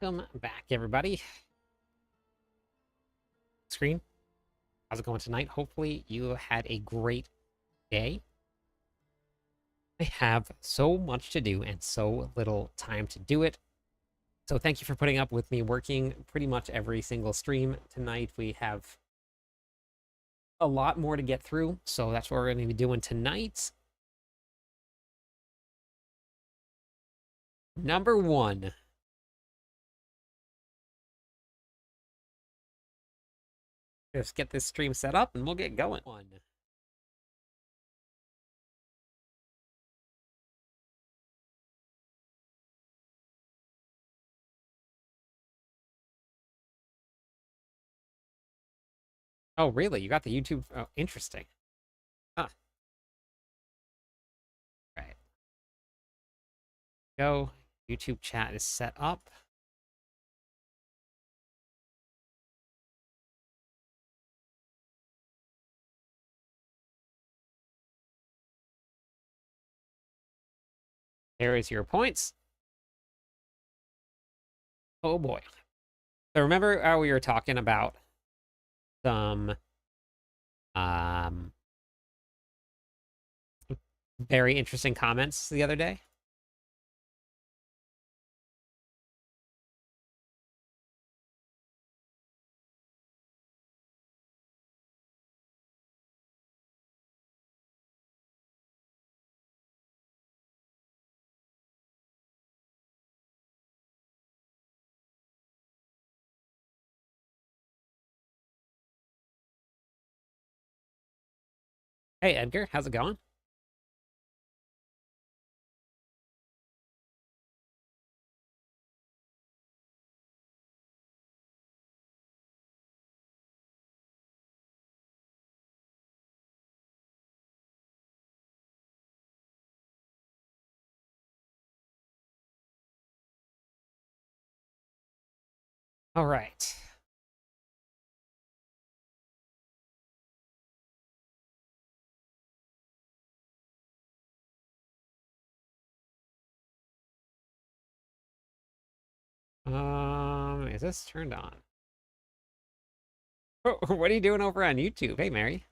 Welcome back, everybody. Screen, how's it going tonight? Hopefully you had a great day. I have so much to do and so little time to do it. So thank you for putting up with me working pretty much every single stream tonight. We have a lot more to get through, so that's what we're going to be doing tonight. Number one. Just get this stream set up and we'll get going. Oh, really? You got the YouTube? Oh, interesting. Huh. Right. Go. YouTube chat is set up. There is your points. Oh boy. So remember how we were talking about some very interesting comments the other day? Hey Edgar, how's it going? All right. Is this turned on? Oh, what are you doing over on YouTube? Hey, Mary.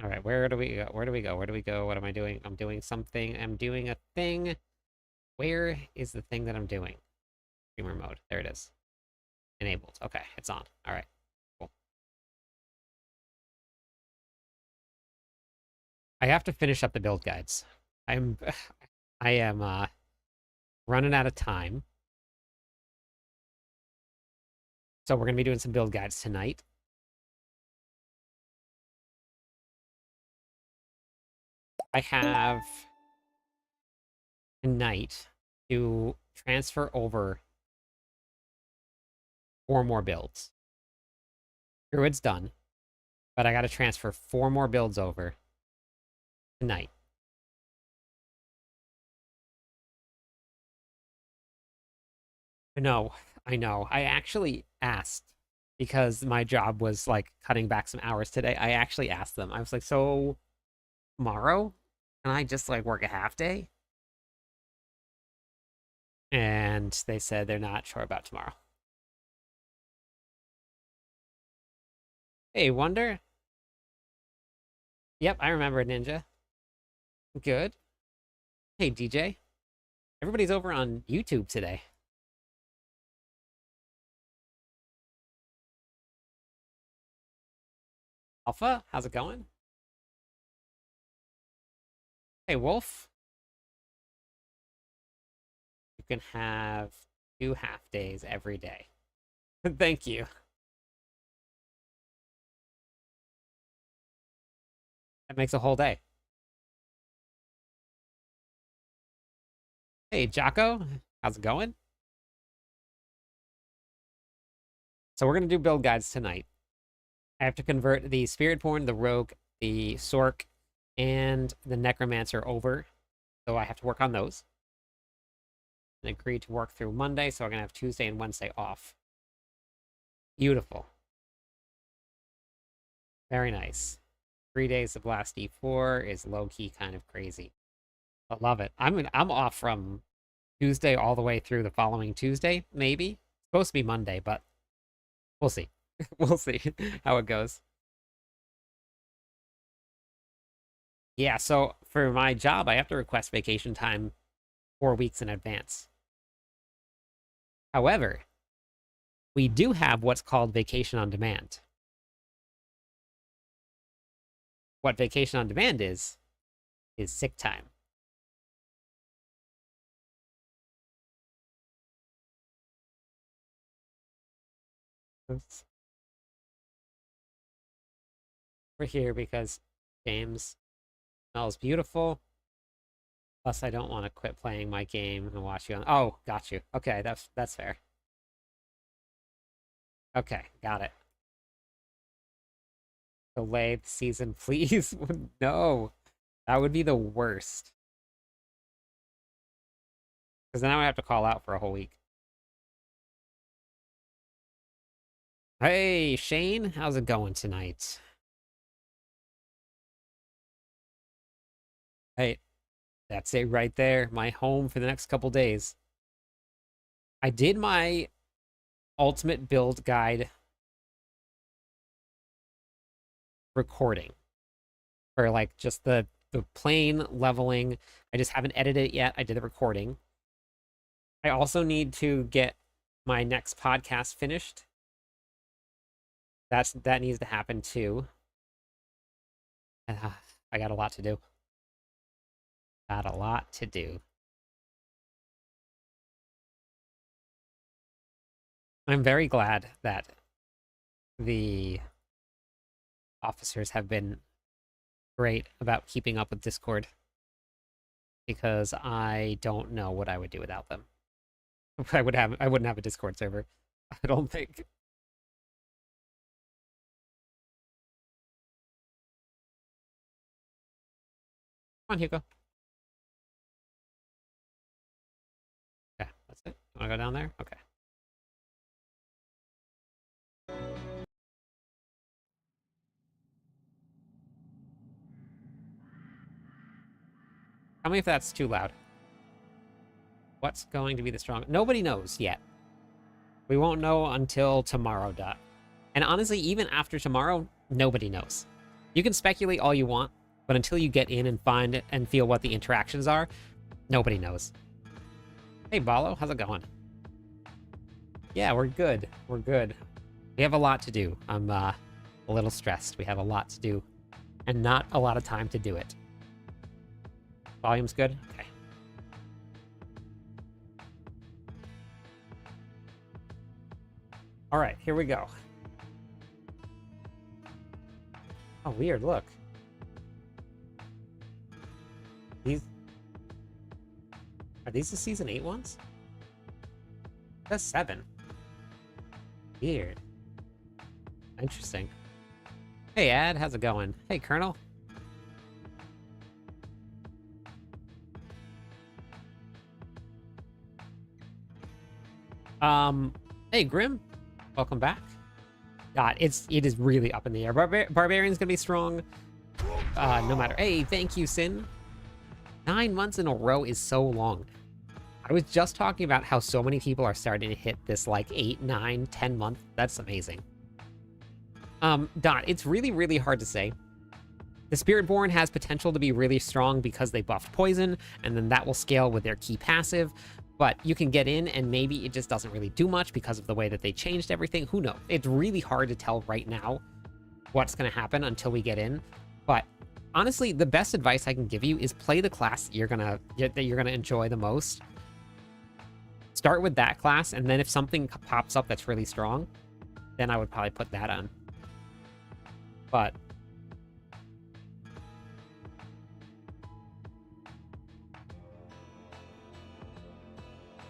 All right, where do we go? Where do we go? Where do we go? What am I doing? I'm doing something. I'm doing a thing. Where is the thing that I'm doing? Streamer mode. There it is. Enabled. Okay, it's on. All right. Cool. I have to finish up the build guides. I'm I am running out of time. So we're going to be doing some build guides tonight. I have tonight to transfer over 4 more builds. Druid's done, but I got to transfer 4 more builds over tonight. I know. I actually asked because my job was like cutting back some hours today. I actually asked them. I was like, so tomorrow, can I just like work a half day? And they said they're not sure about tomorrow. Hey, Wonder. Yep, I remember Ninja. Good. Hey, DJ. Everybody's over on YouTube today. Alpha, how's it going? Hey, Wolf. You can have 2 half days every day. Thank you. That makes a whole day. Hey, Jocko, how's it going? So we're going to do build guides tonight. I have to convert the Spiritborn, the Rogue, the Sork, and the Necromancer over. So I have to work on those. And agreed to work through Monday, so I'm going to have Tuesday and Wednesday off. Beautiful. Very nice. 3 days of last D4 is low-key kind of crazy. I love it. I'm off from Tuesday all the way through the following Tuesday, maybe. It's supposed to be Monday, but we'll see. We'll see how it goes. Yeah, so for my job, I have to request vacation time 4 weeks in advance. However, we do have what's called vacation on demand. What vacation on demand is sick time. Oops. We're here because James smells beautiful. Plus, I don't want to quit playing my game and watch you on. Oh, got you. Okay, that's fair. Okay, got it. Delay the season, please. No, that would be the worst. Because then I would have to call out for a whole week. Hey, Shane, how's it going tonight? Hey, that's it right there. My home for the next couple days. I did my ultimate build guide recording for like just the plain leveling. I just haven't edited it yet. I did the recording. I also need to get my next podcast finished. That needs to happen too. I got a lot to do. Got a lot to do. I'm very glad that the officers have been great about keeping up with Discord, because I don't know what I would do without them. I wouldn't have a Discord server. I don't think. Come on, Hugo. Okay, that's it. Wanna go down there? Okay. Tell me if that's too loud. What's going to be the strong? Nobody knows yet. We won't know until tomorrow, Dot. And honestly, even after tomorrow, nobody knows. You can speculate all you want, but until you get in and find and feel what the interactions are, nobody knows. Hey, Balo, how's it going? Yeah, we're good. We're good. We have a lot to do. I'm a little stressed. We have a lot to do and not a lot of time to do it. Volume's good? Okay. All right, here we go. Oh, weird, look. Are these the Season 8 ones? That's 7. Weird. Interesting. Hey, Ad, how's it going? Hey, Colonel. Hey, Grim. Welcome back. God, it is really up in the air. Barbarian's gonna be strong. No matter. Hey, thank you, Sin. 9 months in a row is so long. I was just talking about how so many people are starting to hit this like 8, 9, 10 month. That's amazing. Dot, it's really, really hard to say. The Spiritborn has potential to be really strong because they buffed poison, and then that will scale with their key passive. But you can get in, and maybe it just doesn't really do much because of the way that they changed everything. Who knows? It's really hard to tell right now what's going to happen until we get in. But honestly, the best advice I can give you is play the class that you're gonna enjoy the most. Start with that class, and then if something pops up that's really strong, then I would probably put that on. But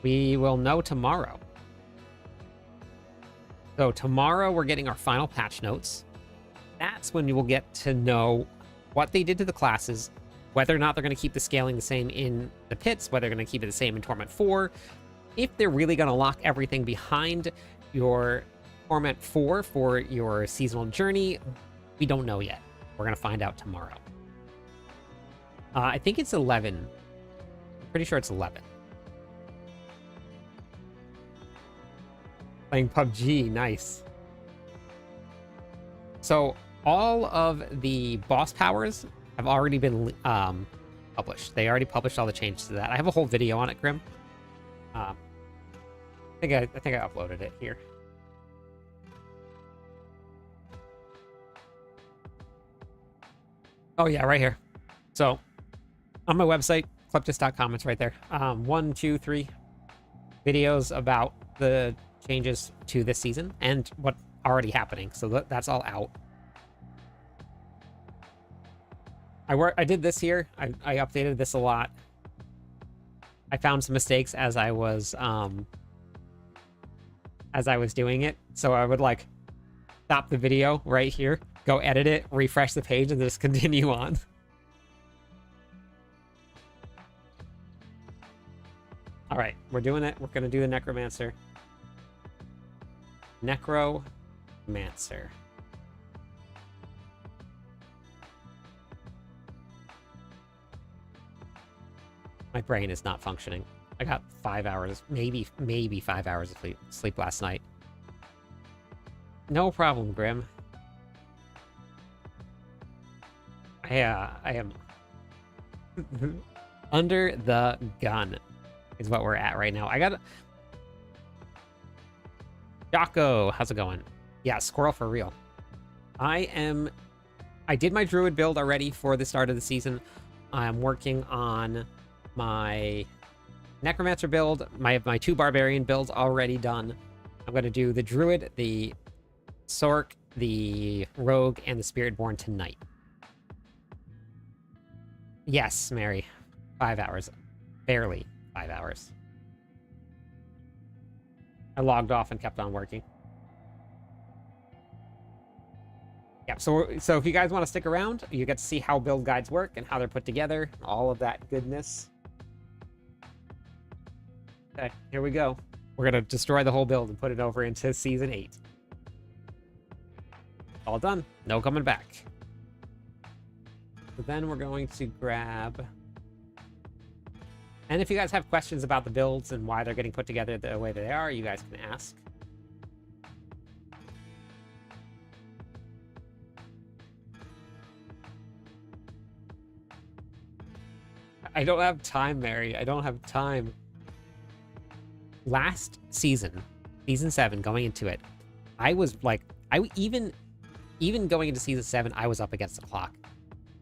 we will know tomorrow. So tomorrow we're getting our final patch notes. That's when you will get to know what they did to the classes, whether or not they're going to keep the scaling the same in the pits, whether they're going to keep it the same in Torment 4, if they're really going to lock everything behind your Torment 4 for your seasonal journey. We don't know yet. We're going to find out tomorrow. I think it's 11. I'm pretty sure it's 11. Playing PUBG, nice. So all of the boss powers have already been published. They already published all the changes to that. I have a whole video on it, Grim. I think I uploaded it here. Oh yeah, right here. So on my website, kleptis.com, it's right there. 1, 2, 3 videos about the changes to this season and what's already happening. So that's all out. I did this here. I updated this a lot. I found some mistakes as I was doing it. So I would like stop the video right here, go edit it, refresh the page, and just continue on. All right, we're doing it. We're gonna do the Necromancer. Necromancer. My brain is not functioning. I got 5 hours, maybe 5 hours of sleep last night. No problem, Grim. I am under the gun is what we're at right now. I got Jocko, how's it going? Yeah, squirrel for real. I did my druid build already for the start of the season. I'm working on my necromancer build. I have my 2 barbarian builds already done. I'm going to do the druid, the sork, the rogue, and the spiritborn tonight. Yes, Mary. 5 hours. Barely 5 hours. I logged off and kept on working. Yeah, so if you guys want to stick around, you get to see how build guides work and how they're put together, all of that goodness. Okay, here we go. We're going to destroy the whole build and put it over into Season 8. All done. No coming back. So then we're going to grab... And if you guys have questions about the builds and why they're getting put together the way they are, you guys can ask. I don't have time, Mary. I don't have time. Last season, Season 7, going into it, I was like... even going into Season 7, I was up against the clock.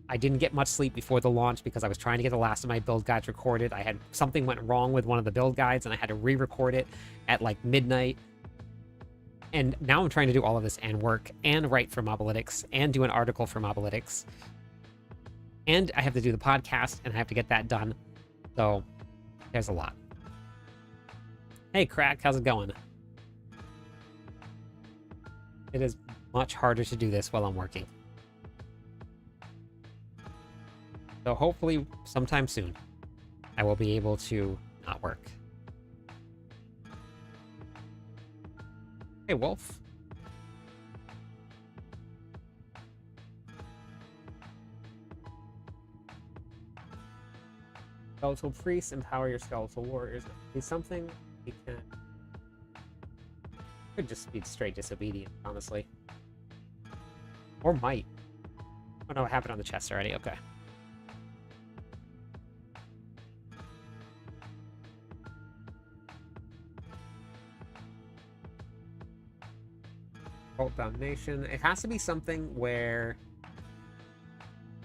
I didn't get much sleep before the launch because I was trying to get the last of my build guides recorded. Something went wrong with one of the build guides, and I had to re-record it at like midnight. And now I'm trying to do all of this and work and write for Mobalytics and do an article for Mobalytics. And I have to do the podcast, and I have to get that done. So there's a lot. Hey, Crack, how's it going? It is much harder to do this while I'm working. So hopefully sometime soon, I will be able to not work. Hey, Wolf. Skeletal priests empower your skeletal warriors. Be something you can. Could just be straight disobedient, honestly. Or might. Oh no, it happened on the chest already. Okay. Cult Domination. It has to be something where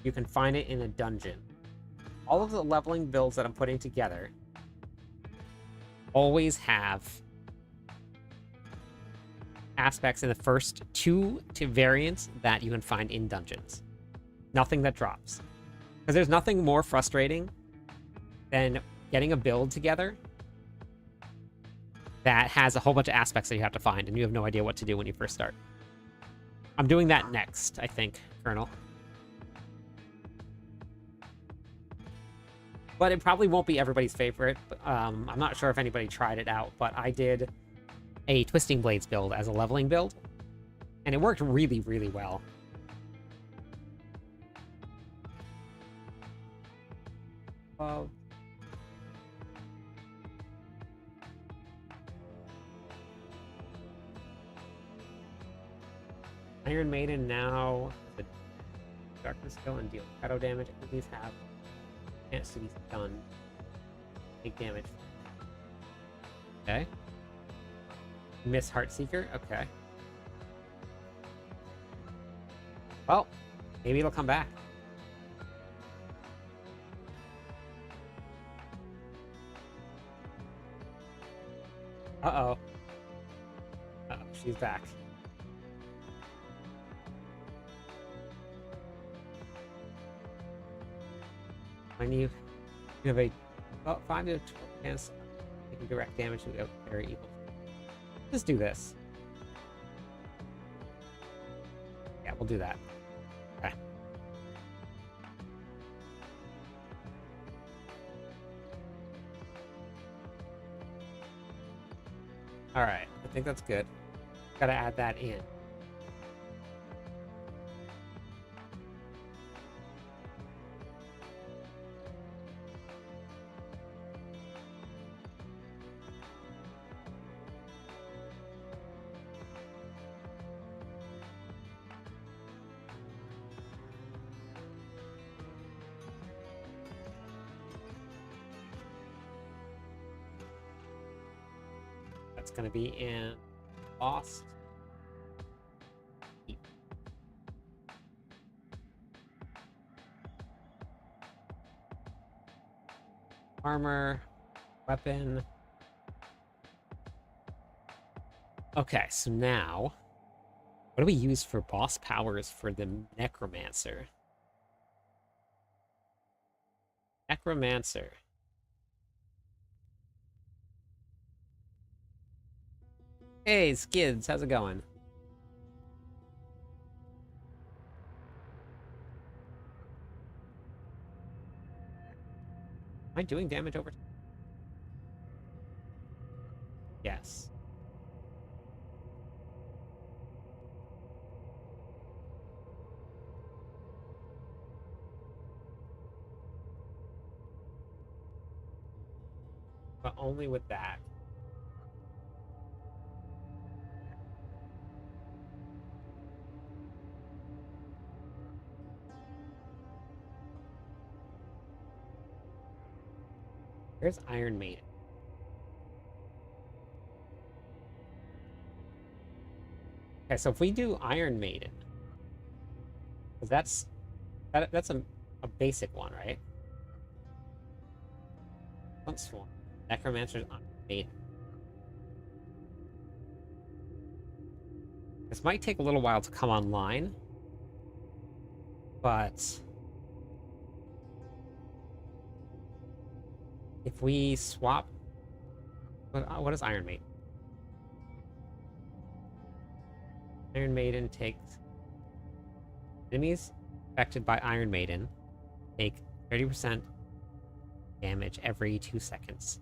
you can find it in a dungeon. All of the leveling builds that I'm putting together always have aspects in the first 2 variants that you can find in dungeons. Nothing that drops. Because there's nothing more frustrating than getting a build together that has a whole bunch of aspects that you have to find, and you have no idea what to do when you first start. I'm doing that next, I think, Colonel. But it probably won't be everybody's favorite. I'm not sure if anybody tried it out, but I did a Twisting Blades build as a leveling build, and it worked really, really well. Iron Maiden now the darkness skill and deal shadow damage. Enemies have a chance to be stunned. Take damage. Okay. Miss Heartseeker. Okay. Well, maybe it'll come back. Uh-oh. Uh-oh, she's back. When you have a 5 to 12 chance of taking direct damage without very evil. Just do this. Yeah, we'll do that. Okay. Alright, I think that's good. Gotta add that in. That's going to be in Lost. Armor, weapon. Okay, so now, what do we use for boss powers for the Necromancer? Necromancer. Hey, Skids, how's it going? Am I doing damage over? Yes. But only with that. Where's Iron Maiden? Okay, so if we do Iron Maiden, because that's a basic one, right? Once one. Necromancer's Iron Maiden. This might take a little while to come online, but if we swap, what is Iron Maiden? Iron Maiden takes enemies affected by Iron Maiden take 30% damage every 2 seconds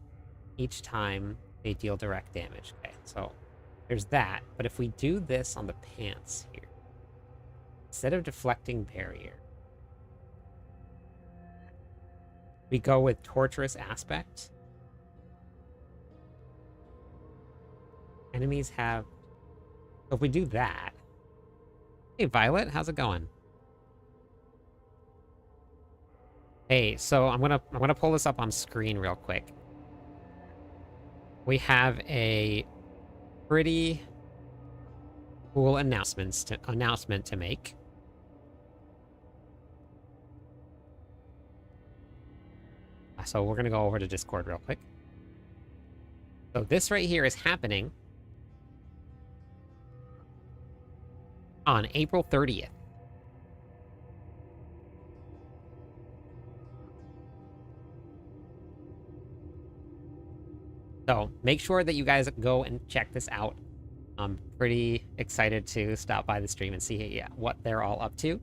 each time they deal direct damage. Okay, so there's that. But if we do this on the pants here, instead of deflecting barrier, we go with torturous aspect. Enemies have. So if we do that, hey Violet, how's it going? Hey, so I'm gonna pull this up on screen real quick. We have a pretty cool announcement to make. So we're gonna go over to Discord real quick. So this right here is happening on April 30th. So make sure that you guys go and check this out. I'm pretty excited to stop by the stream and see what they're all up to.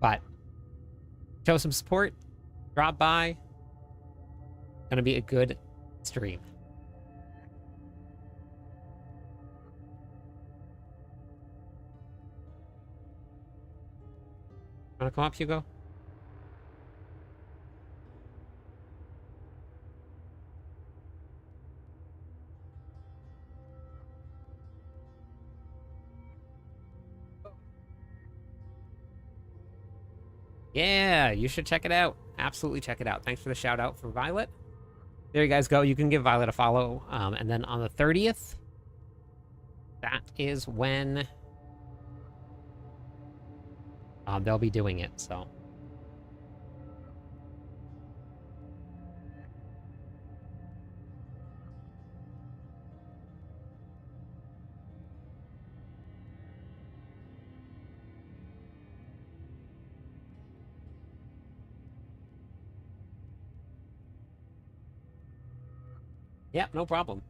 But show some support, drop by. Gonna be a good stream. Wanna come up, Hugo? Yeah, you should check it out. Absolutely check it out. Thanks for the shout out for Violet. There you guys go. You can give Violet a follow. And then on the 30th, that is when they'll be doing it. So yeah, no problem.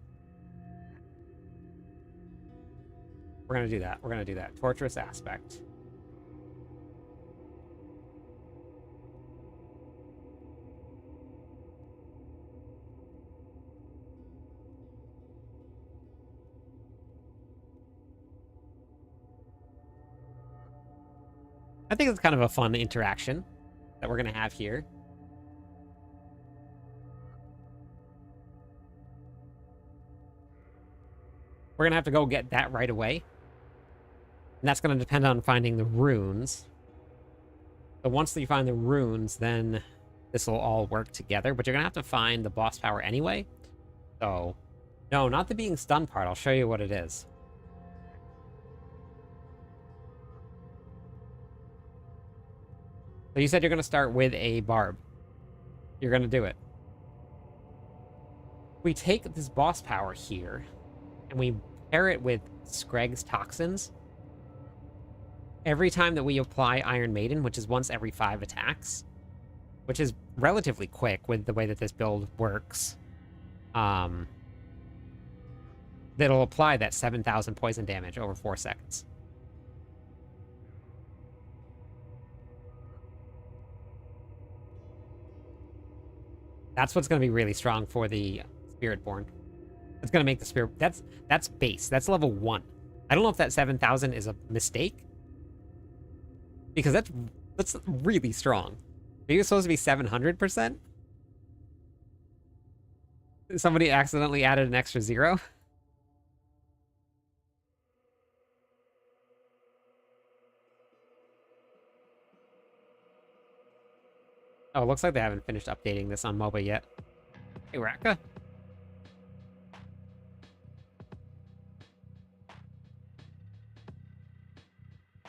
We're gonna do that. We're gonna do that. Torturous aspect. I think it's kind of a fun interaction that we're gonna have here. We're gonna have to go get that right away. And that's gonna depend on finding the runes. So once you find the runes, then this will all work together. But you're gonna have to find the boss power anyway. So, no, not the being stunned part. I'll show you what it is. So you said you're gonna start with a barb. You're gonna do it. We take this boss power here, and we pair it with Screg's toxins. Every time that we apply Iron Maiden, which is once every 5 attacks, which is relatively quick with the way that this build works, that'll apply that 7,000 poison damage over 4 seconds. That's what's going to be really strong for the Spiritborn. It's going to make the Spirit... That's base. That's level 1. I don't know if that 7,000 is a mistake, because that's really strong. Maybe it's supposed to be 700%? Somebody accidentally added an extra 0? Oh, it looks like they haven't finished updating this on MOBA yet. Hey, Raka.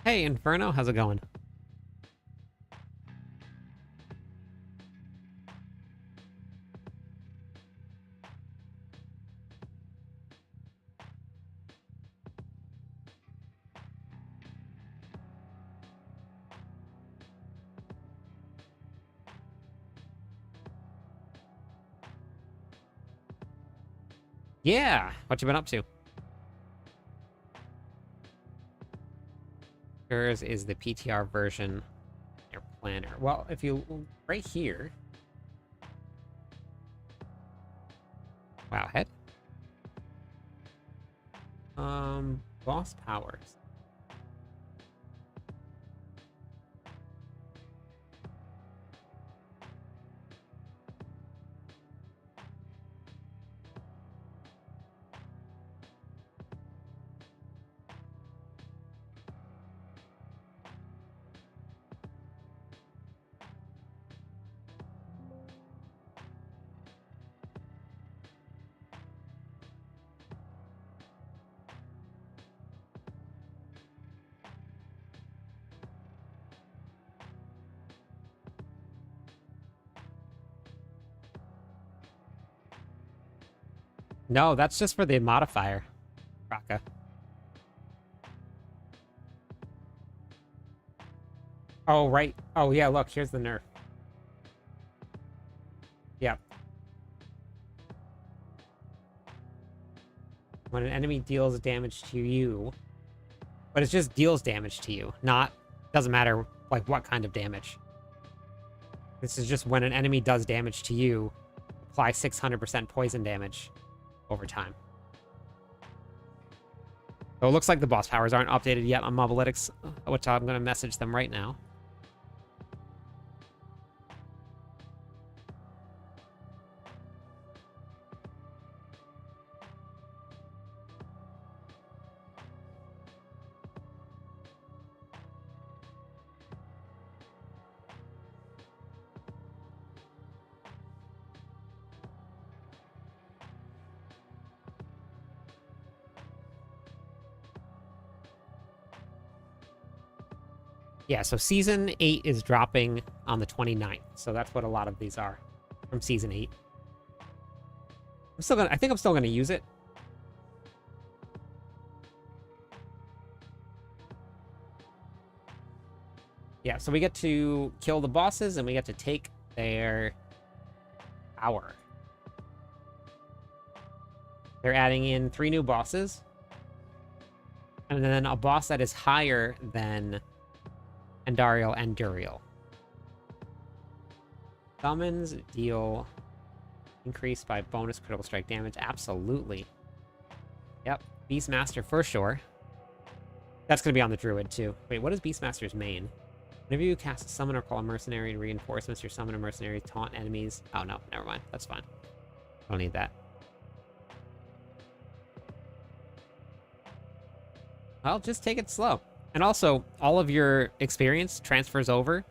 Hey, Inferno, how's it going? Yeah, what you been up to? Yours is the PTR version. Your planner. Well, if you right here. Wow, head. Boss powers. No, that's just for the modifier, Raka. Oh, right. Oh, yeah, look, here's the nerf. Yep. When an enemy deals damage to you, but it just deals damage to you, not, doesn't matter, like, what kind of damage. This is just when an enemy does damage to you, apply 600% poison damage over time. So it looks like the boss powers aren't updated yet on Mobalytics, which I'm going to message them right now. Yeah, so Season 8 is dropping on the 29th. So that's what a lot of these are from Season 8. I think I'm still gonna use it. Yeah, so we get to kill the bosses and we get to take their power. They're adding in 3 new bosses. And then a boss that is higher than Andariel and Duriel. Summons deal increased by bonus critical strike damage. Absolutely. Yep. Beastmaster for sure. That's going to be on the Druid too. Wait, what is Beastmaster's main? Whenever you cast a summon or call a mercenary and reinforcements, your summon a mercenary, taunt enemies. Oh no, never mind. That's fine. Don't need that. Well, just take it slow. And also, all of your experience transfers over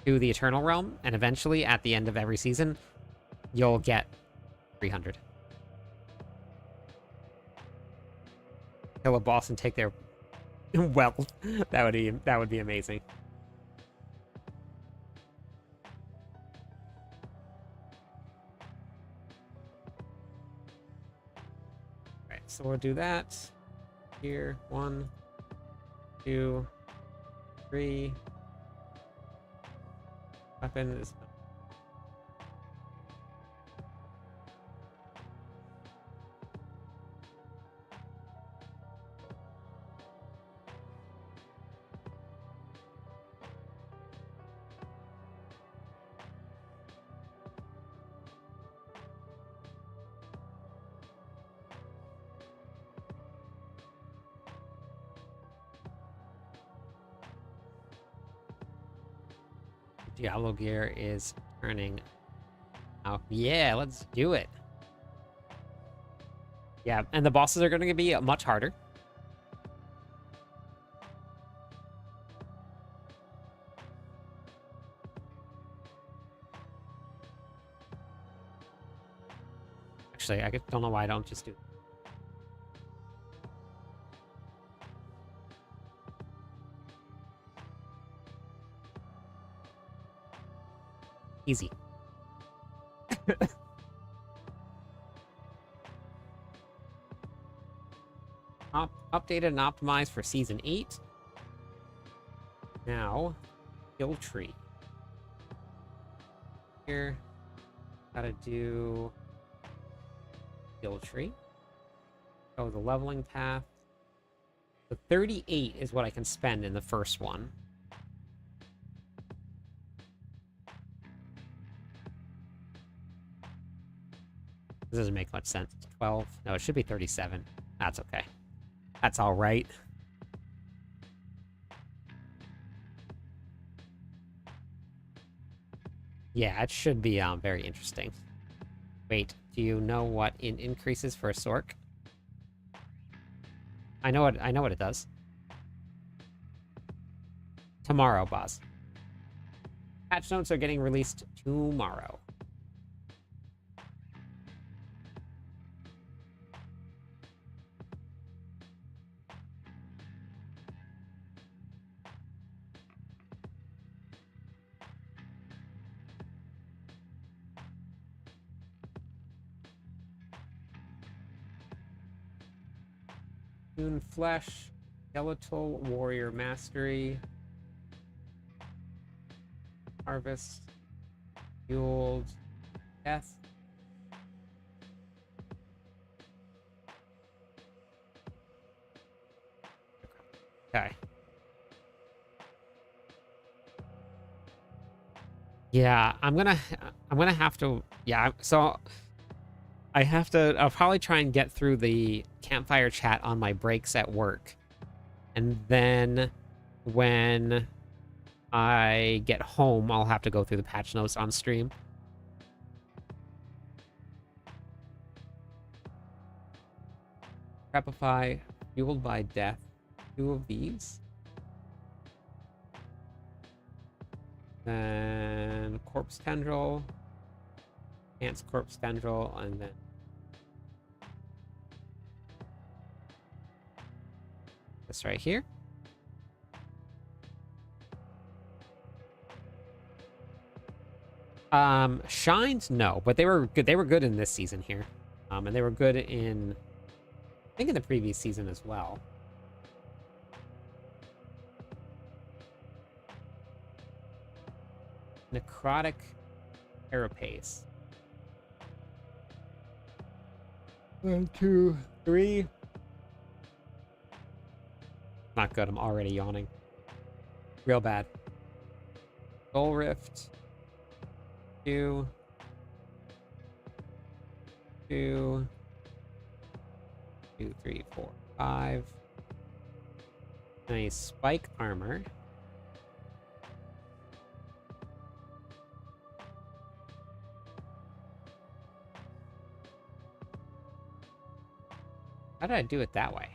to the Eternal Realm, and eventually, at the end of every season, you'll get 300. Kill a boss and take their wealth. That would be amazing. Alright, so we'll do that. Here, 1, 2, 3. Weapon is Diablo gear is turning out. Yeah, let's do it. Yeah, and the bosses are going to be much harder. Actually, I don't know why I don't just do it. Easy. Updated and optimized for Season 8. Now, skill tree. Here, gotta do skill tree. Oh, the leveling path. The 38 is what I can spend in the first one. This doesn't make much sense. 12. No, it should be 37. That's okay. That's all right. Yeah, it should be very interesting. Wait, do you know what it increases for a Sork? I know what it does. Tomorrow, boss. Patch notes are getting released tomorrow. Moon Flesh, Skeletal Warrior Mastery, Harvest, Fueled Death. Okay. Yeah, I'm gonna have to. Yeah, so I'll probably try and get through the campfire chat on my breaks at work. And then when I get home, I'll have to go through the patch notes on stream. Prepify, Fueled by Death. 2 of these. Then Corpse Tendril. Ants Corpse Tendril, and then this right here. Shines, no, but they were good. They were good in this season here. And they were good in, I think, in the previous season as well. Necrotic Carapace. 1, 2, 3. Not good. I'm already yawning. Real bad. Soul Rift. 2. 2. 2, 3, 4, 5. Nice spike armor. How did I do it that way?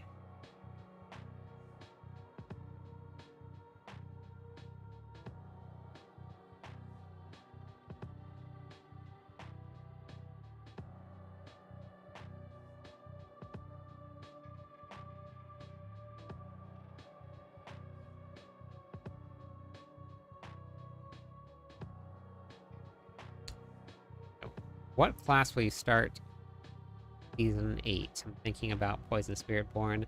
What class will you start Season 8? I'm thinking about Poison Spirit Born.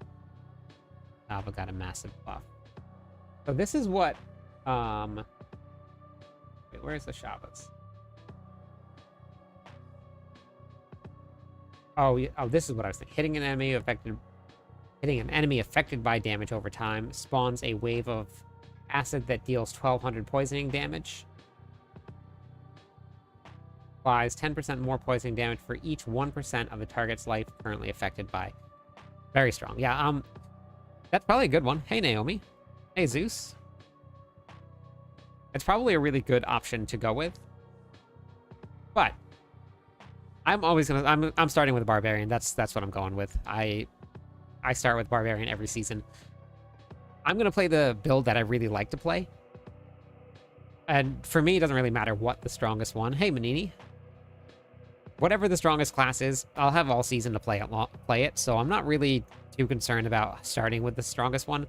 Alva got a massive buff. So this is what, wait, where's the Shavas? Oh, this is what I was thinking. Hitting an enemy affected by damage over time spawns a wave of acid that deals 1200 poisoning damage. Applies 10% more poisoning damage for each 1% of the target's life currently affected by. Very strong. Yeah, that's probably a good one. Hey, Naomi. Hey, Zeus. It's probably a really good option to go with. But I'm always gonna I'm starting with Barbarian. That's what I'm going with. I start with Barbarian every season. I'm gonna play the build that I really like to play. And for me, it doesn't really matter what the strongest one. Hey, Manini. Whatever the strongest class is, I'll have all season to play it, so I'm not really too concerned about starting with the strongest one.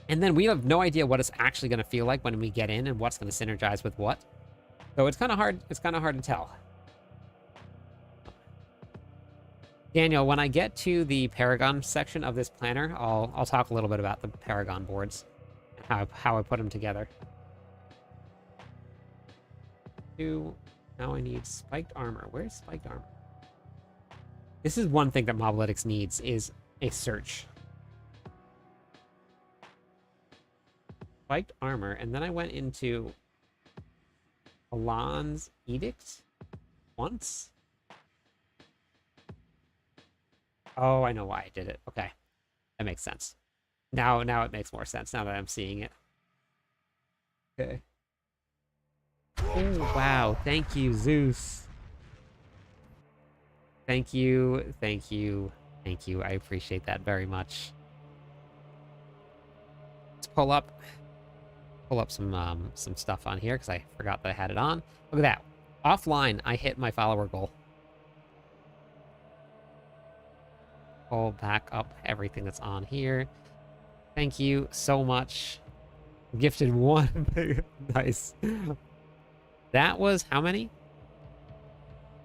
And then we have no idea what it's actually going to feel like when we get in and what's going to synergize with what. So it's kind of hard to tell. Daniel, when I get to the Paragon section of this planner, I'll talk a little bit about the Paragon boards and how I put them together. Now I need spiked armor. Where's spiked armor? This is one thing that Moblytics needs, is a search. Spiked armor, and then I went into Alon's Edict once. Oh, I know why I did it. Okay. That makes sense. Now it makes more sense now that I'm seeing it. Okay. Oh, wow. Thank you, Zeus. Thank you. Thank you. Thank you. I appreciate that very much. Let's pull up some stuff on here because I forgot that I had it on. Look at that. Offline, I hit my follower goal. Pull back up everything that's on here. Thank you so much. Gifted one. Nice. That was how many?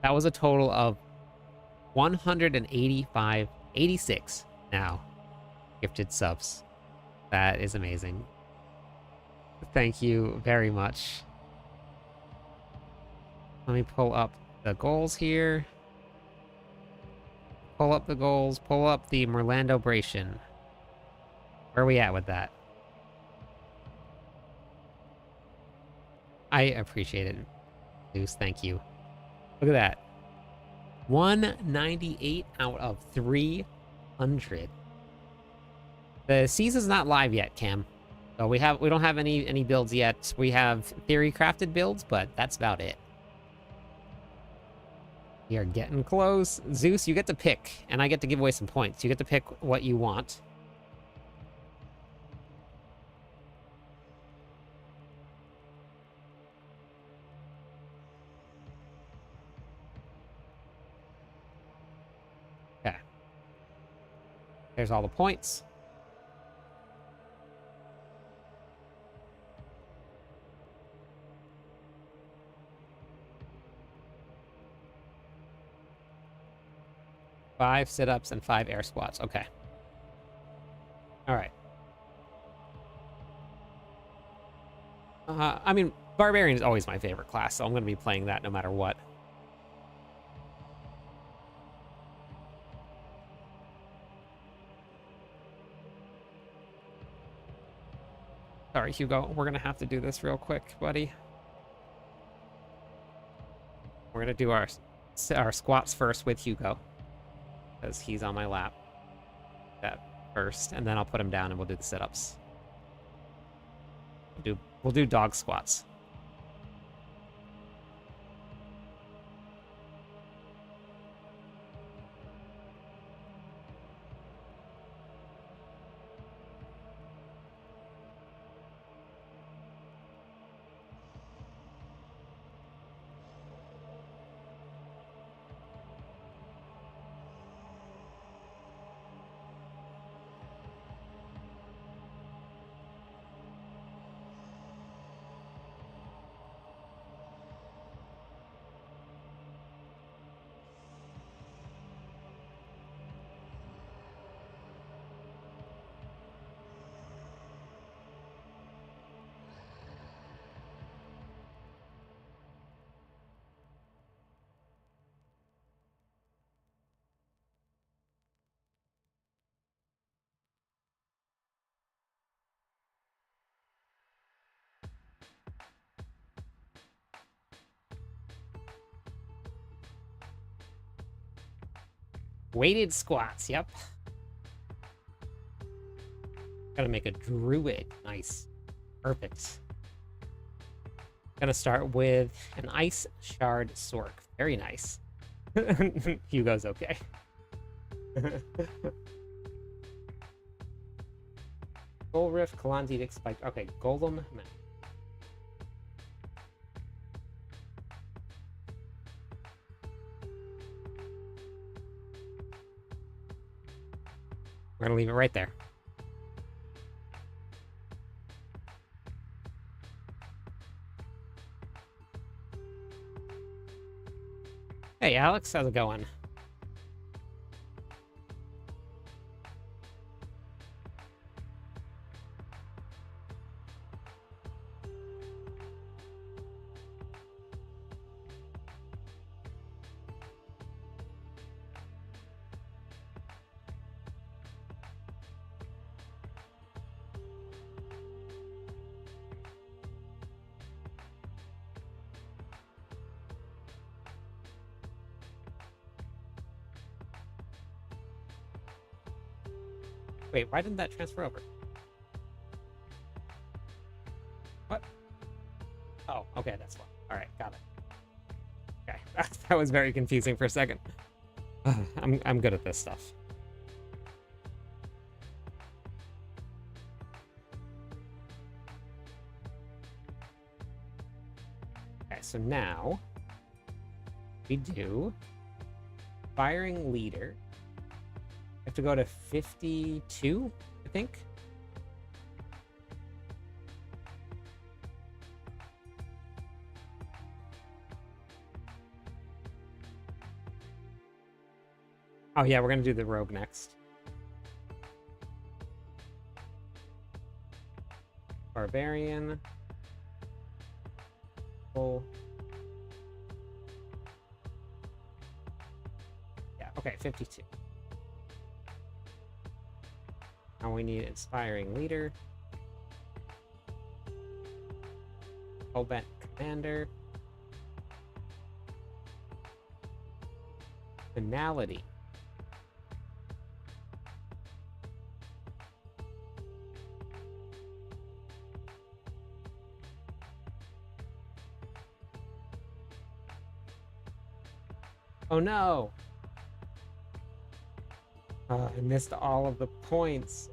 That was a total of 86 now gifted subs. That is amazing. Thank you very much. Let me pull up the goals here. Pull up the goals. Pull up the Merlandobration. Where are we at with that? I appreciate it, Zeus. Thank you. Look at that. 198 out of 300. The season's not live yet, Cam. So we don't have any builds yet. We have theory crafted builds, but that's about it. We are getting close. Zeus, you get to pick, and I get to give away some points. You get to pick what you want. Okay. There's all the points. 5 sit-ups and 5 air squats. Okay. All right. I mean, Barbarian is always my favorite class, so I'm going to be playing that no matter what. Sorry, Hugo. We're going to have to do this real quick, buddy. We're going to do our squats first with Hugo, because he's on my lap. That first, and then I'll put him down and we'll do the sit-ups. We'll do dog squats. Weighted squats, yep. Gotta make a druid. Nice. Perfect. Gonna start with an ice shard sork. Very nice. Hugo's okay. Gold Rift, Kalandidic Spike. Okay, Golem. We're gonna leave it right there. Hey, Alex, how's it going? Wait, why didn't that transfer over? What? Oh, okay, that's fine. All right, got it. Okay, that was very confusing for a second. I'm good at this stuff. Okay, so now we do firing leader. I have to go to 52, I think. Oh yeah, we're gonna do the rogue next. Barbarian. Oh. Yeah, okay, 52. Now we need inspiring leader. Hellbent commander. Finality. Oh no! I missed all of the points.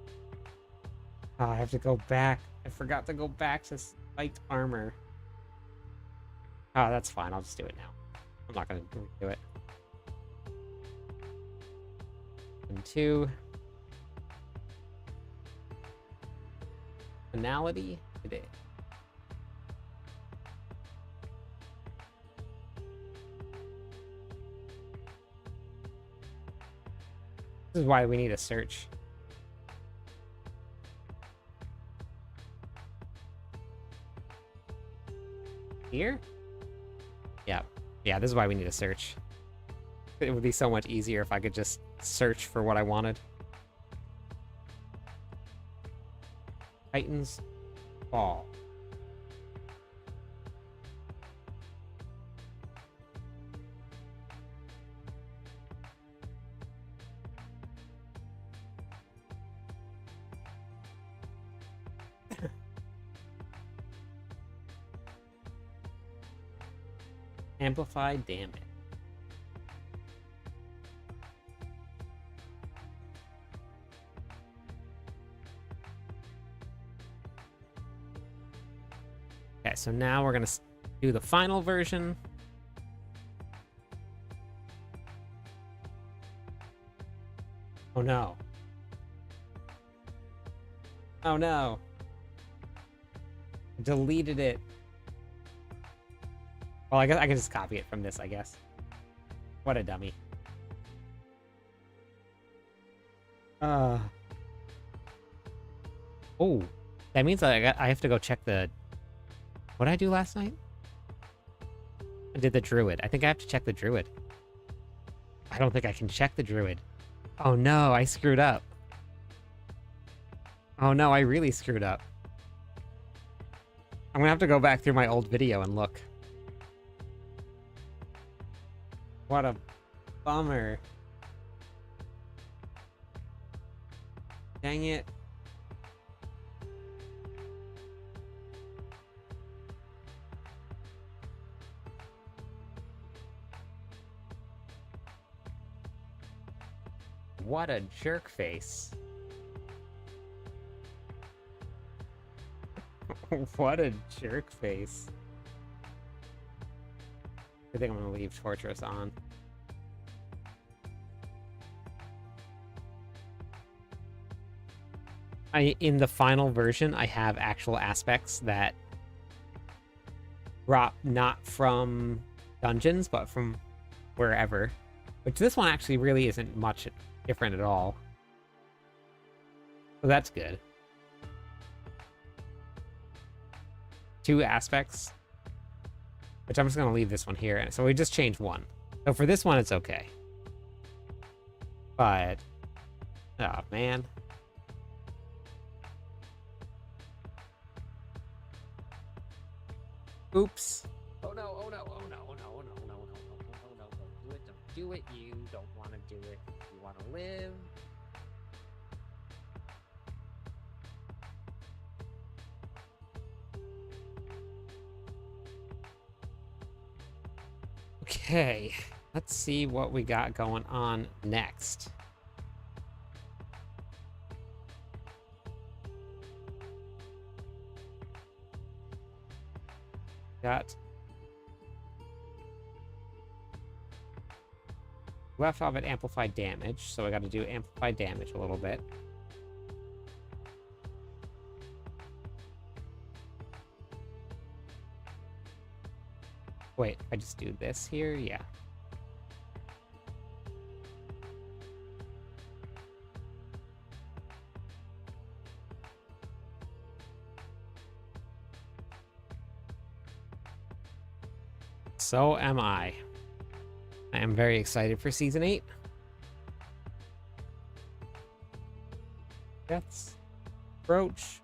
I have to go back. I forgot to go back to spiked armor. Oh, that's fine. I'll just do it now. I'm not going to do it. And 2. Finality today. This is why we need a search. Here? Yeah. Yeah, this is why we need a search. It would be so much easier if I could just search for what I wanted. Titans Fall. Amplified damage. Okay, so now we're gonna do the final version. Oh no. Oh no. Deleted it. Well, I guess I can just copy it from this, I guess. What a dummy. Oh, that means I have to go check the... What did I do last night? I did the druid. I think I have to check the druid. I don't think I can check the druid. Oh no, I screwed up. Oh no, I really screwed up. I'm gonna have to go back through my old video and look. What a bummer. Dang it. What a jerk face. What a jerk face. I think I'm gonna leave Torturous on. In the final version, I have actual aspects that drop not from dungeons, but from wherever. Which this one actually really isn't much different at all. So that's good. 2 aspects. Which I'm just going to leave this one here. So we just changed 1. So for this one, it's okay. But... oh, man. Oops. Oh no, oh no, oh no, oh no, oh no, oh no, oh no, oh no, don't do it, don't do it, you don't want to do it, you want to live. Okay, let's see what we got going on next. Got left off at amplified damage, so I got to do amplified damage a little bit. Wait, I just do this here? Yeah. So am I. I am very excited for Season 8. Death's Approach.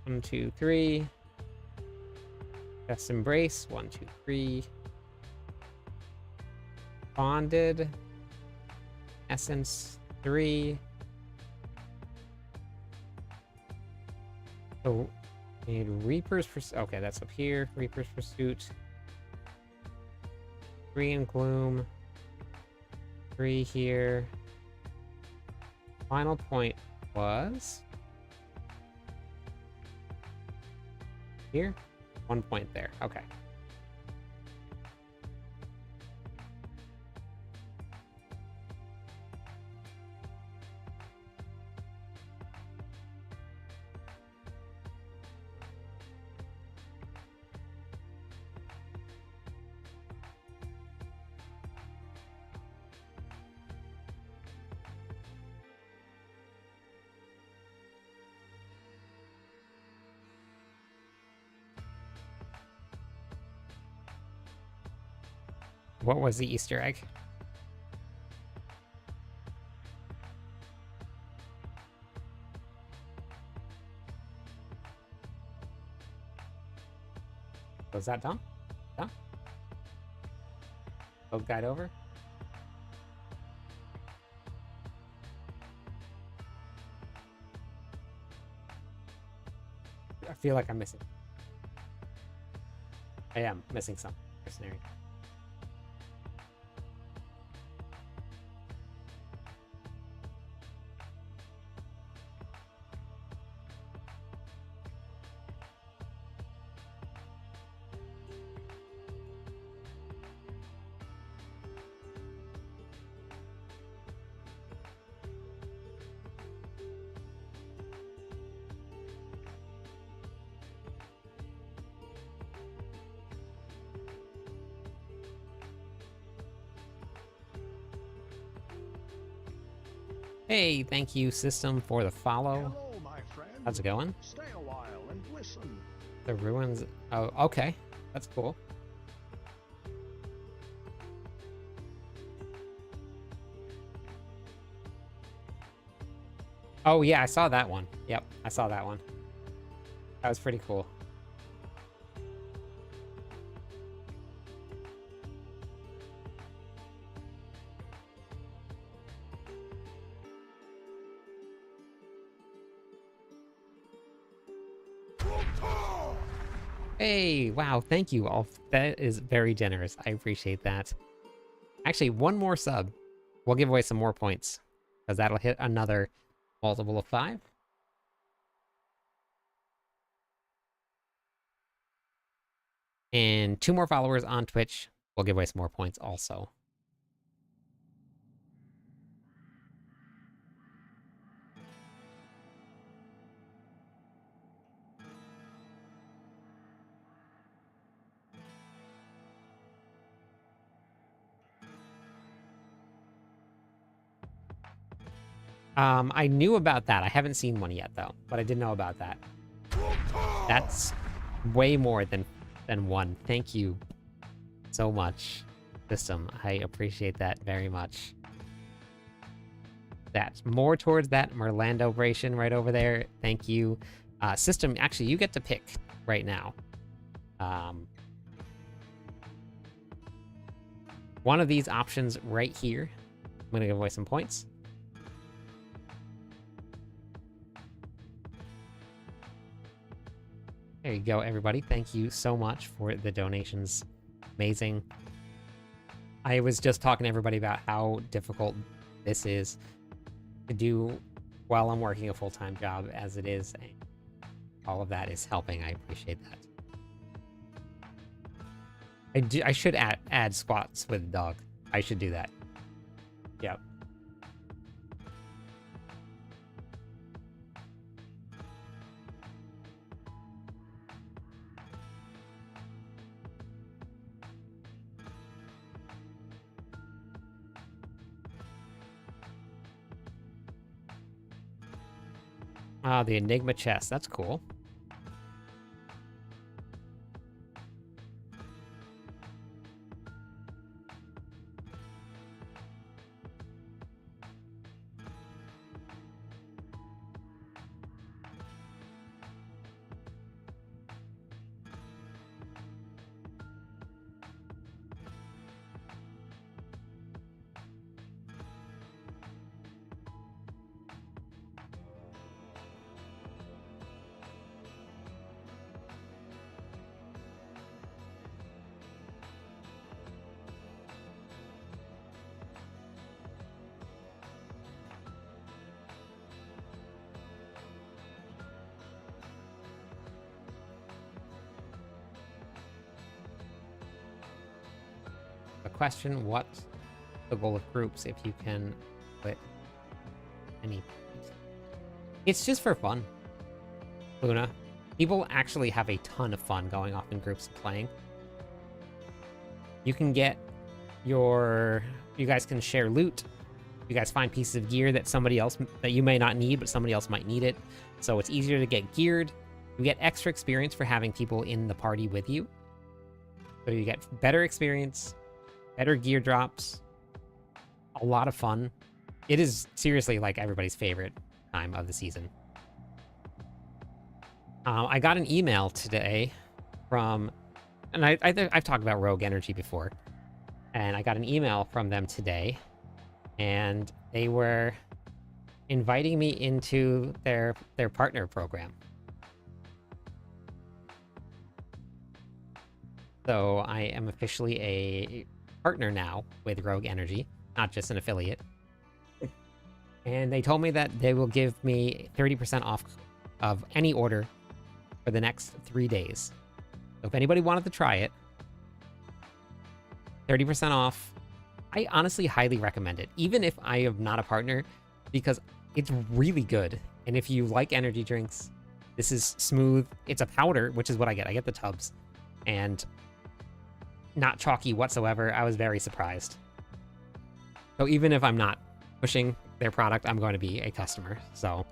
1, 2, 3. Death's Embrace. 1, 2, 3. Bonded. Essence 3. So, need Reaper's Pursuit. Okay, that's up here. Reaper's Pursuit. 3 in Gloom. 3 here. Final point was... here? 1 point there. Okay. What was the Easter egg? Was that done? Done? Boat guide over? I feel like I'm missing. I am missing some scenario. Hey, thank you, System, for the follow. Hello, my friend. How's it going? Stay a while and listen. The ruins. Oh, okay. That's cool. Oh, yeah, I saw that one. Yep, I saw that one. That was pretty cool. Hey, wow, thank you all. That is very generous. I appreciate that. Actually, one more sub. We'll give away some more points, because that'll hit another multiple of 5. And 2 more followers on Twitch. We'll give away some more points also. I knew about that. I haven't seen one yet, though, but I did know about that. That's way more than 1. Thank you so much, System. I appreciate that very much. That's more towards that Merlandobration right over there. Thank you. System, actually, you get to pick right now. One of these options right here. I'm going to give away some points. There you go, everybody. Thank you so much for the donations. Amazing. I was just talking to everybody about how difficult this is to do while I'm working a full-time job as it is. And all of that is helping. I appreciate that. I should add squats with dog. I should do that. Yep. Ah, the Enigma chest. That's cool. Question, what's the goal of groups if you can put any? It's just for fun, Luna. People actually have a ton of fun going off in groups and playing. You can get you guys can share loot. You guys find pieces of gear that that you may not need, but somebody else might need it. So it's easier to get geared. You get extra experience for having people in the party with you. So you get better experience. better gear drops, a lot of fun. It is seriously like everybody's favorite time of the season. I got an email today from, and I've talked about Rogue Energy before, and I got an email from them today, and they were inviting me into their partner program. So I am officially a partner now with Rogue Energy, not just an affiliate. And they told me that they will give me 30% off of any order for the next 3 days. So if anybody wanted to try it, 30% off. I honestly highly recommend it, even if I am not a partner, because it's really good. And if you like energy drinks, this is smooth. It's a powder, which is what I get. I get the tubs, and not chalky whatsoever. I was very surprised. So even if I'm not pushing their product, I'm going to be a customer. So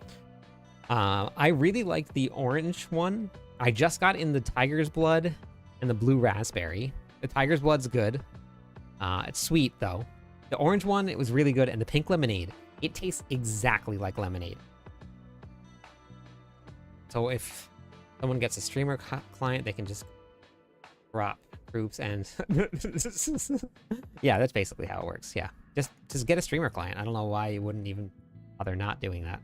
I really like the orange one. I just got in the tiger's blood and the blue raspberry. The tiger's blood's good. It's sweet though. The orange one, it was really good, and the pink lemonade, it tastes exactly like lemonade. So if someone gets a streamer client, they can just drop groups and yeah, that's basically how it works. Yeah, just get a streamer client. I don't know why you wouldn't even bother not doing that.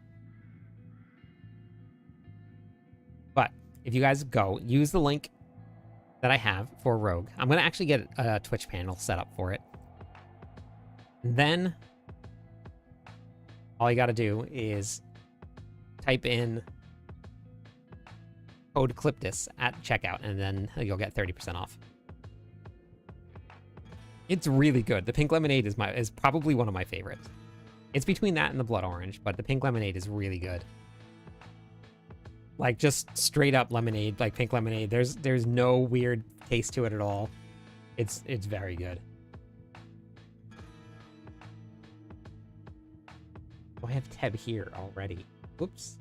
But if you guys go, use the link that I have for Rogue. I'm gonna actually get a Twitch panel set up for it. And then all you gotta do is type in code Cliptis at checkout, and then you'll get 30% off. It's really good. The pink lemonade is probably one of my favorites. It's between that and the blood orange, but the pink lemonade is really good. Like just straight up lemonade, like pink lemonade. There's no weird taste to it at all. It's very good. Oh, I have Teb here already. Whoops.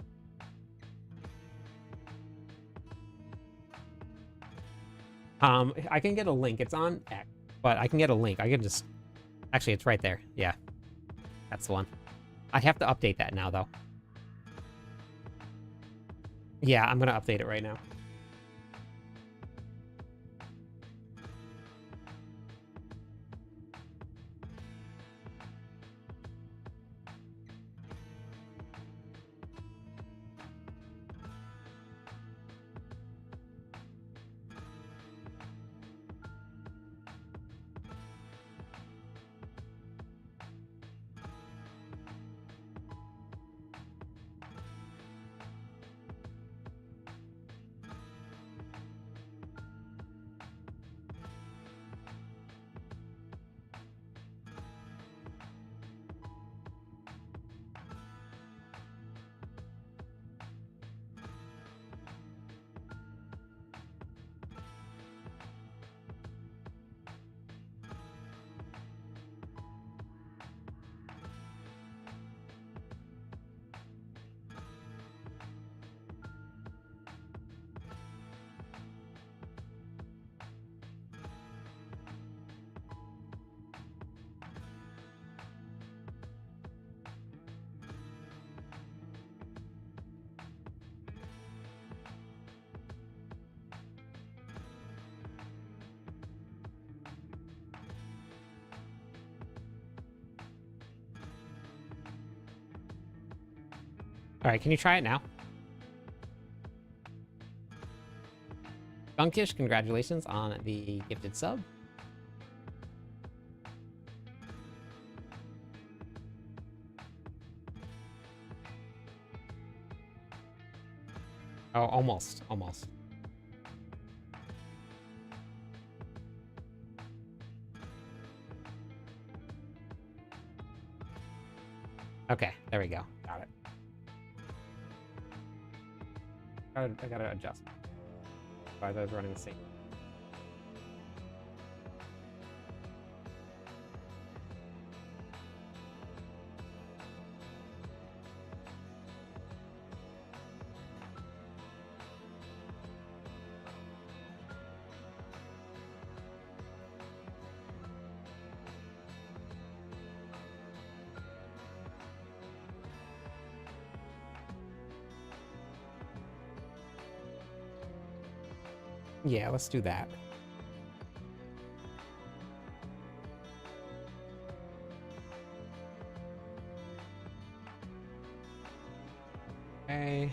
I can get a link. It's on X, but I can get a link. I can just... Actually, it's right there. Yeah. That's the one. I have to update that now, though. Yeah, I'm going to update it right now. All right, can you try it now? Gunkish, congratulations on the gifted sub. Oh, almost. Okay, there we go. Got it. I gotta adjust. Otherwise, I was running the same. Yeah, let's do that. Okay.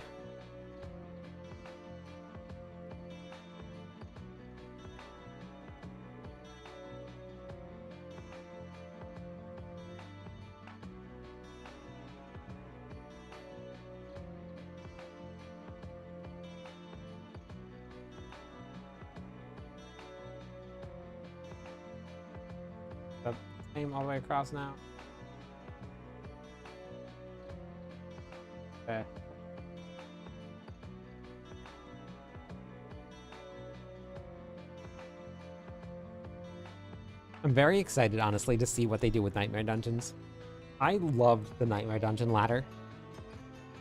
The same all the way across now. Okay. I'm very excited, honestly, to see what they do with Nightmare Dungeons. I loved the Nightmare Dungeon ladder,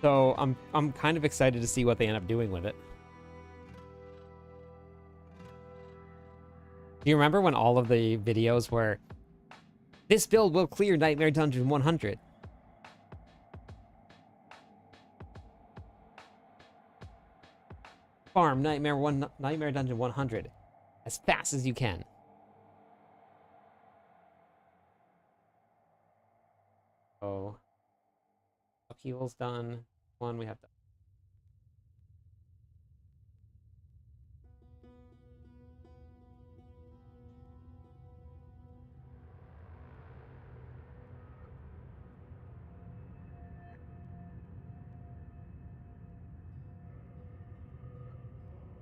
so I'm kind of excited to see what they end up doing with it. Do you remember when all of the videos were, this build will clear Nightmare Dungeon 100? Farm Nightmare Dungeon 100 as fast as you can. Oh, upheaval's done. One we have to.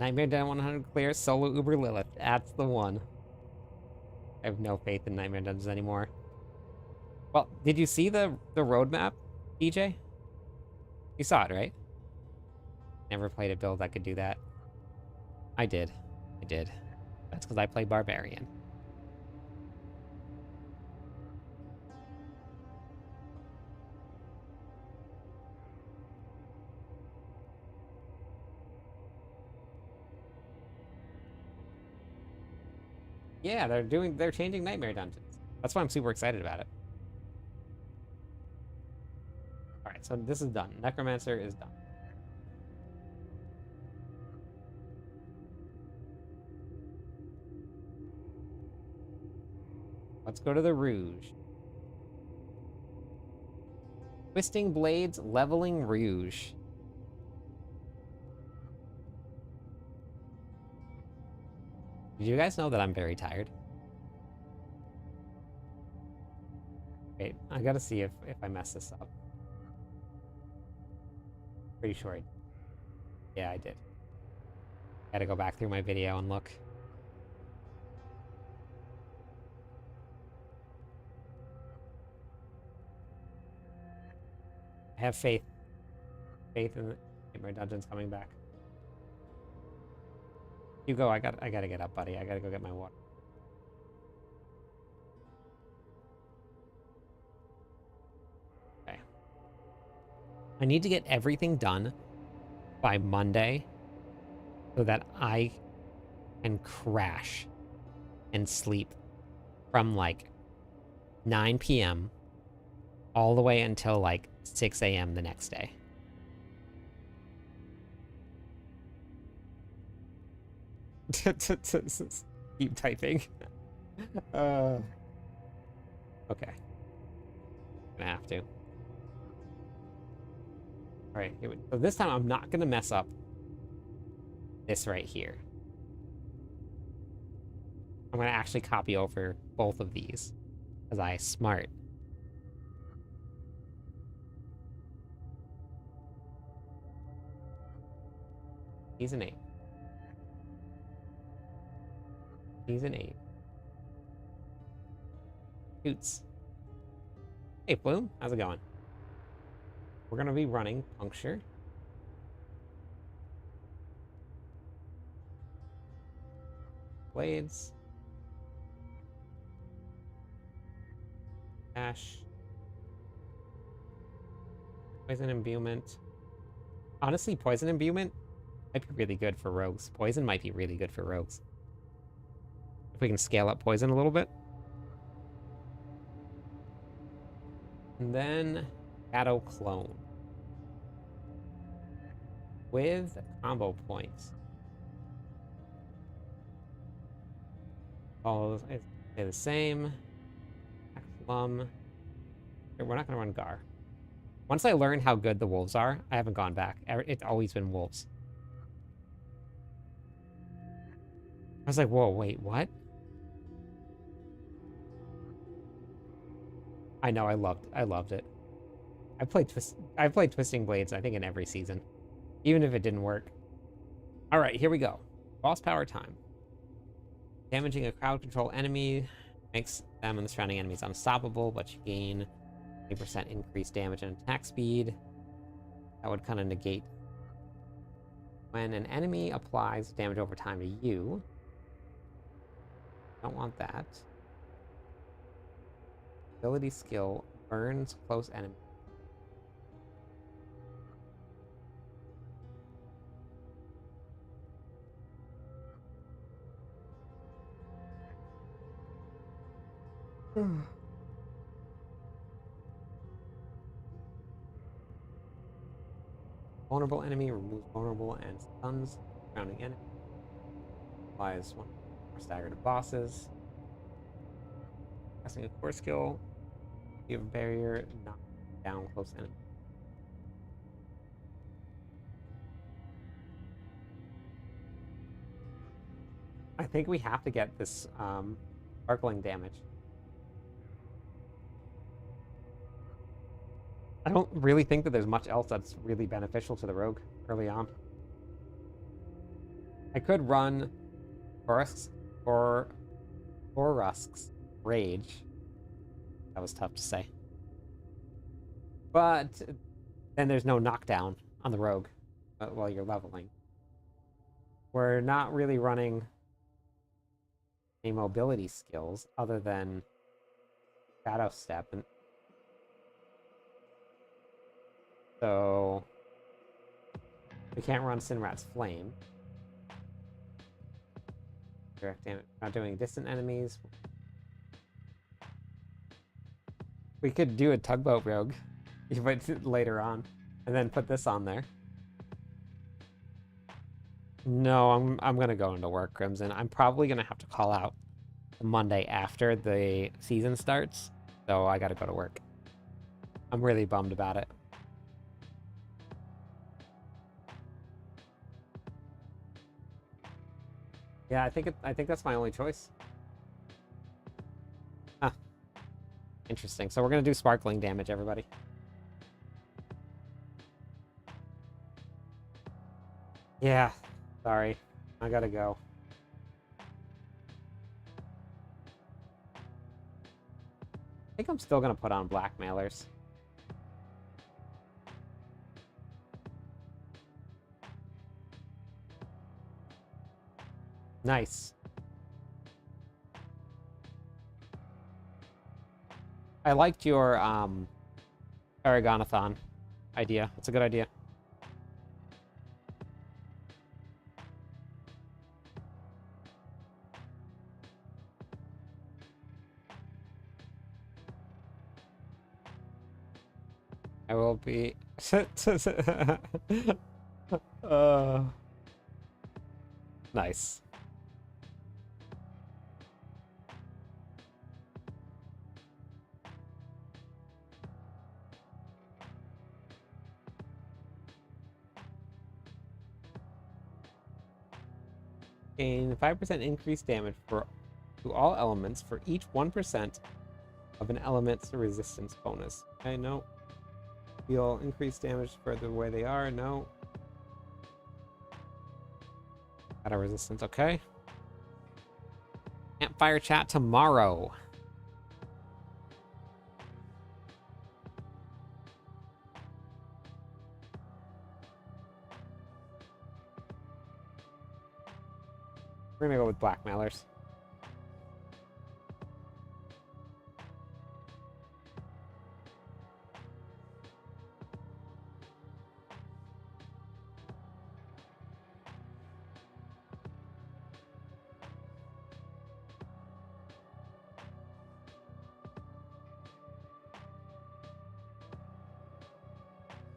Nightmare Dungeon 100 clear, solo Uber Lilith. That's the one. I have no faith in Nightmare Dungeons anymore. Well, did you see the roadmap, DJ? You saw it, right? Never played a build that could do that. I did. I did. That's because I play Barbarian. Yeah, they're changing Nightmare Dungeons. That's why I'm super excited about it. Alright, so this is done. Necromancer is done. Let's go to the Rouge. Twisting Blades, Leveling Rouge. Did you guys know that I'm very tired? Wait, I gotta see if I mess this up. Pretty sure yeah, I did. Gotta go back through my video and look. I have faith. Faith in my dungeons coming back. You go, I gotta get up, buddy. I gotta go get my water. Okay. I need to get everything done by Monday so that I can crash and sleep from like 9 p.m. all the way until like 6 a.m. the next day. Keep typing. Okay. Gonna have to. Alright, so this time I'm not gonna mess up this right here. I'm gonna actually copy over both of these because I smart. He's an 8. He's an 8. Shoots. Hey, Bloom. How's it going? We're going to be running Puncture. Blades. Dash. Poison Imbuement. Honestly, Poison Imbuement might be really good for rogues. Poison might be really good for rogues. If we can scale up Poison a little bit. And then Shadow Clone. With combo points. All stay the same. Plum. We're not going to run Gar. Once I learn how good the wolves are, I haven't gone back. It's always been wolves. I was like, whoa, wait, what? I know, I loved it. I played Twisting Blades, I think, in every season. Even if it didn't work. Alright, here we go. Boss power time. Damaging a crowd control enemy makes them and the surrounding enemies unstoppable, but you gain 20% increased damage and attack speed. That would kind of negate. When an enemy applies damage over time to you, don't want that. Ability skill burns close enemy. Vulnerable enemy removes vulnerable and stuns surrounding enemy. Applies one more stagger to bosses. Casting a core skill. You have a barrier, knock down close enemy. I think we have to get this sparkling damage. I don't really think that there's much else that's really beneficial to the rogue early on. I could run Borusk's Rage. That was tough to say. But then there's no knockdown on the rogue while you're leveling. We're not really running any mobility skills other than Shadow Step, and so we can't run Sinrat's Flame. Direct damage. Not doing distant enemies. We could do a tugboat rogue later on, and then put this on there. No, I'm gonna go into work, Crimson. I'm probably gonna have to call out the Monday after the season starts, so I gotta go to work. I'm really bummed about it. Yeah, I think that's my only choice. Huh. Interesting. So we're gonna do sparkling damage, everybody. Yeah. Sorry. I gotta go. I think I'm still gonna put on blackmailers. Nice. I liked your Paragonathon idea. It's a good idea. I will be nice. Gain 5% increased damage to all elements for each 1% of an element's resistance bonus. Okay, no. Deal increased damage for the way they are, no. Got a resistance, okay. Campfire chat tomorrow. We're gonna go with blackmailers.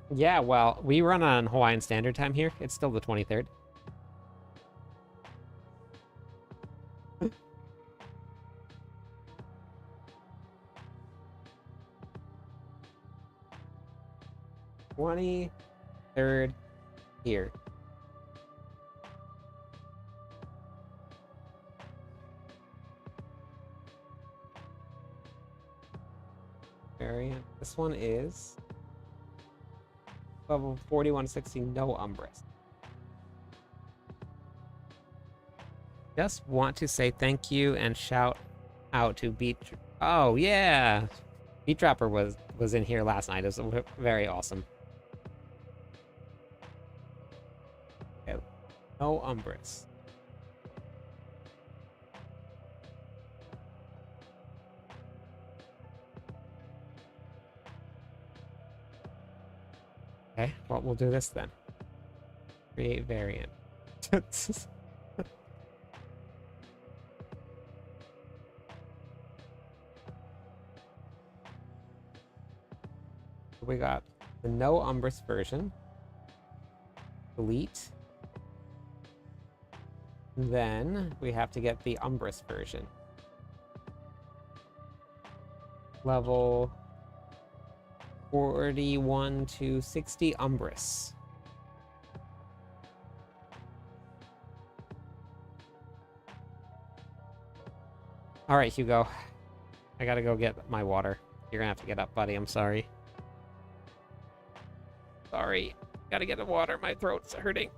Yeah, well, we run on Hawaiian Standard Time here. It's still the 23rd. 23rd here. Variant. This one is level 4160, no Umbrus. Just want to say thank you and shout out to Beat. Oh yeah, Beat Dropper was in here last night. It was very awesome. Okay. No Umbrus. Okay, well we'll do this then. Create variant. We got the no Umbrus version. Delete. Then we have to get the Umbrus version. Level 41 to 60 Umbrus. All right, Hugo. I gotta go get my water. You're gonna have to get up, buddy. I'm sorry. Sorry. Gotta get the water. My throat's hurting.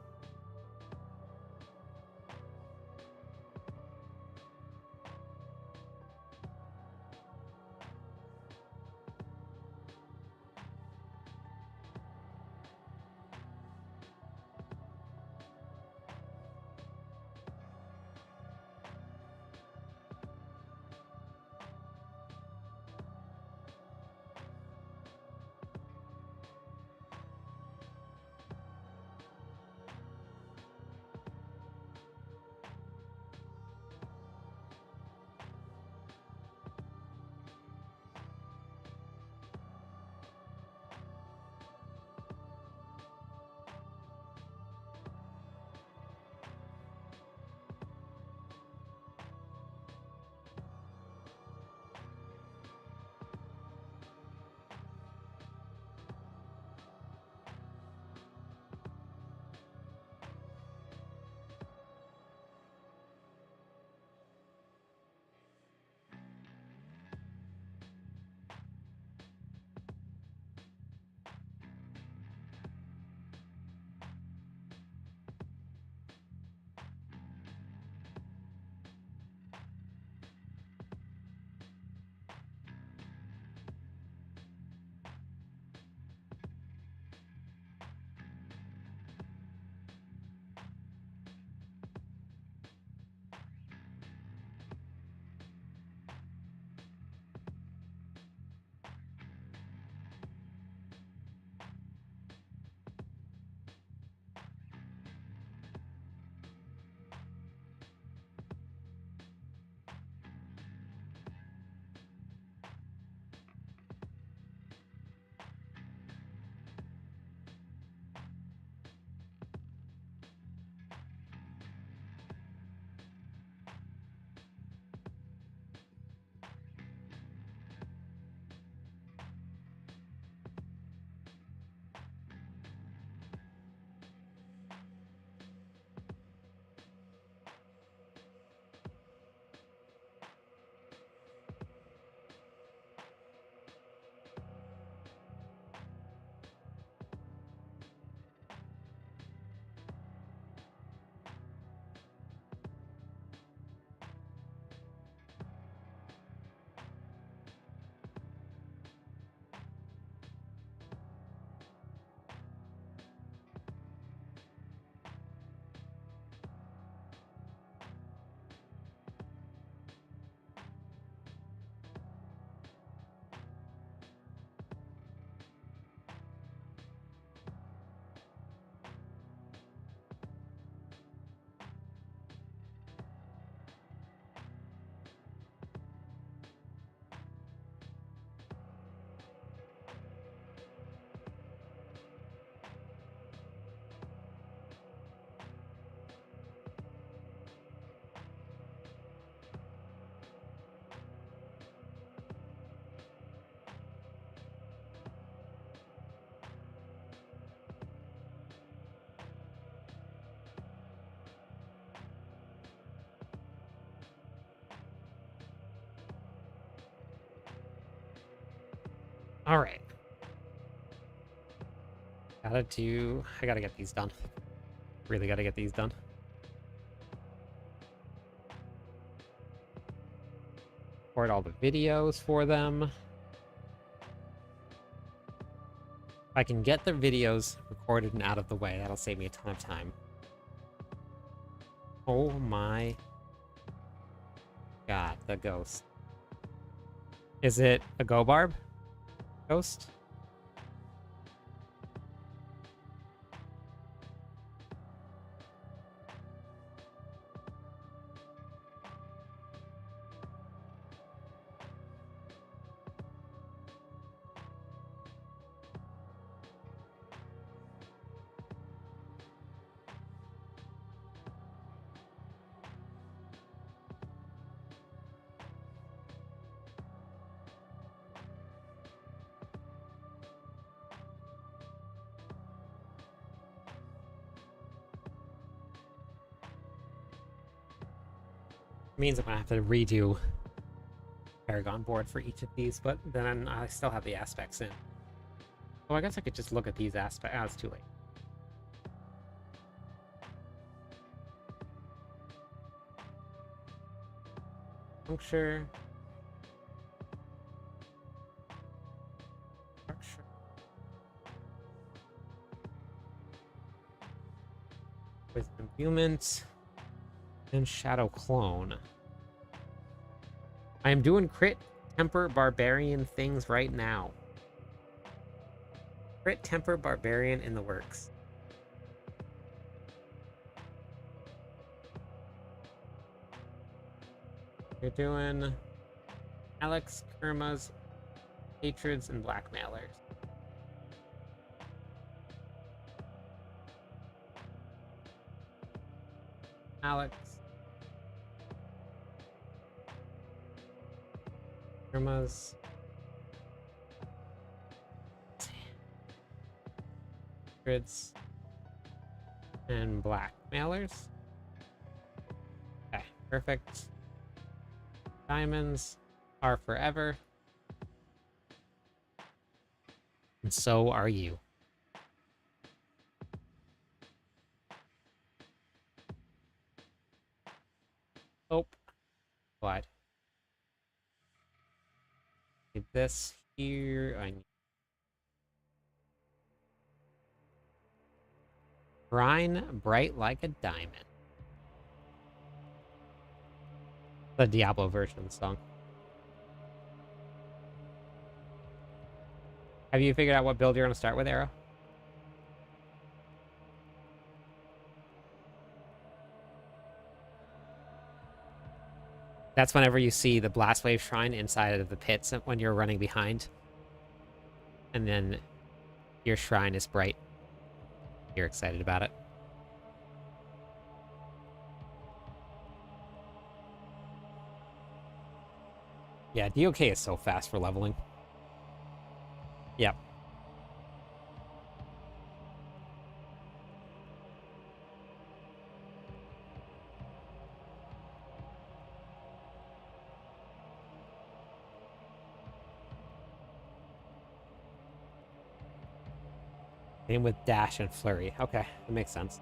All right. I gotta get these done. Really gotta get these done. Record all the videos for them. If I can get the videos recorded and out of the way, that'll save me a ton of time. Oh my god, the ghost. Is it a go barb ghost? Means I'm gonna have to redo Paragon board for each of these, but then I still have the aspects in. Oh, I guess I could just look at these aspects. Oh, it's too late. Puncture. Structure. With imbuement. And Shadow Clone. I am doing crit temper barbarian things right now. Crit temper barbarian in the works. You're doing Alex, Kurmas, Hatreds, and Blackmailers. Alex. Kurmas. Hatreds. And Blackmailers. Okay, perfect. Diamonds are forever. And so are you. Oh. Slide. Need this here. I need Brine bright like a diamond. The Diablo version of the song. Have you figured out what build you're going to start with, Arrow? That's whenever you see the Blast Wave Shrine inside of the pits when you're running behind. And then your shrine is bright. You're excited about it. Yeah, DOK is so fast for leveling. Yep. Same with Dash and Flurry. Okay, that makes sense.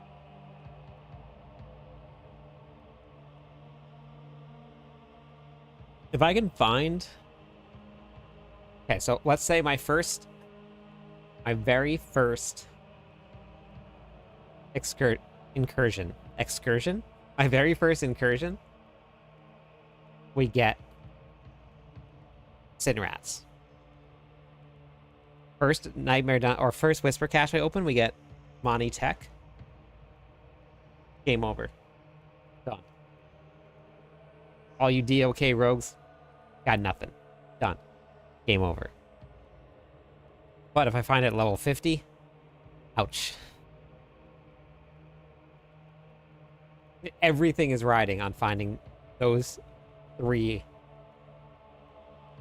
If I can find... Okay, so let's say my very first incursion. My very first incursion, we get Sin Rats. First Nightmare or first Whisper Cache I open, we get Monty Tech. Game over. Done. All you DOK rogues got nothing. Done. Game over. But if I find it at level 50, ouch. Everything is riding on finding those 3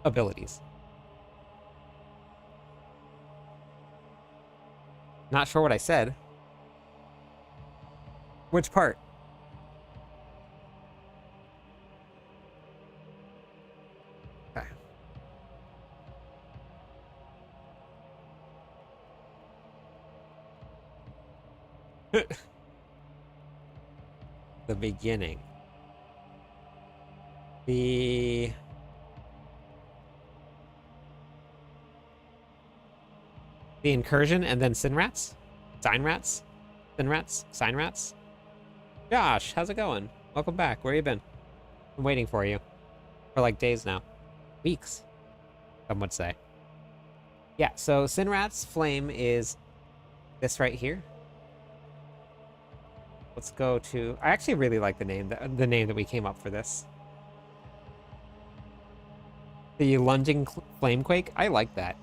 abilities. Not sure what I said. Which part? Okay. The beginning. The incursion and then sin rats? Sign rats? Sin rats? Sign rats? Josh, how's it going? Welcome back. Where you been? I'm waiting for you. For like days now. Weeks, some would say. Yeah, so Sin Rat's flame is this right here. Let's go to... I actually really like the name that we came up for this. The Lunging Flamequake. I like that.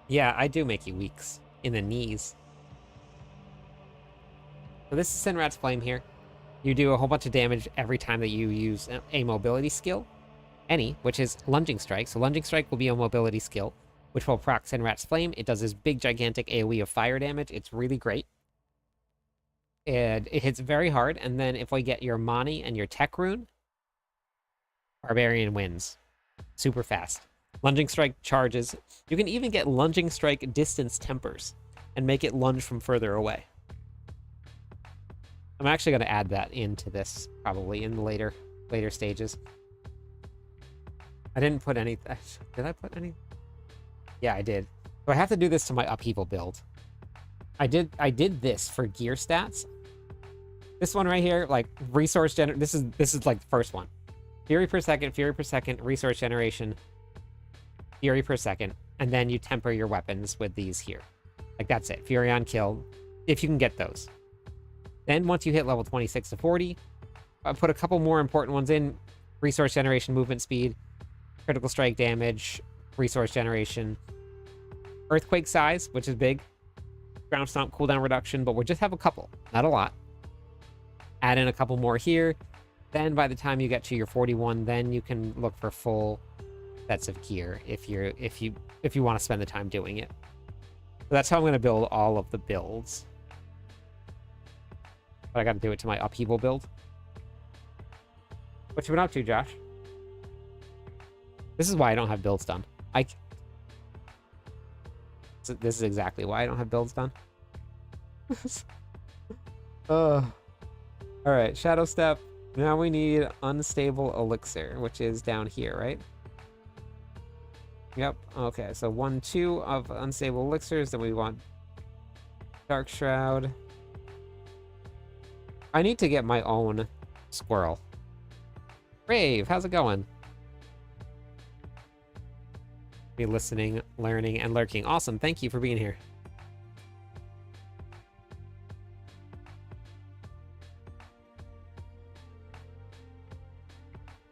Yeah, I do make you weaks in the knees. So this is Sin Rat's flame here. You do a whole bunch of damage every time that you use a mobility skill. Any, which is Lunging Strike. So Lunging Strike will be a mobility skill, which will proc Sin Rat's flame. It does this big, gigantic AoE of fire damage. It's really great. And it hits very hard. And then if we get your Mani and your Tech Rune, Barbarian wins. Super fast. Lunging Strike charges. You can even get Lunging Strike distance tempers and make it lunge from further away. I'm actually going to add that into this probably in the later stages. I didn't put any... Did I put any? Yeah, I did. So I have to do this to my upheaval build. I did this for gear stats. This one right here, like resource this is like the first one. Fury per second, resource generation, Fury per second, and then you temper your weapons with these here. Like that's it. Fury on kill, if you can get those. Then once you hit level 26 to 40, I put a couple more important ones in. Resource generation, movement speed, critical strike damage, resource generation, earthquake size, which is big, ground stomp cooldown reduction, but we'll just have a couple, not a lot. Add in a couple more here. Then by the time you get to your 41, then you can look for full sets of gear if you want to spend the time doing it. So that's how I'm going to build all of the builds. But I got to do it to my upheaval build. What you been up to, Josh? This is why I don't have builds done. This is exactly why I don't have builds done. All right, Shadow Step. Now we need Unstable Elixir, which is down here, right? Yep. Okay, so 1, 2 of Unstable Elixirs. Then we want Dark Shroud. I need to get my own squirrel. Rave, how's it going? Be listening, learning, and lurking. Awesome, thank you for being here.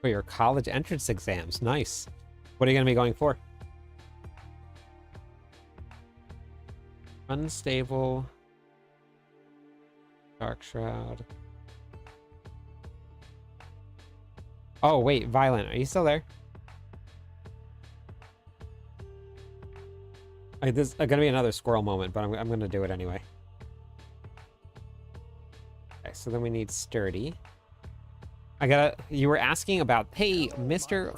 For your college entrance exams, nice. What are you going to be going for? Unstable. Dark Shroud. Oh, wait, Violent. Are you still there? This is going to be another squirrel moment, but I'm going to do it anyway. Okay, so then we need Sturdy. You were asking about, hey, Mr.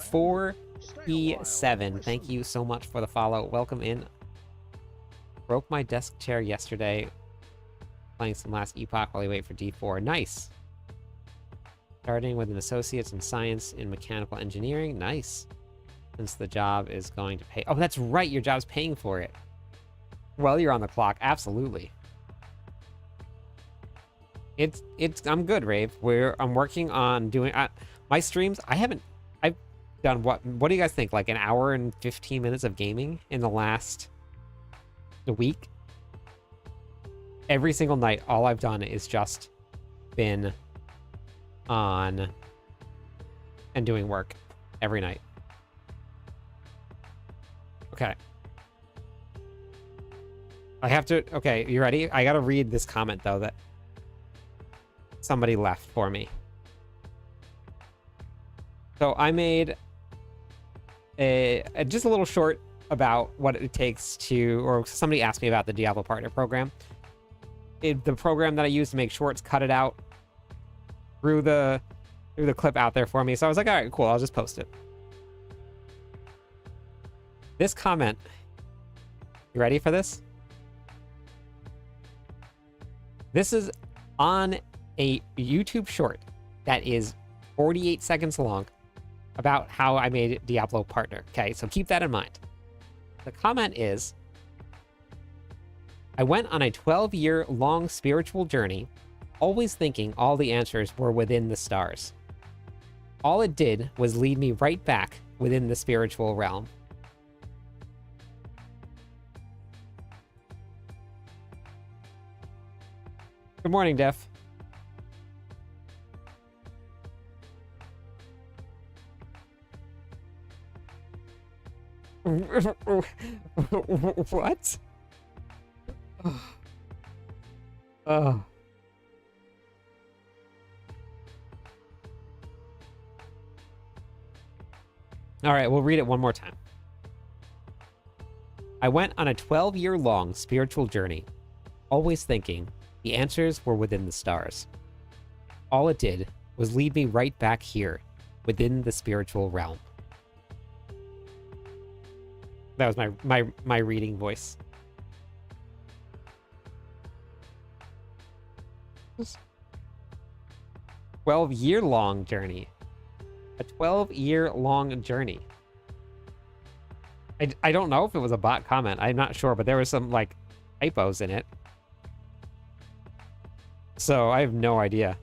4E7. Thank you so much for the follow. Welcome in. Broke my desk chair yesterday. Playing some Last Epoch while I wait for D4. Nice. Starting with an associate's in science in mechanical engineering. Nice. Since the job is going to pay. Oh, that's right. Your job's paying for it. Well, you're on the clock. Absolutely. I'm good, Rave. I'm working on doing my streams. I've done what do you guys think? Like an hour and 15 minutes of gaming in the last week? Every single night, all I've done is just been on and doing work every night. Okay. Okay, you ready? I gotta read this comment, though, that somebody left for me. So I made just a little short about what it takes to, or somebody asked me about the Diablo Partner Program. The program that I use to make shorts, cut it out, threw the clip out there for me. So I was like, all right, cool, I'll just post it. This comment, you ready for this? This is on a YouTube short that is 48 seconds long about how I made Diablo partner. Okay, so keep that in mind. The comment is, I went on a 12-year-long spiritual journey, always thinking all the answers were within the stars. All it did was lead me right back within the spiritual realm. Good morning, Def. What? Oh. All right, we'll read it one more time. I went on a 12-year-long spiritual journey, always thinking the answers were within the stars. All it did was lead me right back here, within the spiritual realm. That was my reading voice. 12-year-long journey. A 12-year-long journey. I don't know if it was a bot comment. I'm not sure, but there was some, like, typos in it. So I have no idea.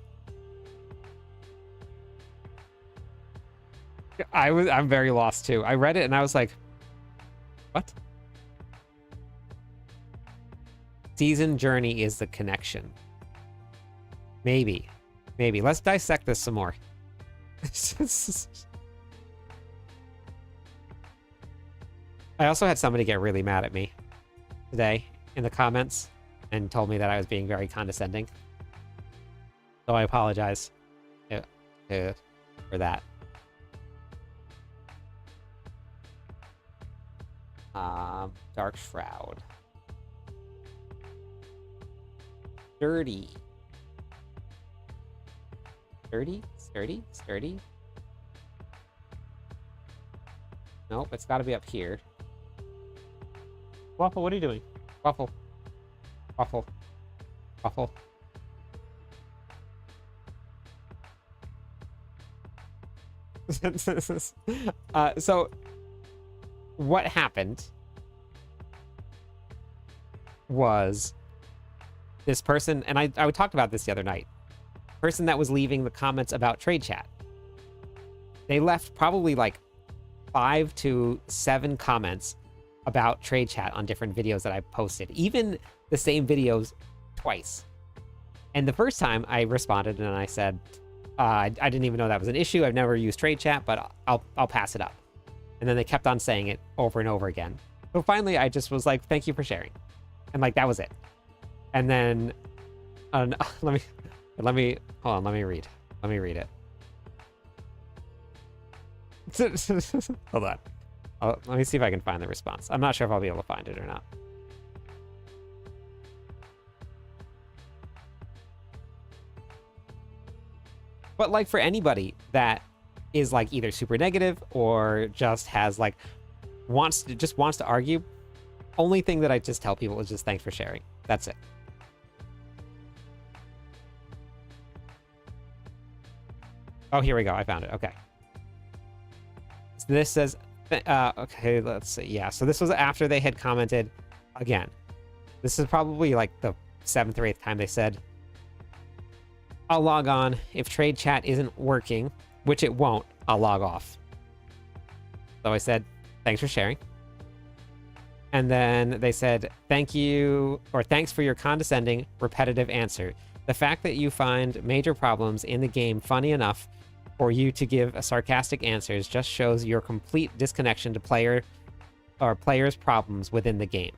I'm very lost too. I read it and I was like, what? Season journey is the connection. Maybe. Maybe. Let's dissect this some more. I also had somebody get really mad at me today in the comments and told me that I was being very condescending. So I apologize for that. Dark Shroud. Sturdy. Sturdy? Sturdy? Sturdy? Nope, it's got to be up here. Waffle, what are you doing? Waffle. Waffle. Waffle. So what happened was this person, and I talked about this the other night, person that was leaving the comments about trade chat. They left probably like 5 to 7 comments about trade chat on different videos that I posted, even the same videos twice. And the first time I responded and I said, I didn't even know that was an issue. I've never used trade chat, but I'll pass it up. And then they kept on saying it over and over again. So finally, I just was like, thank you for sharing. And like, that was it. And then, let me, hold on, let me read it. Hold on. Let me see if I can find the response. I'm not sure if I'll be able to find it or not. But like for anybody that is like either super negative or just has like wants to argue, only thing that I just tell people is just thanks for sharing. That's it. Oh, here we go. I found it. Okay. So this says, okay, let's see. Yeah, so this was after they had commented again. This is probably like the 7th or 8th time they said, I'll log on. If trade chat isn't working, which it won't, I'll log off. So I said, thanks for sharing. And then they said, thank you, or thanks for your condescending, repetitive answer. The fact that you find major problems in the game funny enough for you to give sarcastic answers just shows your complete disconnection to players' problems within the game.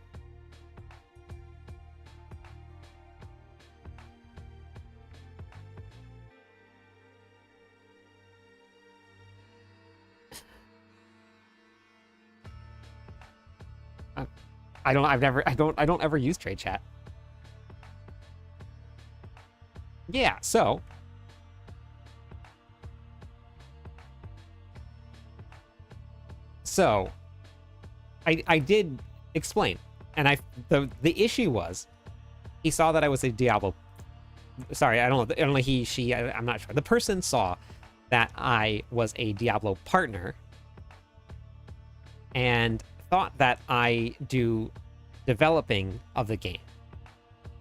I don't ever use trade chat. Yeah, so I did explain, and the issue was he saw that I was a Diablo sorry, I don't know, he, she, I'm not sure. The person saw that I was a Diablo partner and thought that I do developing of the game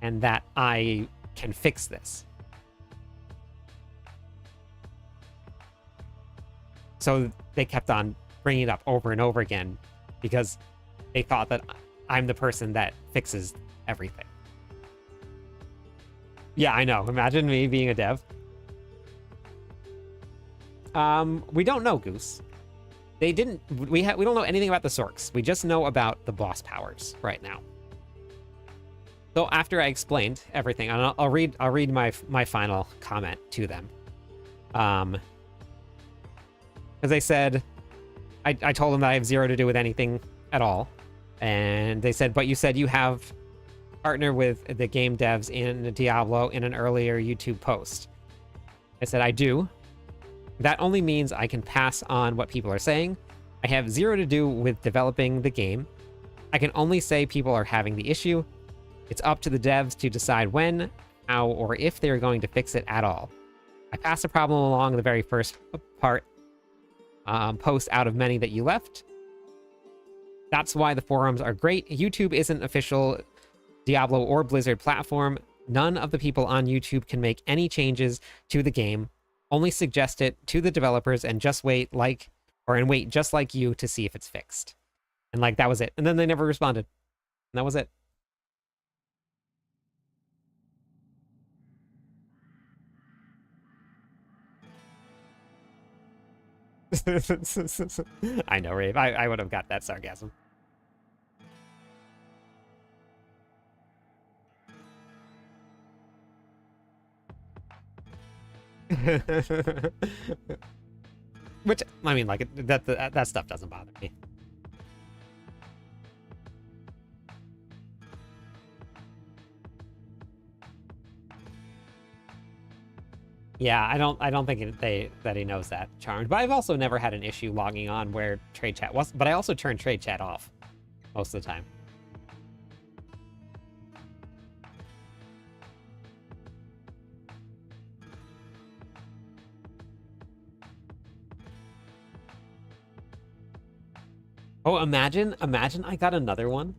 and that I can fix this. So they kept on bringing it up over and over again because they thought that I'm the person that fixes everything. Yeah, I know. Imagine me being a dev. We don't know, Goose. They didn't. We don't know anything about the Sorks. We just know about the boss powers right now. So after I explained everything, and I'll read my final comment to them. Because they said, I told them that I have zero to do with anything at all, and they said, but you said you have partner with the game devs in Diablo in an earlier YouTube post. I said, I do. That only means I can pass on what people are saying. I have zero to do with developing the game. I can only say people are having the issue. It's up to the devs to decide when, how, or if they're going to fix it at all. I passed the problem along the very first part post out of many that you left. That's why the forums are great. YouTube isn't official Diablo or Blizzard platform. None of the people on YouTube can make any changes to the game. Only suggest it to the developers and just wait wait just like you to see if it's fixed. And like that was it. And then they never responded. And that was it. I know, Rave. I would have got that sarcasm. Which, I mean, like, that stuff doesn't bother me. Yeah, I don't think that he knows that, Charmed. But I've also never had an issue logging on where trade chat was. But I also turn trade chat off most of the time. Oh, imagine I got another one.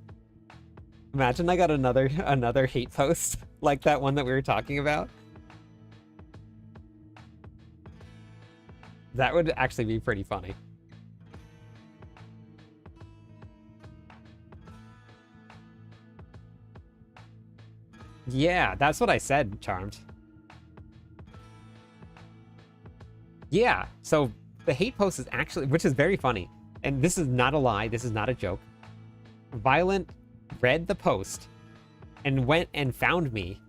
Imagine I got another hate post like that one that we were talking about. That would actually be pretty funny. Yeah, that's what I said, Charmed. Yeah, so the hate post is actually, which is very funny, and this is not a lie, this is not a joke. Violent read the post and went and found me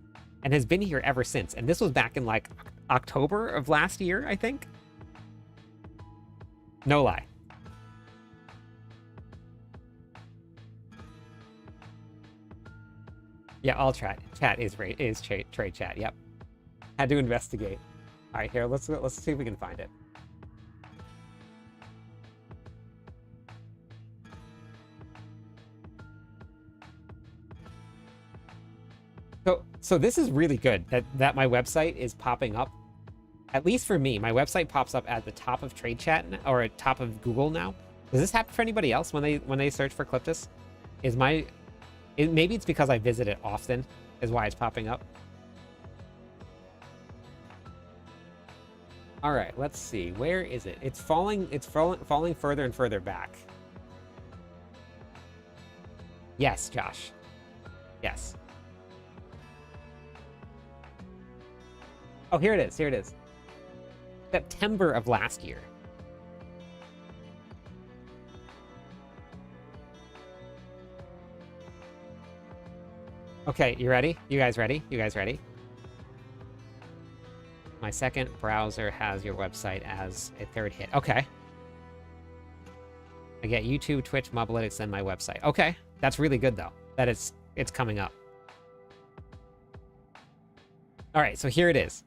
and has been here ever since. And this was back in like October of last year, I think. No lie. Yeah, all chat is trade chat. Yep. Had to investigate. All right, here let's see if we can find it. So this is really good that my website is popping up. At least for me, my website pops up at the top of trade chat or at top of Google now. Does this happen for anybody else when they search for Cliptus? Maybe it's because I visit it often is why it's popping up. All right, let's see. Where is it? It's falling further and further back. Yes, Josh. Yes. Oh, here it is. Here it is. September of last year. Okay, you ready? You guys ready? You guys ready? My second browser has your website as a third hit. Okay. I get YouTube, Twitch, Mobalytics, then my website. Okay, that's really good though. That it's coming up. All right, so here it is.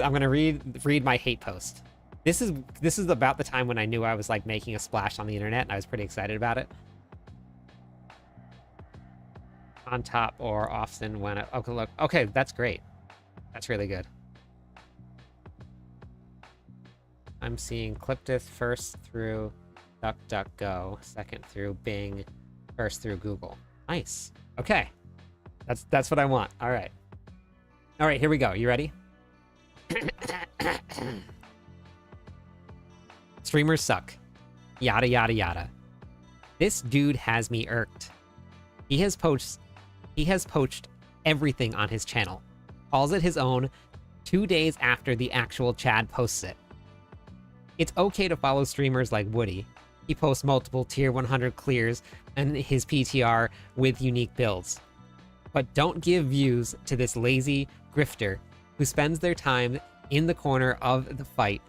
I'm gonna read my hate post. This is about the time when I knew I was like making a splash on the internet, and I was pretty excited about it. on top or often when okay, look. Okay, that's great. That's really good. I'm seeing Cliptith first through DuckDuckGo, second through Bing, first through Google. Nice. Okay. That's what I want. All right. All right, here we go. You ready? Streamers suck. Yada yada yada. This dude has me irked. He has poached everything on his channel. Calls it his own 2 days after the actual Chad posts it. It's okay to follow streamers like Woody. He posts multiple tier 100 clears and his PTR with unique builds. But don't give views to this lazy grifter who spends their time in the corner of the fight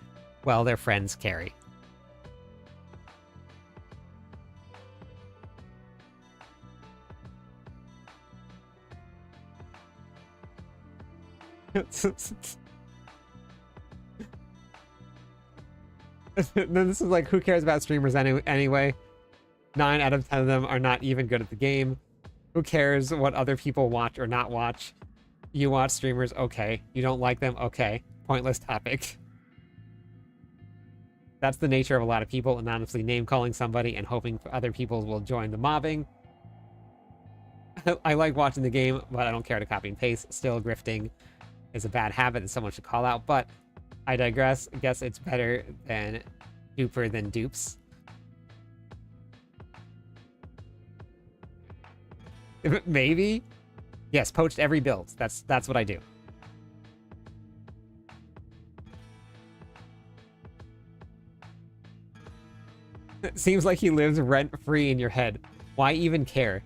while their friends carry. This is like, who cares about streamers anyway? 9 out of 10 of them are not even good at the game. Who cares what other people watch or not watch? You watch streamers, okay. You don't like them, okay. Pointless topic. That's the nature of a lot of people, anonymously name-calling somebody and hoping other people will join the mobbing. I like watching the game, but I don't care to copy and paste. Still, grifting is a bad habit that someone should call out, but I digress. I guess it's better than duper than dupes. Maybe? Yes, poached every build. That's what I do. It seems like he lives rent-free in your head. Why even care?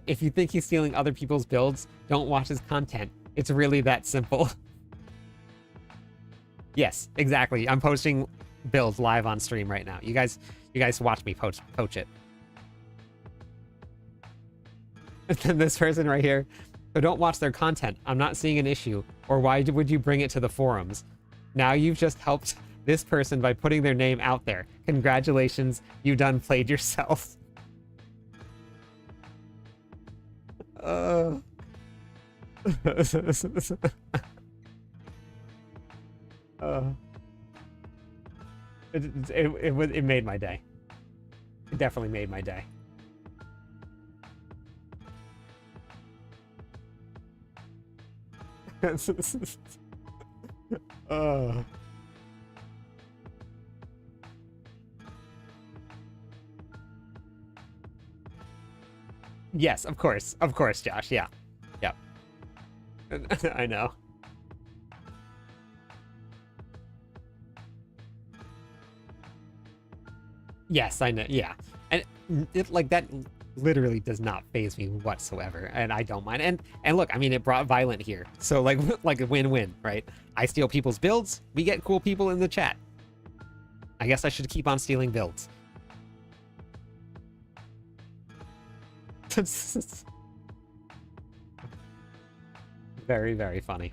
If you think he's stealing other people's builds, don't watch his content. It's really that simple. Yes, exactly. I'm posting builds live on stream right now. You guys watch me poach it. And then this person right here. So don't watch their content. I'm not seeing an issue. Or why would you bring it to the forums? Now you've just helped this person by putting their name out there. Congratulations, you done played yourself. It made my day. It definitely made my day. Yes, of course, Josh. Yeah, yeah. I know. Yes, I know. Yeah, and it like that literally does not faze me whatsoever, and I don't mind. And look, I mean, it brought Violent here, so like a win-win, right? I steal people's builds, we get cool people in the chat. I guess I should keep on stealing builds. Very, very funny.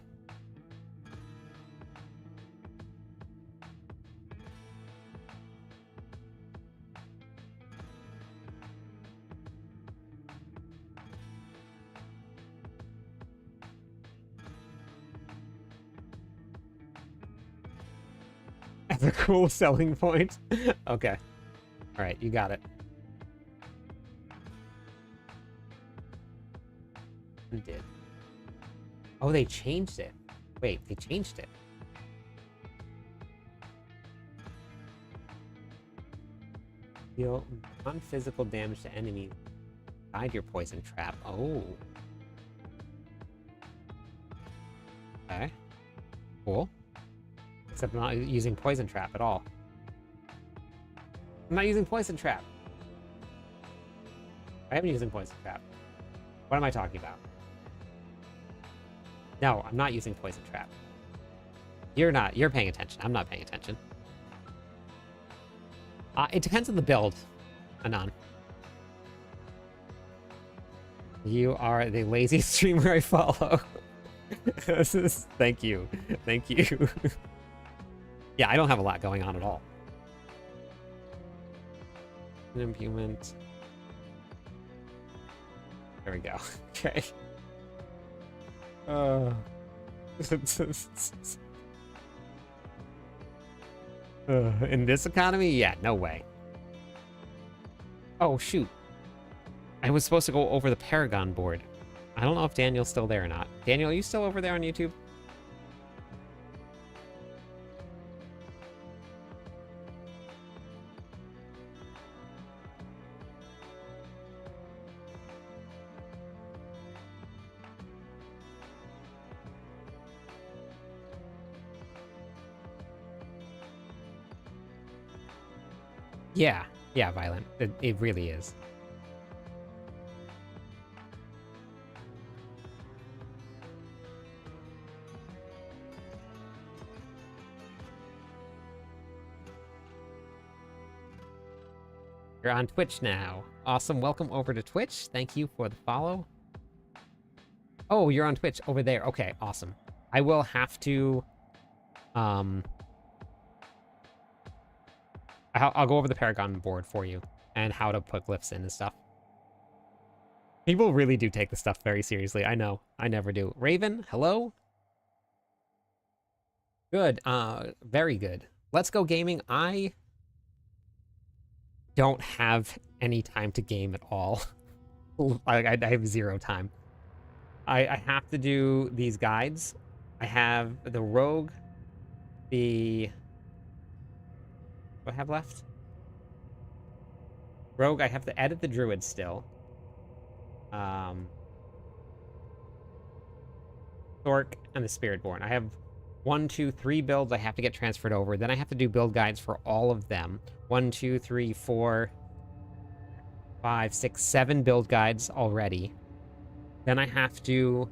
As a cool selling point. Okay. All right, you got it. Who did? Oh, they changed it. Wait, they changed it. Deal non-physical damage to enemies inside your poison trap. Oh. Okay. Cool. Except I'm not using poison trap at all. I'm not using poison trap. I am using poison trap. What am I talking about? No, I'm not using poison trap. You're not. You're paying attention. I'm not paying attention. It depends on the build, Anon. You are the lazy streamer I follow. Thank you. Thank you. Yeah, I don't have a lot going on at all. Implement. There we go. Okay. Uh, in this economy? Yeah, no way. Oh, shoot. I was supposed to go over the Paragon board. I don't know if Daniel's still there or not. Daniel, are you still over there on YouTube? Yeah. Yeah, Violent. It really is. You're on Twitch now. Awesome. Welcome over to Twitch. Thank you for the follow. Oh, you're on Twitch over there. Okay, awesome. I will have to... I'll go over the Paragon board for you and how to put glyphs in and stuff. People really do take this stuff very seriously. I know. I never do. Raven, hello? Good. Very good. Let's Go Gaming. I don't have any time to game at all. I have zero time. I have to do these guides. I have the Rogue, the... What do I have left? Rogue, I have to edit the Druid still. Thork, and the Spiritborn. I have 1, 2, 3 builds I have to get transferred over. Then I have to do build guides for all of them. 1, 2, 3, 4, 5, 6, 7 build guides already. Then I have to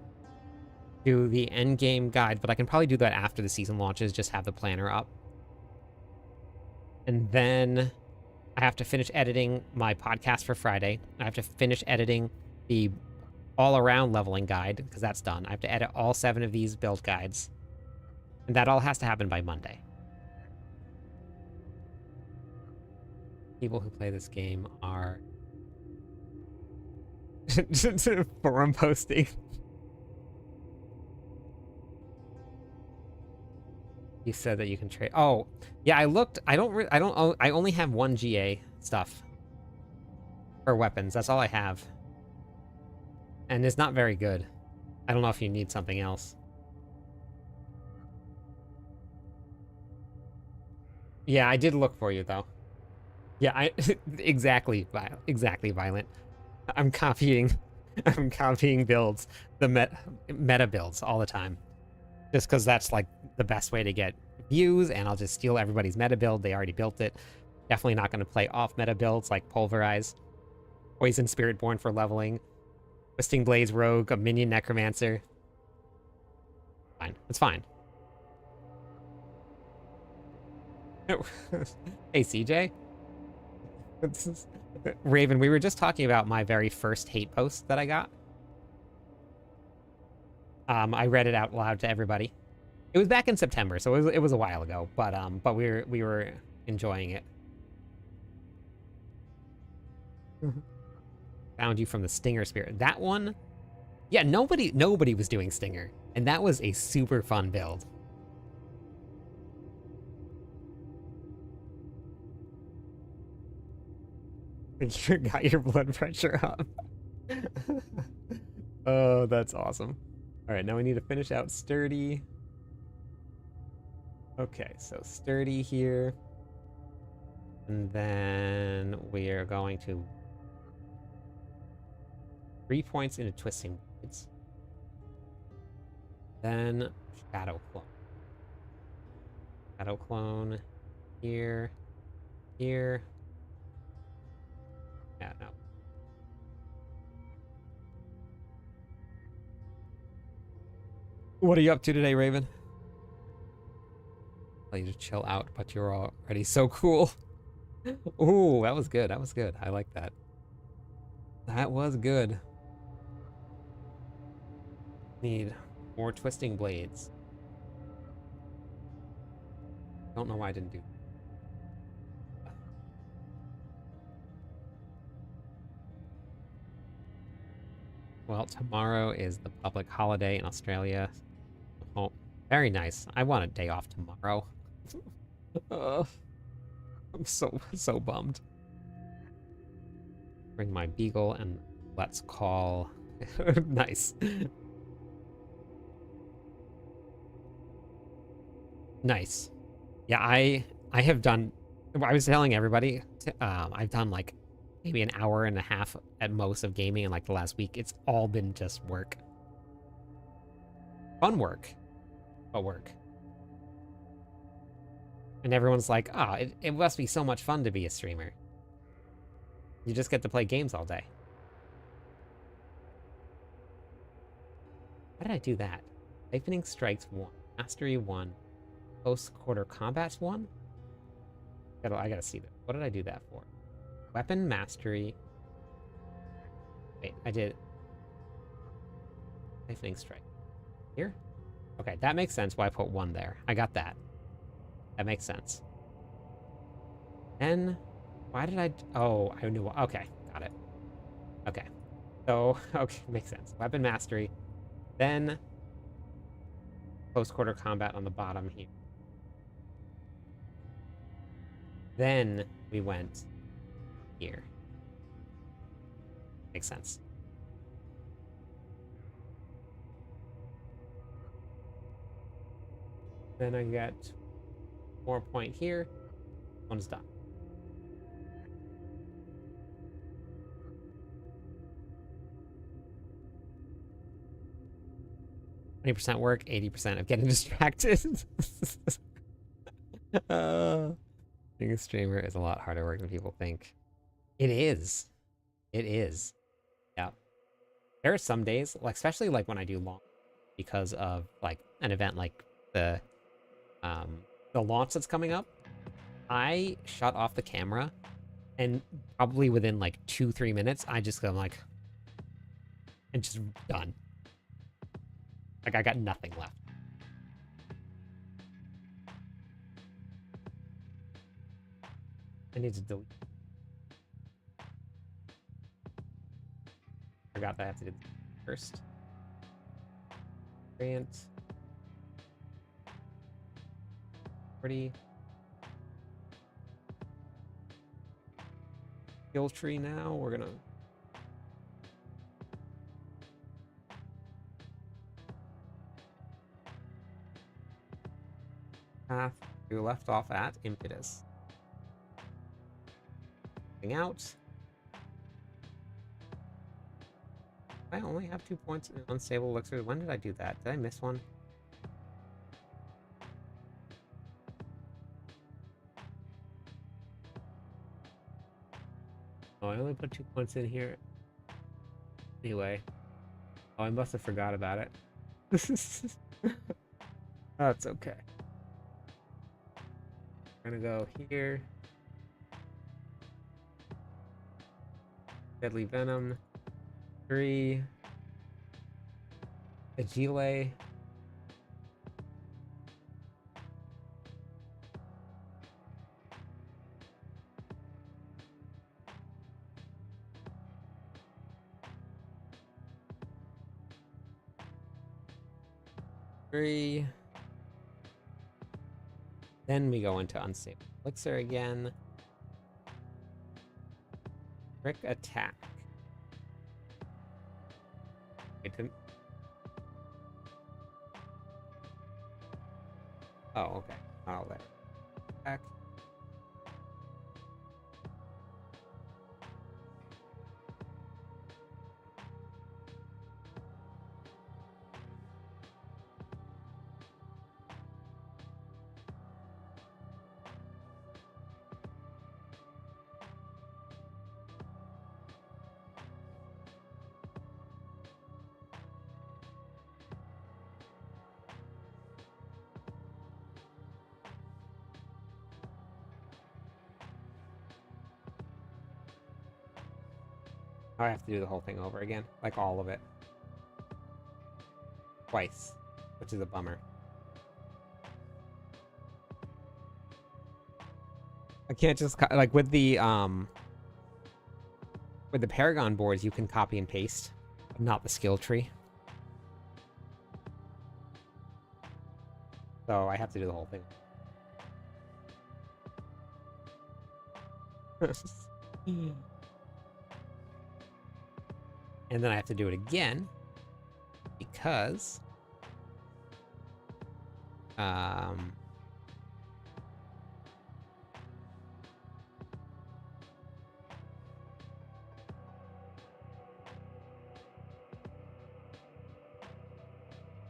do the end game guide, but I can probably do that after the season launches, just have the planner up. And then I have to finish editing my podcast for Friday. I have to finish editing the all-around leveling guide, because that's done. I have to edit all 7 of these build guides. And that all has to happen by Monday. People who play this game are... forum posting. You said that you can trade. Oh, yeah, I looked. I only have 1 GA stuff for weapons. That's all I have. And it's not very good. I don't know if you need something else. Yeah, I did look for you though. Yeah, exactly, Violent. I'm copying builds, the meta builds all the time. Just because that's like the best way to get views, and I'll just steal everybody's meta build. They already built it. Definitely not going to play off meta builds like Pulverize, Poison Spiritborn for leveling, Twisting Blades Rogue, a minion Necromancer. Fine, it's fine. Hey CJ, Raven, we were just talking about my very first hate post that I got. I read it out loud to everybody. It was back in September, so it was a while ago, but we were enjoying it. Found you from the Stinger Spirit. That one, yeah, nobody was doing Stinger, and that was a super fun build. You got your blood pressure up. Oh, that's awesome. All right, now we need to finish out Sturdy. Okay, so Sturdy here. And then we are going to 3 points into Twisting Blades. Then Shadow Clone. Shadow Clone here, here. Yeah, no. What are you up to today, Raven? Tell you to chill out, but you're already so cool. Ooh, that was good. That was good. I like that. That was good. Need more Twisting Blades. Don't know why I didn't do. Well, tomorrow is the public holiday in Australia. Oh, very nice. I want a day off tomorrow. I'm so bummed. Bring my beagle and let's call. Nice. Nice. Yeah, I have done. I was telling everybody. I've done like maybe an hour and a half at most of gaming in like the last week. It's all been just work. Fun work, but work. And everyone's like, "Ah, oh, it must be so much fun to be a streamer. You just get to play games all day." How did I do that? Lightning Strikes 1. Mastery 1. Close Quarter Combats 1? I gotta see that. What did I do that for? Weapon Mastery. Wait, I did... Lightning Strike. Here? Okay, that makes sense why I put 1 there. I got that. That makes sense. Then... Why did I... Oh, I knew... Okay, got it. Okay. So, okay, makes sense. Weapon Mastery. Then... Close Quarter Combat on the bottom here. Then we went here. Makes sense. Then I get 4 point here. One's done. %, work, 80% of getting distracted. Being a streamer is a lot harder work than people think. It is. It is. Yeah. There are some days, like especially like when I do long, because of like an event like the launch that's coming up. I shut off the camera, and probably within like 2-3 minutes, I just go like, and just done. Like I got nothing left. I need to delete. Forgot that I have to do this first. Variant. Pretty. Skill tree now. We're gonna. Path we left off at impetus. Out. I only have 2 points in unstable elixir. When did I do that? Did I miss one? Oh, I only put 2 points in here. Anyway. Oh, I must have forgot about it. That's okay. We're gonna go here. Deadly Venom. 3. Agile. Three. Then we go into unstable elixir again. Trick attack. It didn't. Oh, okay. I'll let it back. I have to do the whole thing over again, like all of it. Twice, which is a bummer. I can't just, like, with the Paragon boards, you can copy and paste not the skill tree. So I have to do the whole thing. And then I have to do it again because I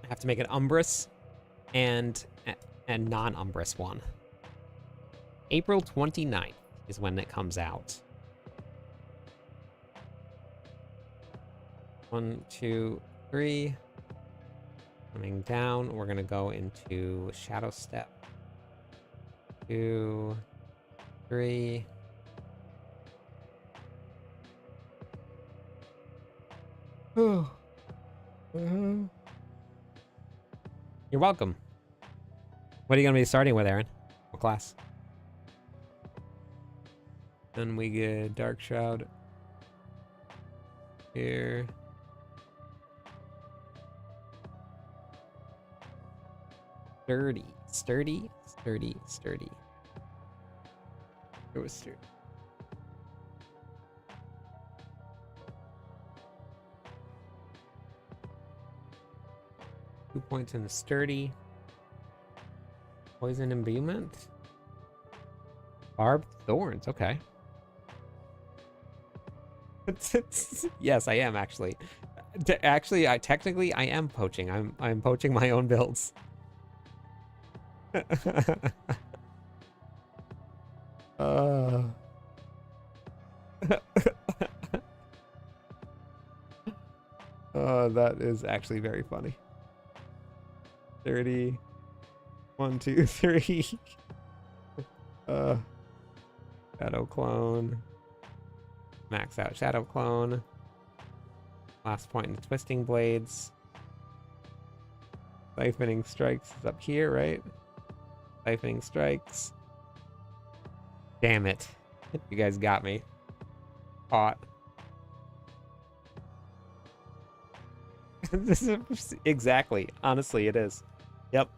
have to make an umbrous and a non-umbrous one. April 29th is when it comes out. 1, 2, 3. Coming down, we're gonna go into Shadow Step. 2, 3. Oh. You're welcome. What are you gonna be starting with, Aaron? What class? Then we get Dark Shroud here. Sturdy. It was sturdy. Two points in the sturdy. Poison imbuement. Barbed thorns. Okay. Yes, I am actually. Actually, technically I am poaching. I'm poaching my own builds. That is actually very funny. 30. 1, 2, 3. Shadow clone. Max out shadow clone. Last point in the twisting blades. Siphoning strikes is up here, right? Siphoning strikes. Damn it. You guys got me. Caught. This is exactly. Honestly, it is. Yep.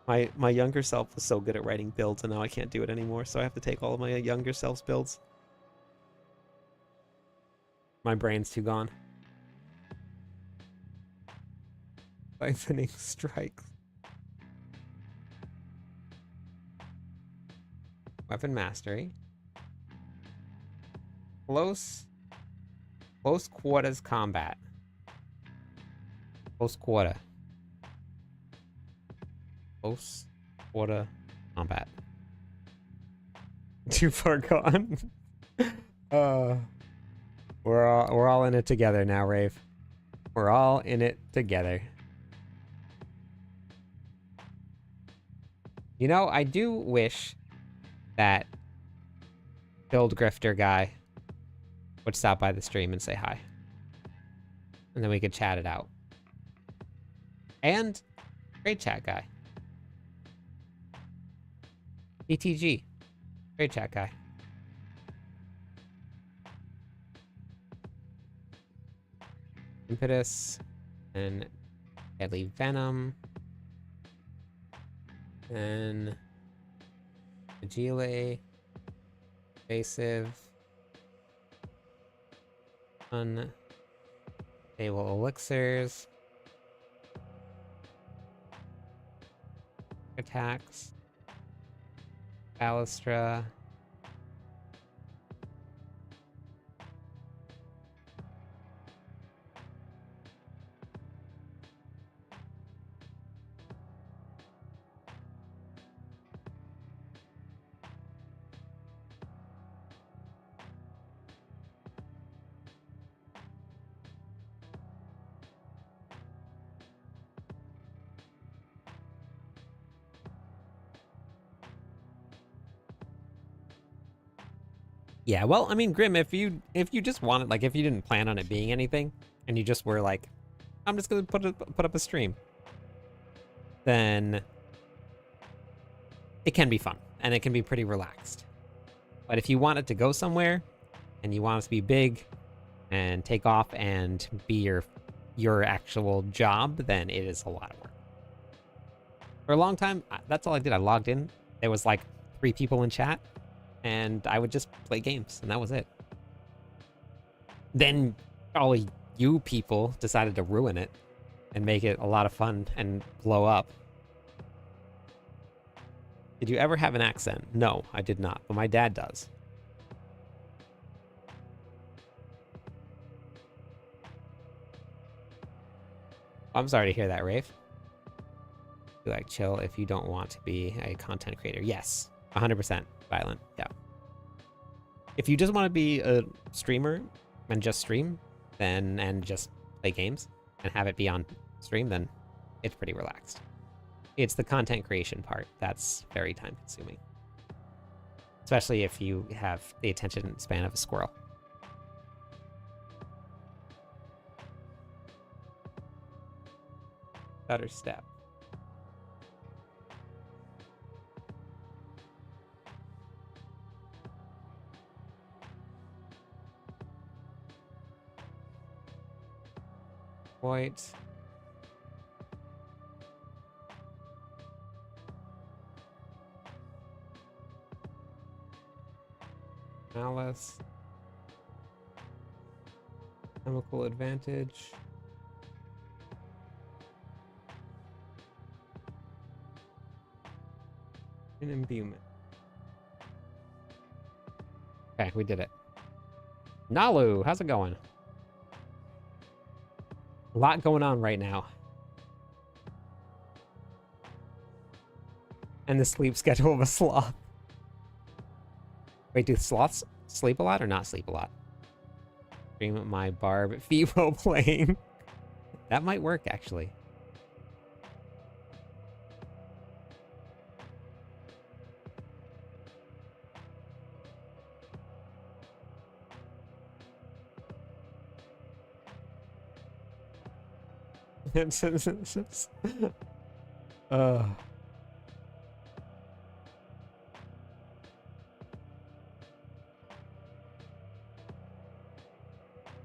My younger self was so good at writing builds, and now I can't do it anymore, so I have to take all of my younger self's builds. My brain's too gone. Siphoning strikes. Weapon mastery. Close quarters combat. Close quarter combat. Too far gone. We're all in it together now, Rave. We're all in it together. You know, I do wish that Build Grifter guy would stop by the stream and say hi. And then we could chat it out. And great chat guy. ETG. Great chat guy. Impetus. And Deadly Venom. And Agile. Evasive. Unstable elixirs. Attacks. Balustra. Yeah, well, I mean, Grim, if you just wanted, like, if you didn't plan on it being anything, and you just were like, I'm just gonna put up a stream, then it can be fun, and it can be pretty relaxed. But if you want it to go somewhere, and you want it to be big, and take off and be your actual job, then it is a lot of work. For a long time, that's all I did. I logged in. There was like 3 people in chat, and I would just play games, and that was it. Then all you people decided to ruin it and make it a lot of fun and blow up. Did you ever have an accent? No, I did not, but my dad does. I'm sorry to hear that, Rafe. You like chill if you don't want to be a content creator. Yes, 100% violent. Yeah. If you just want to be a streamer and just stream, then and just play games and have it be on stream, then it's pretty relaxed. It's the content creation part that's very time consuming, especially if you have the attention span of a squirrel. Better step. White. Malice. Chemical advantage. And imbuement. Okay, we did it. Nalu, how's it going? A lot going on right now. And the sleep schedule of a sloth. Wait, do sloths sleep a lot or not sleep a lot? Stream my barb Fibo playing. That might work, actually. uh.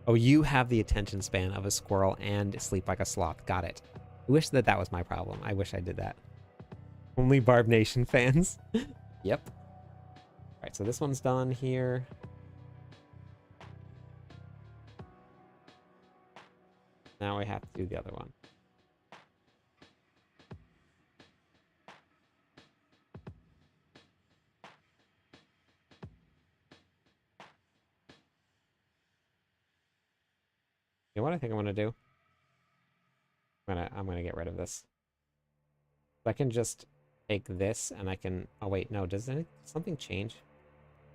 Oh, you have the attention span of a squirrel and sleep like a sloth. Got it. I wish that was my problem. I wish I did that. Only Barb Nation fans. Yep. All right, so this one's done here. Now we have to do the other one. You know what I think I'm gonna do? I'm gonna get rid of this. I can just take this and I can. Oh wait, no. Does something change?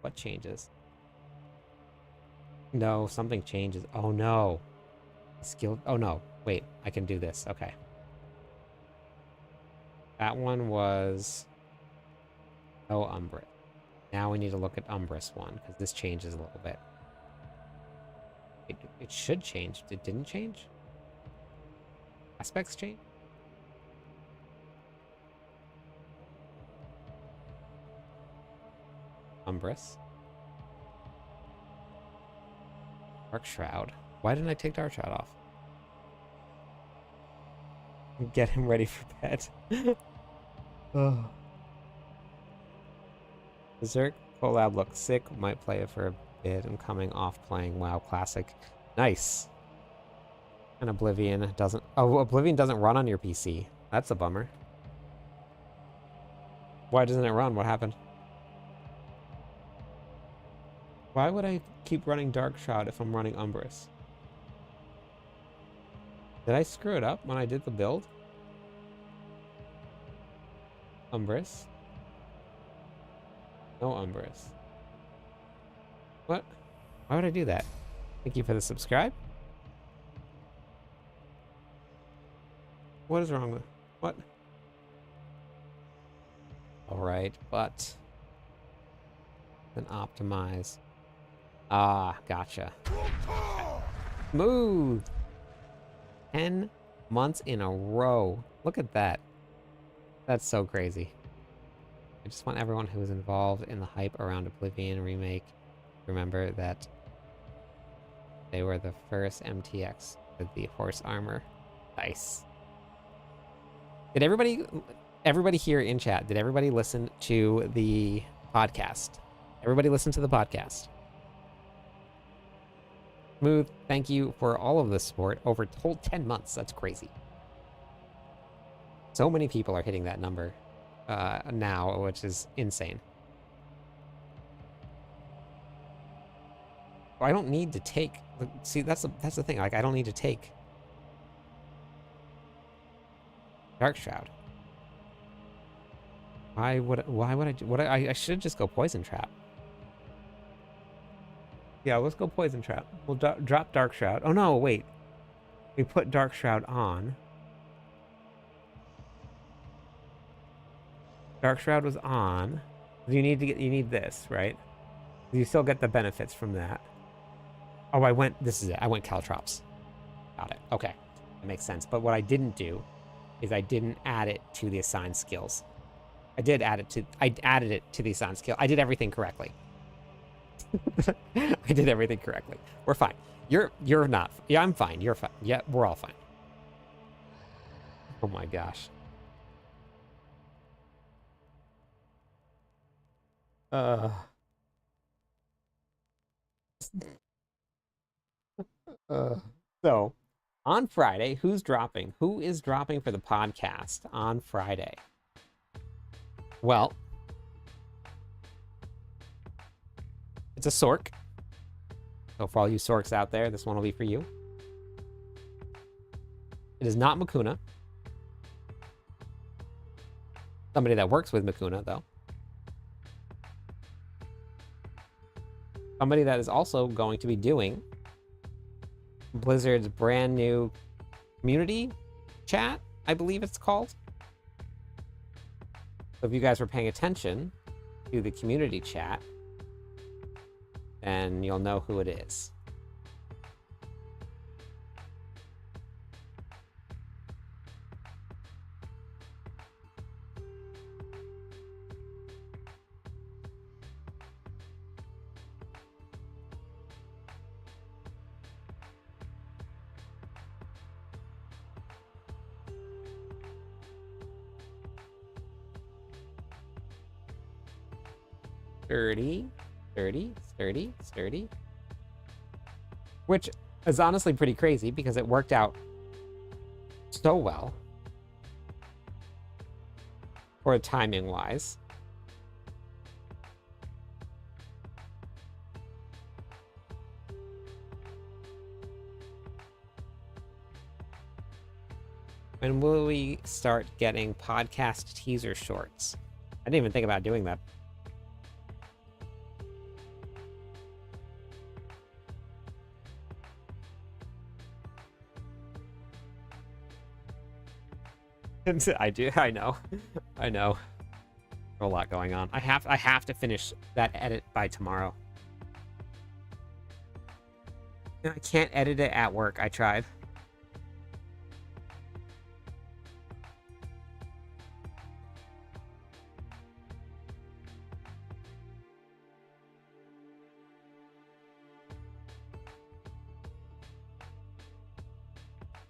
What changes? No, something changes. Oh no. Skill. Oh no. Wait, I can do this. Okay. That one was. Oh, Umbrus. Now we need to look at Umbrus one because this changes a little bit. It should change. It didn't change? Aspects change? Umbrus. Dark Shroud. Why didn't I take Dark Shroud off? Get him ready for bed. Oh. Berserk collab looks sick. Might play it for a bit. I'm coming off playing WoW Classic. Nice. And Oblivion doesn't... Oh, Oblivion doesn't run on your PC. That's a bummer. Why doesn't it run? What happened? Why would I keep running Dark Shroud if I'm running Umbrus? Did I screw it up when I did the build? Umbrus? No Umbrus. What? Why would I do that? Thank you for the subscribe. What is wrong with... What? Alright, but... Then optimize. Ah, gotcha. Smooth! 10 months in a row. Look at that. That's so crazy. I just want everyone who is involved in the hype around Oblivion remake to remember that They were the first MTX with the horse armor. Nice. Did everybody here in chat, did everybody listen to the podcast? Everybody listen to the podcast. Smooth, thank you for all of the support over the whole 10 months. That's crazy. So many people are hitting that number now, which is insane. I don't need to take. See, that's the thing. Like, I don't need to take Dark Shroud. Why would I do? I should just go Poison Trap. Yeah, let's go Poison Trap. We'll drop Dark Shroud. Oh no, wait. We put Dark Shroud on. Dark Shroud was on. You need this, right? You still get the benefits from that. Oh, this is it. I went Caltrops. Got it. Okay. That makes sense. But what I didn't do is I didn't add it to the assigned skills. I added it to the assigned skill. I did everything correctly. I did everything correctly. We're fine. You're not. Yeah, I'm fine. You're fine. Yeah, we're all fine. Oh my gosh. So on Friday, who's dropping? Who is dropping for the podcast on Friday? Well, it's a Sork. So for all you Sorks out there, this one will be for you. It is not Makuna. Somebody that works with Makuna, though. Somebody that is also going to be doing Blizzard's brand new community chat, I believe it's called. So if you guys were paying attention to the community chat, then you'll know who it is. Sturdy. Which is honestly pretty crazy because it worked out so well for timing wise. When will we start getting podcast teaser shorts? I didn't even think about doing that. I do. I know. I know. A lot going on. I have to finish that edit by tomorrow. I can't edit it at work. I tried.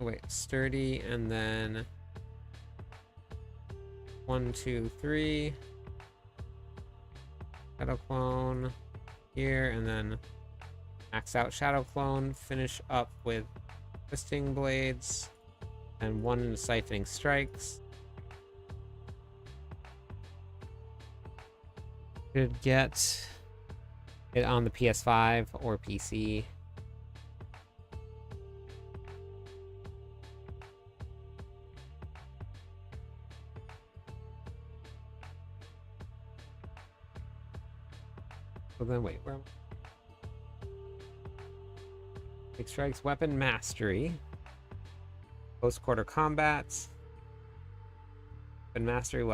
Wait, sturdy, and then 1, 2, 3. Shadow clone here, and then max out shadow clone. Finish up with twisting blades and 1 siphoning strikes. Could get it on the PS5 or PC. So then wait, where am I? Big strikes, weapon mastery. Close quarter combats. Weapon mastery.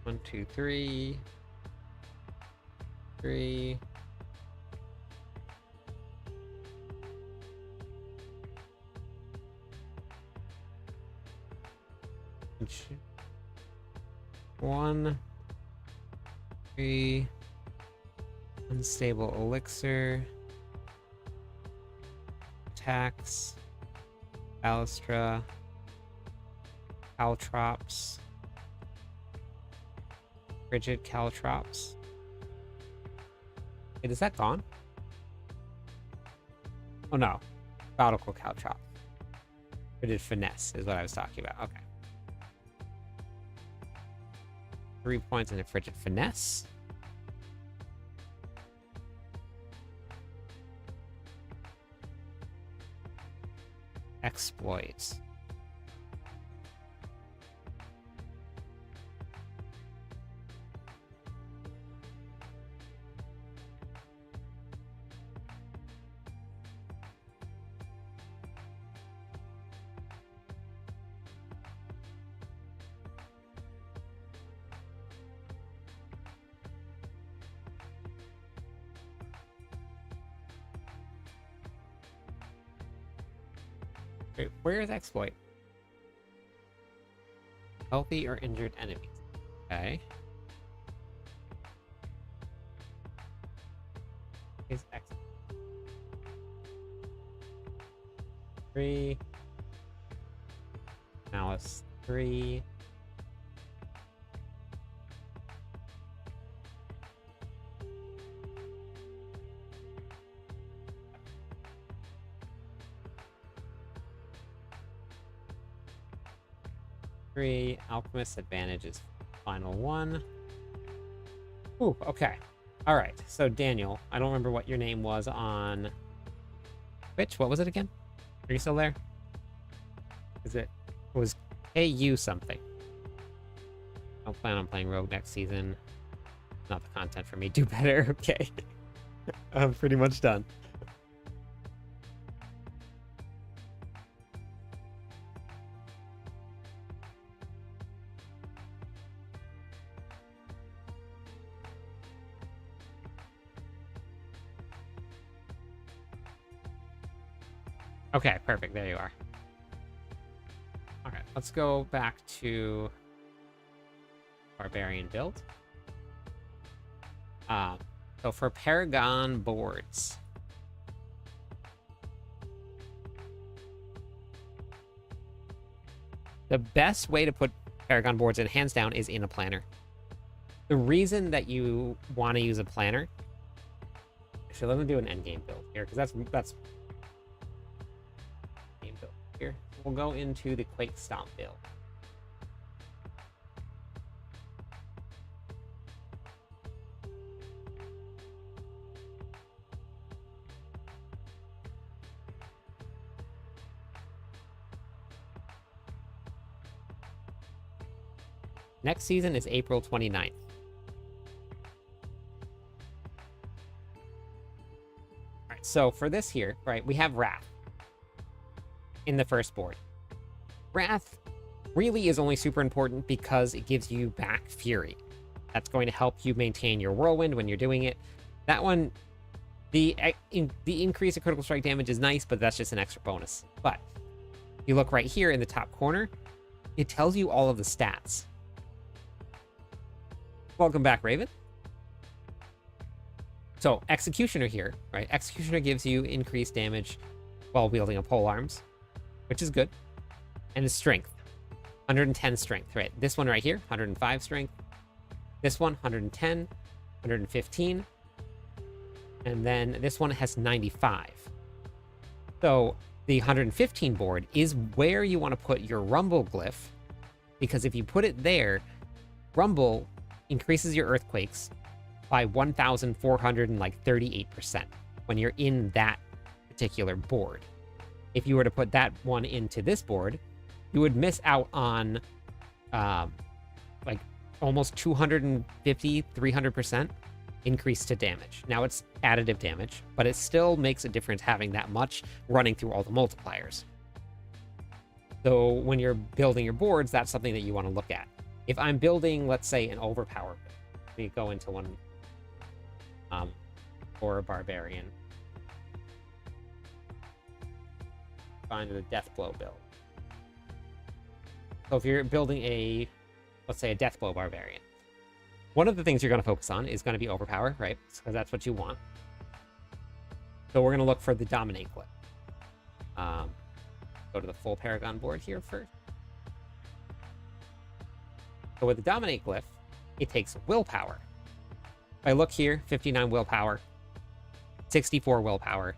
One, two, three. 3. 1, 3, unstable elixir, attacks, balustra, caltrops, frigid caltrops. Wait, is that gone? Oh no, nautical caltrops. Frigid finesse is what I was talking about. Okay. 3 points in a frigid finesse. Exploits. Wait, where is exploit? Healthy or injured enemies. Okay. Is exploit 3. Malice 3. Alchemist advantage is final 1. Ooh, okay. All right. So Daniel, I don't remember what your name was on Twitch. What was it again? Are you still there? It was KU something. I don't plan on playing Rogue next season. Not the content for me. Do better. Okay. I'm pretty much done. Okay, perfect. There you are. Okay, let's go back to Barbarian build. So for Paragon boards, the best way to put Paragon boards in, hands down, is in a planner. The reason that you want to use a planner, actually, let me do an endgame build here, because that's game build here. We'll go into the Quake Stomp build. Next season is April 29th. All right, so for this here, right, we have Wrath in the first board. Wrath really is only super important because it gives you back Fury. That's going to help you maintain your Whirlwind when you're doing it. That one, the increase in critical strike damage is nice, but that's just an extra bonus. But you look right here in the top corner, it tells you all of the stats. Welcome back, Raven. So Executioner here, right? Executioner gives you increased damage while wielding a polearms, which is good. And his strength, 110 strength, right? This one right here, 105 strength. This one, 110, 115. And then this one has 95. So the 115 board is where you want to put your Rumble glyph, because if you put it there, Rumble increases your earthquakes by 1,438% when you're in that particular board. If you were to put that one into this board, you would miss out on like almost 250, 300% increase to damage. Now it's additive damage, but it still makes a difference having that much running through all the multipliers. So when you're building your boards, that's something that you want to look at. If I'm building, let's say, an overpower build, let me go into one for a barbarian. Find the death blow build. So if you're building a let's say a Deathblow Barbarian. One of the things you're going to focus on is going to be overpower, right? Because that's what you want. So we're going to look for the Dominate Glyph. Go to the full Paragon board here first. So with the Dominate Glyph, it takes willpower. If I look here, 59 willpower, 64 willpower,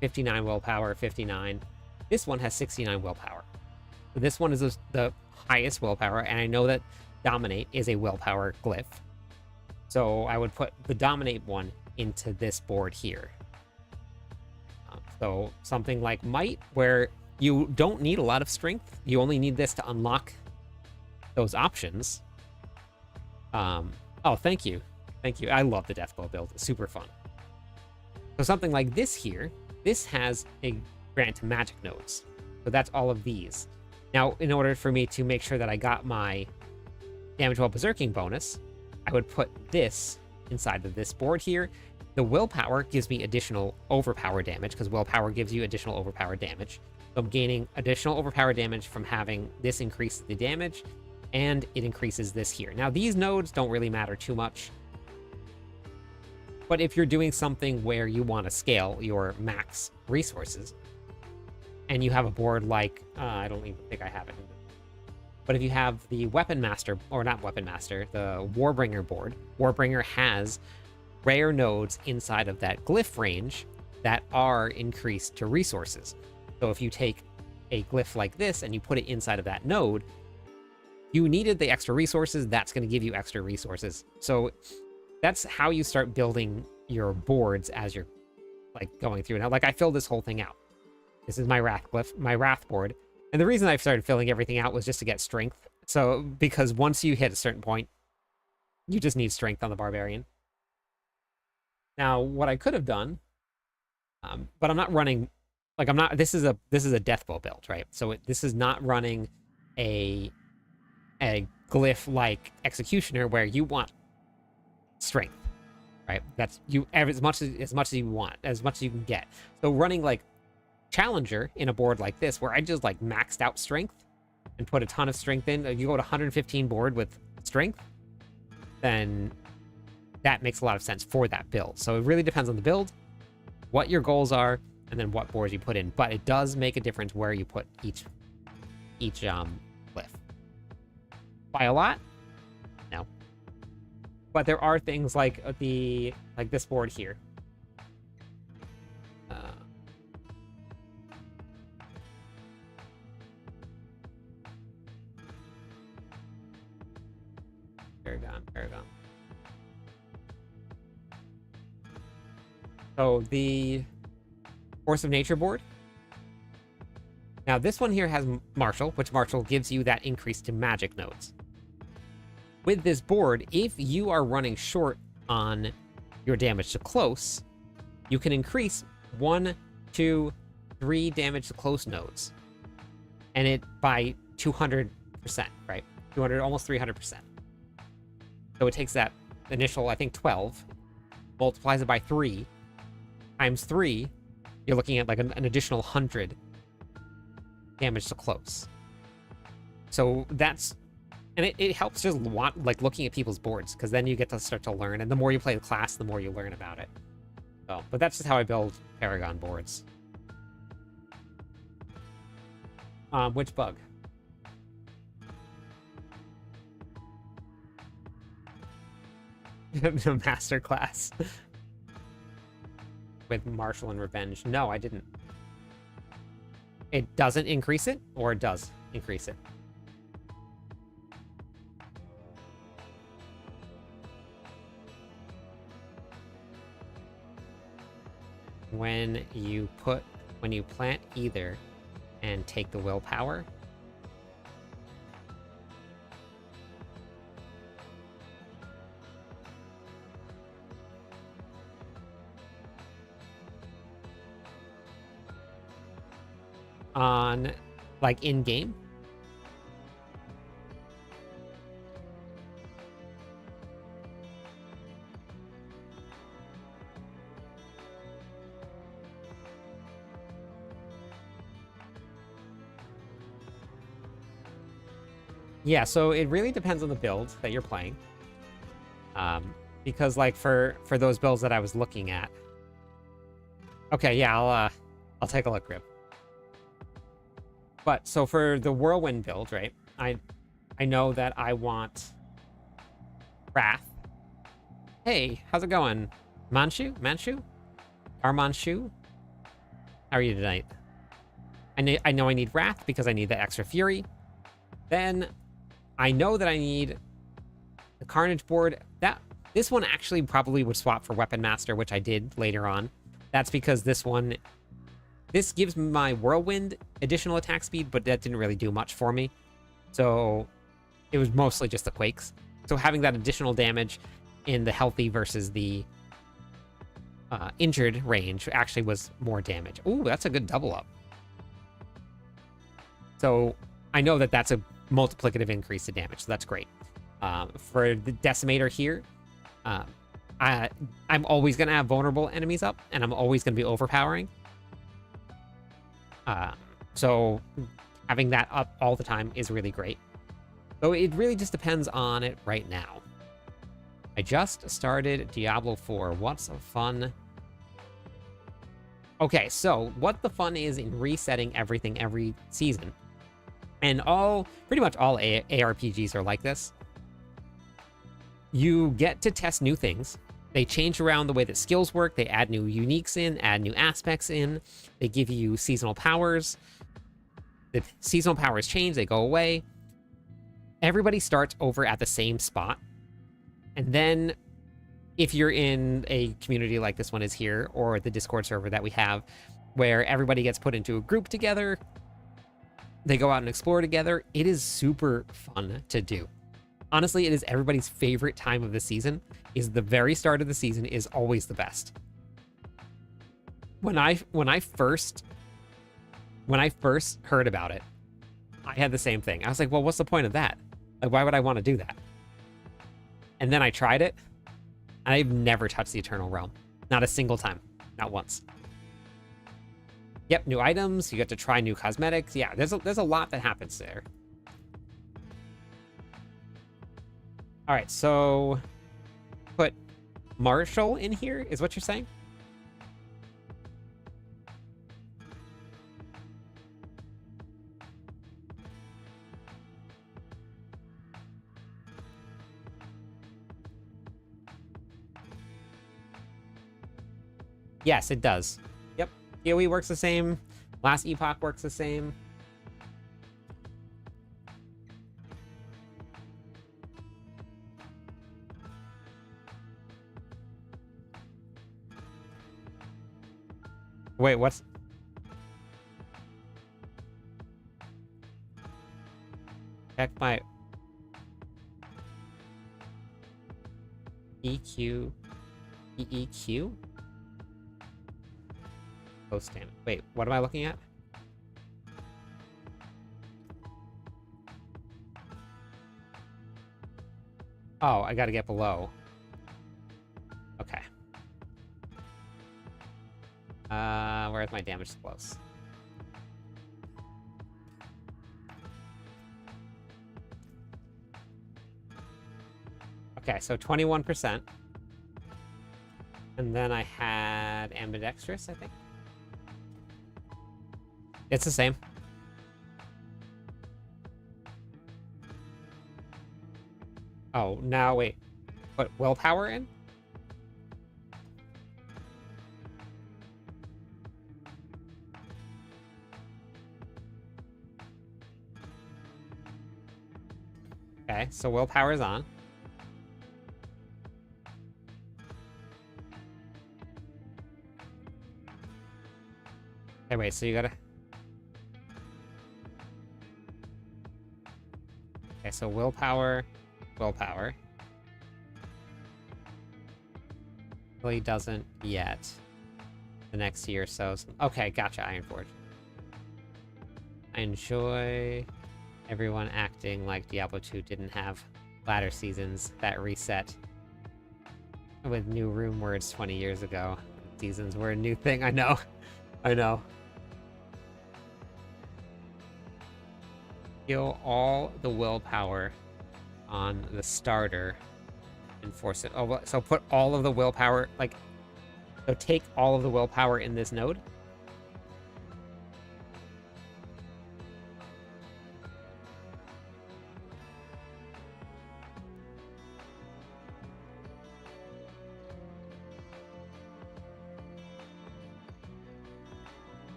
59 willpower, 59. This one has 69 willpower. So this one is the highest willpower, and I know that Dominate is a willpower glyph. So I would put the Dominate one into this board here. So something like Might, where you don't need a lot of strength. You only need this to unlock those options. Oh, thank you. Thank you. I love the Deathblow build. It's super fun. So something like this here, this has a grant to magic nodes. So that's all of these. Now, in order for me to make sure that I got my damage while berserking bonus, I would put this inside of this board here. The willpower gives me additional overpower damage, because willpower gives you additional overpower damage. So I'm gaining additional overpower damage from having this increase the damage, and it increases this here. Now, these nodes don't really matter too much, but if you're doing something where you want to scale your max resources, and you have a board like, I don't even think I have it, but if you have the Weapon Master, or not Weapon Master, the Warbringer board, Warbringer has rare nodes inside of that glyph range that are increased to resources. So if you take a glyph like this and you put it inside of that node, you needed the extra resources, that's going to give you extra resources. So that's how you start building your boards as you're like going through. Now, like, I filled this whole thing out. This is my Wrath glyph, my Wrath board. And the reason I started filling everything out was just to get strength. So, because once you hit a certain point, you just need strength on the Barbarian. Now, what I could have done, but I'm not running, like, I'm not, this is a Deathblow build, right? So this is not running a glyph like Executioner where you want strength, right? That's you as much as you want, as much as you can get. So running like Challenger in a board like this, where I just like maxed out strength and put a ton of strength in, you go to 115 board with strength, then that makes a lot of sense for that build. So it really depends on the build, what your goals are, and then what boards you put in. But it does make a difference where you put each glyph. By a lot? No. But there are things like this board here. Paragon. So the Force of Nature board. Now this one here has Martial, which Martial gives you that increase to magic nodes. With this board, if you are running short on your damage to close, you can increase 1, 2, 3 damage to close nodes. And it by 200%, right? 200, almost 300%. So it takes that initial, I think, 12, multiplies it by 3, times 3, you're looking at like an additional 100 damage to close. So that's, and it helps just like looking at people's boards, because then you get to start to learn, and the more you play the class, the more you learn about it. So, but that's just how I build Paragon boards. Which bug? The master class with Martial and Revenge. No, I didn't. It doesn't increase it, or it does increase it? When you plant either and take the willpower, on like in game, Yeah, so it really depends on the build that you're playing. Because like for those builds that I was looking at. Okay, yeah, I'll take a look, Grip. But so for the whirlwind build, right? I know that I want Wrath. Hey, how's it going? Manchu? Armanshu? How are you tonight? I know I need Wrath because I need the extra Fury. Then I know that I need the Carnage board. This one actually probably would swap for Weapon Master, which I did later on. That's because this gives my Whirlwind additional attack speed, but that didn't really do much for me. So it was mostly just the Quakes. So having that additional damage in the healthy versus the injured range actually was more damage. Ooh, that's a good double up. So I know that that's a multiplicative increase to damage, so that's great. For the Decimator here, I'm always going to have vulnerable enemies up, and I'm always going to be overpowering. So having that up all the time is really great. So it really just depends on it right now. I just started Diablo 4. What's fun? Okay, so what the fun is in resetting everything every season, and pretty much all ARPGs are like this. You get to test new things. They change around the way that skills work. They add new uniques in, add new aspects in. They give you seasonal powers. The seasonal powers change, they go away. Everybody starts over at the same spot. And then if you're in a community like this one is here, or the Discord server that we have, where everybody gets put into a group together, they go out and explore together, it is super fun to do. Honestly, it is everybody's favorite time of the season. Is the very start of the season is always the best. When I first heard about it, I had the same thing. I was like, well, what's the point of that? Like, why would I want to do that? And then I tried it, and I've never touched the Eternal Realm. Not a single time. Not once. Yep, new items. You get to try new cosmetics. Yeah, there's a lot that happens there. All right, so put Marshall in here, is what you're saying? Yes, it does. Yep, PoE works the same. Last Epoch works the same. Wait, what's... Check my... EQ... EEQ? Post damage. Wait, what am I looking at? Oh, I gotta get below. Okay. Where's my damage close? Okay, so 21%. And then I had ambidextrous, I think. It's the same. Oh, now wait. Put willpower in? Okay, so willpower is on. Okay, wait, so you gotta... Okay, so willpower. Really doesn't yet. The next year or so. Okay, gotcha, Ironforge. I enjoy everyone acting like Diablo 2 didn't have ladder seasons that reset with new room words 20 years ago. Seasons were a new thing, I know. I know. Kill all the willpower on the starter and force it. Oh, so put all of the willpower, like, so take all of the willpower in this node.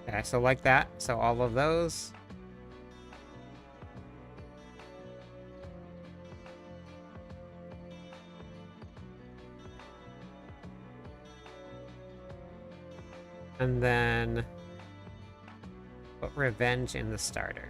Okay, so like that. So all of those. And then put revenge in the starter.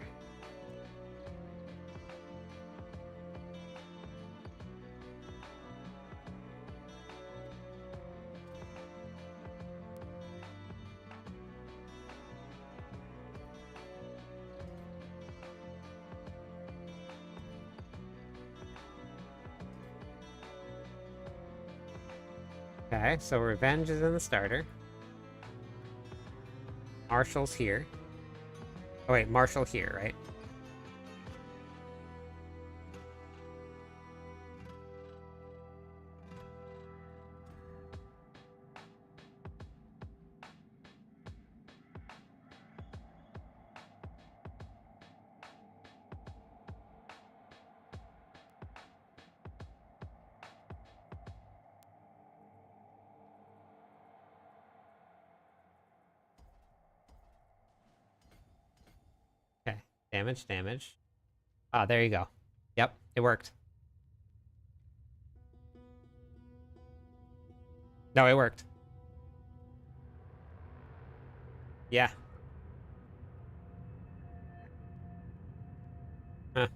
Okay, so revenge is in the starter. Marshall's here. Oh wait, Marshall here, right? Okay, damage, damage. Ah, there you go. Yep, it worked. No, it worked. Yeah. Huh.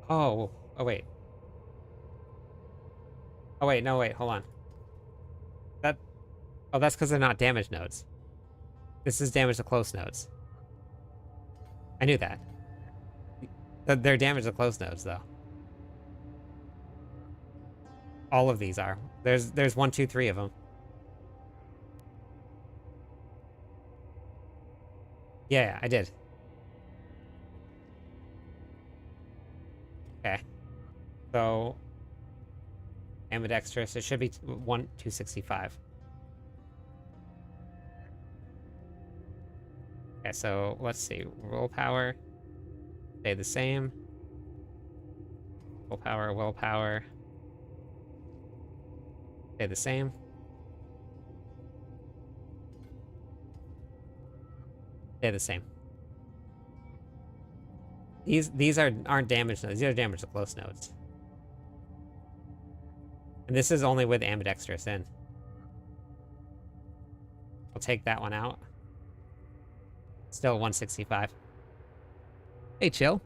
Oh, oh wait. Oh wait, no wait, hold on. That Oh, that's because they're not damage nodes. This is damage to close nodes. I knew that. They're damage to close nodes though. All of these are. There's 1, 2, 3 of them. Yeah, I did. Okay. So ambidextrous, it should be 1, 265. Okay, so let's see. Willpower. Stay the same. Willpower, willpower. Stay the same. Stay the same. These aren't damage nodes. These are damage to close nodes. And this is only with ambidextrous in. I'll take that one out. Still 165. Hey, chill.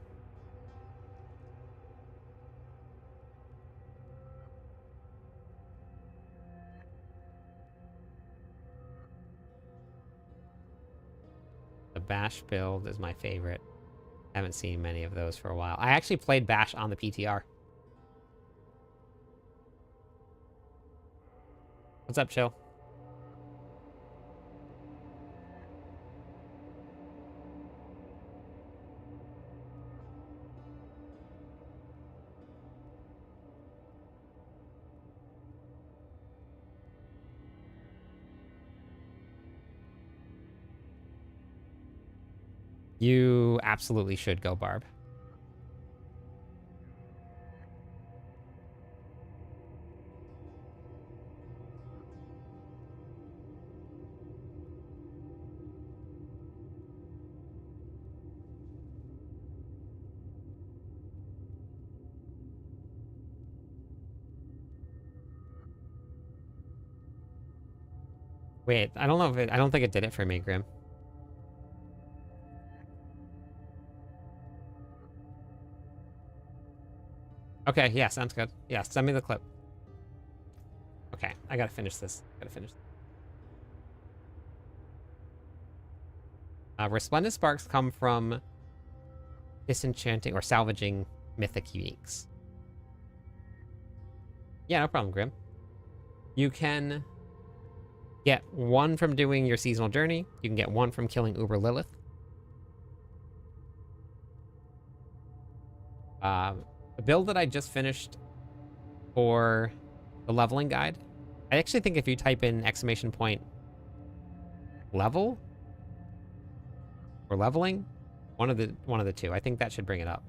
The Bash build is my favorite. Haven't seen many of those for a while. I actually played Bash on the PTR. What's up, chill? You absolutely should go Barb. Wait, I don't know if I don't think it did it for me, Grim. Okay, yeah, sounds good. Yeah, send me the clip. Okay, I gotta finish this. Resplendent sparks come from disenchanting or salvaging mythic uniques. Yeah, no problem, Grim. You can get 1 from doing your seasonal journey. You can get 1 from killing Uber Lilith. The build that I just finished for the leveling guide, I actually think if you type in ! level or leveling, one of the two, I think that should bring it up.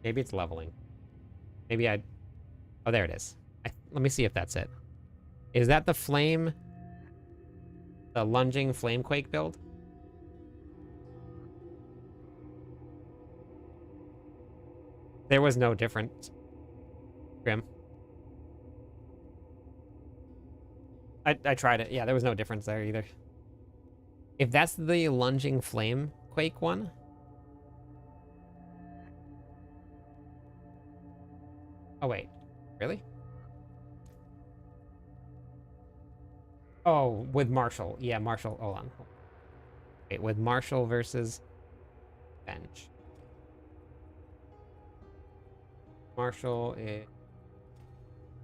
Maybe it's leveling. Maybe I... Oh, there it is. Let me see if that's it. Is that the flame... The lunging flamequake build? There was no difference. Grim. I tried it. Yeah, there was no difference there either. If that's the lunging flamequake one... Oh, wait. Really? Oh, with Marshall. Yeah, Marshall. Hold on. Wait, with Marshall versus Bench. Marshall is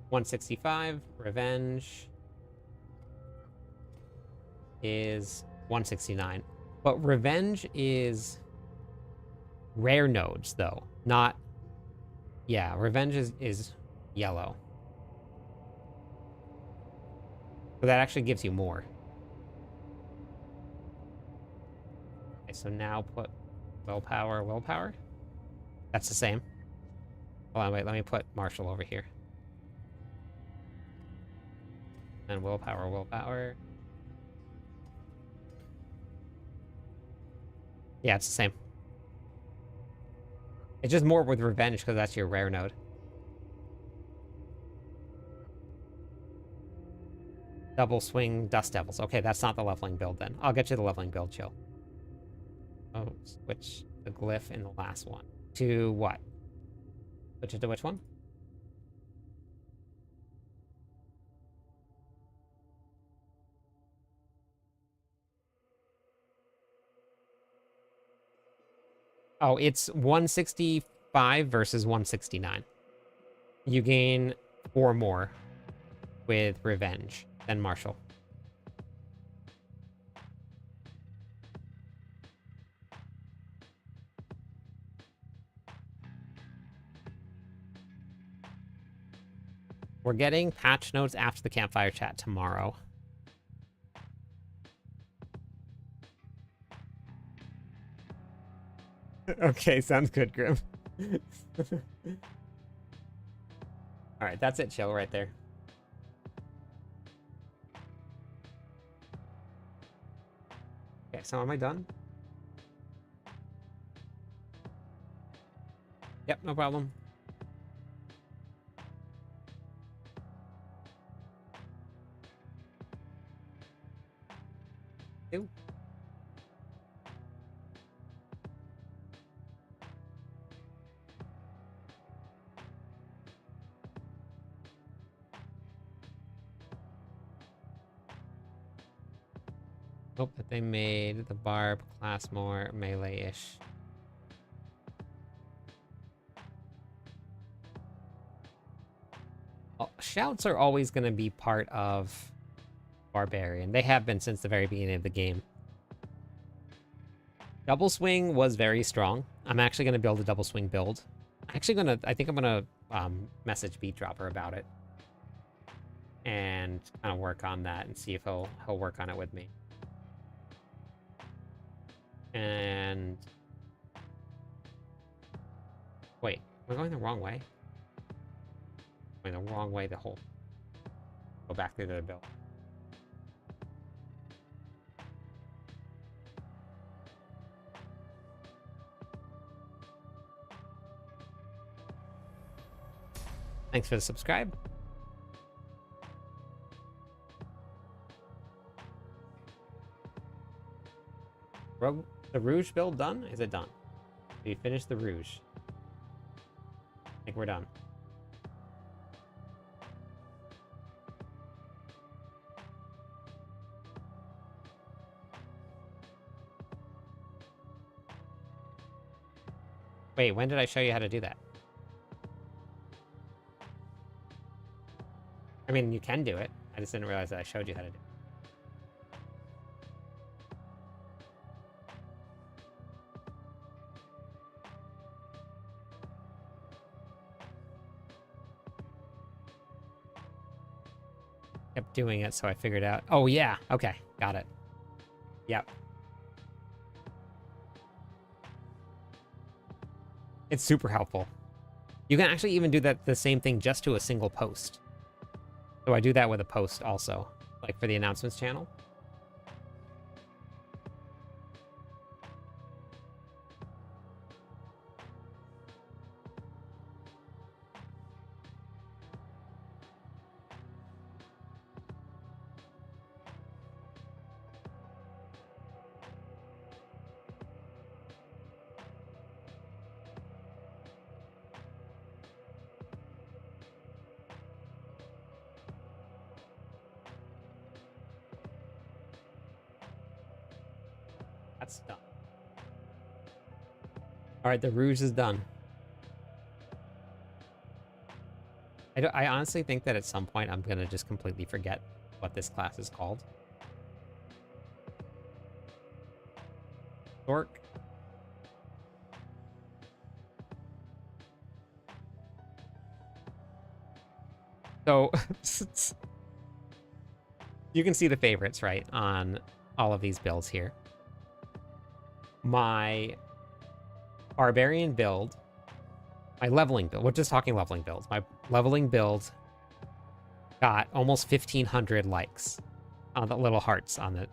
165. Revenge is 169. But Revenge is rare nodes, though. Not... Yeah, Revenge is yellow. So that actually gives you more. Okay, so now put willpower. That's the same. Hold on, wait, let me put Marshall over here. And willpower. Yeah, it's the same. It's just more with Revenge because that's your rare node. Double swing Dust Devils. Okay, that's not the leveling build then. I'll get you the leveling build, chill. Oh, switch the glyph in the last one. To what? Switch it to which one? Oh, it's 165 versus 169. You gain 4 more with Revenge than Marshall. We're getting patch notes after the campfire chat tomorrow. Okay, sounds good, Grim. Alright, that's it, chill, right there. Okay, so am I done? Yep, no problem. Ew. Hope that they made the barb class more melee-ish. Well, shouts are always going to be part of Barbarian. They have been since the very beginning of the game. Double swing was very strong. I'm actually going to build a double swing build. I think I'm going to message Beat Dropper about it. And kind of work on that and see if he'll work on it with me. And... Wait, we're going the wrong way? Going the wrong way the whole... Go back through the build. Thanks for the subscribe. Rogue, the Rouge build done? Is it done? We finished the Rouge. I think we're done. Wait, when did I show you how to do that? I mean, you can do it. I just didn't realize that I showed you how to do it. Kept doing it, so I figured out. Oh, yeah. Okay. Got it. Yep. It's super helpful. You can actually even do that the same thing just to a single post. So I do that with a post also, like for the announcements channel. That's done. All right, the Rouge is done. I honestly think that at some point I'm going to just completely forget what this class is called. Dork. So, you can see the favorites, right, on all of these builds here. My Barbarian build, my leveling build, we're just talking leveling builds. My leveling build got almost 1,500 likes on the little hearts on it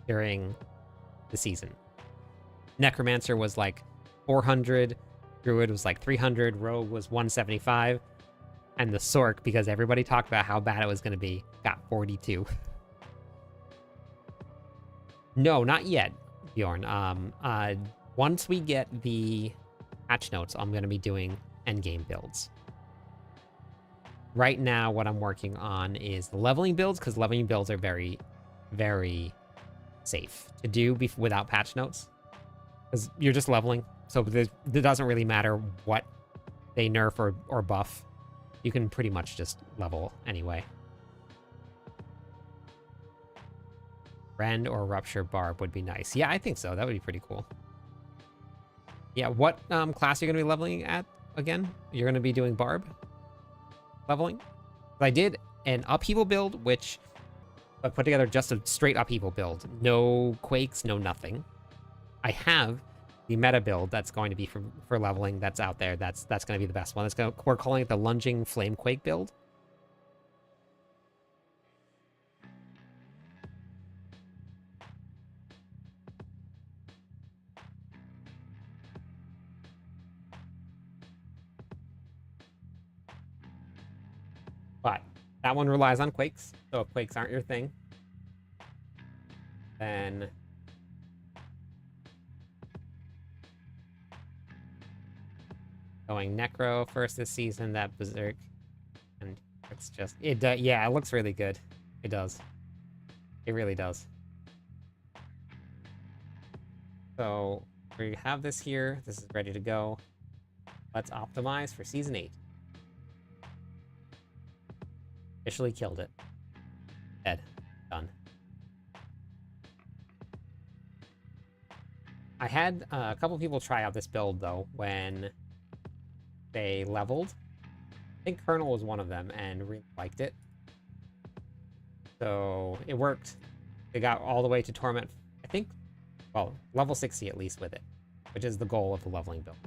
during the season. Necromancer was like 400, Druid was like 300, Rogue was 175, and the Sork, because everybody talked about how bad it was going to be, got 42. No, not yet, Bjorn. Once we get the patch notes, I'm going to be doing endgame builds. Right now, what I'm working on is the leveling builds, because leveling builds are very, very safe to do without patch notes. Because you're just leveling, so it doesn't really matter what they nerf or buff. You can pretty much just level anyway. Rend or Rupture Barb would be nice. Yeah, I think so. That would be pretty cool. Yeah, what class are you going to be leveling at again? You're going to be doing Barb leveling? I did an upheaval build, which I put together just a straight upheaval build. No quakes, no nothing. I have the meta build that's going to be for leveling that's out there. That's going to be the best one. We're calling it the Lunging Flamequake build. But that one relies on quakes. So if quakes aren't your thing, then going Necro first this season, that Berserk, and it's just yeah, it looks really good. It does. It really does. So we have this here. This is ready to go. Let's optimize for Season 8. Officially killed it. Dead. Done. I had a couple people try out this build, though, when they leveled. I think Colonel was one of them and really liked it. So it worked. They got all the way to Torment, I think, well, level 60 at least with it, which is the goal of the leveling build.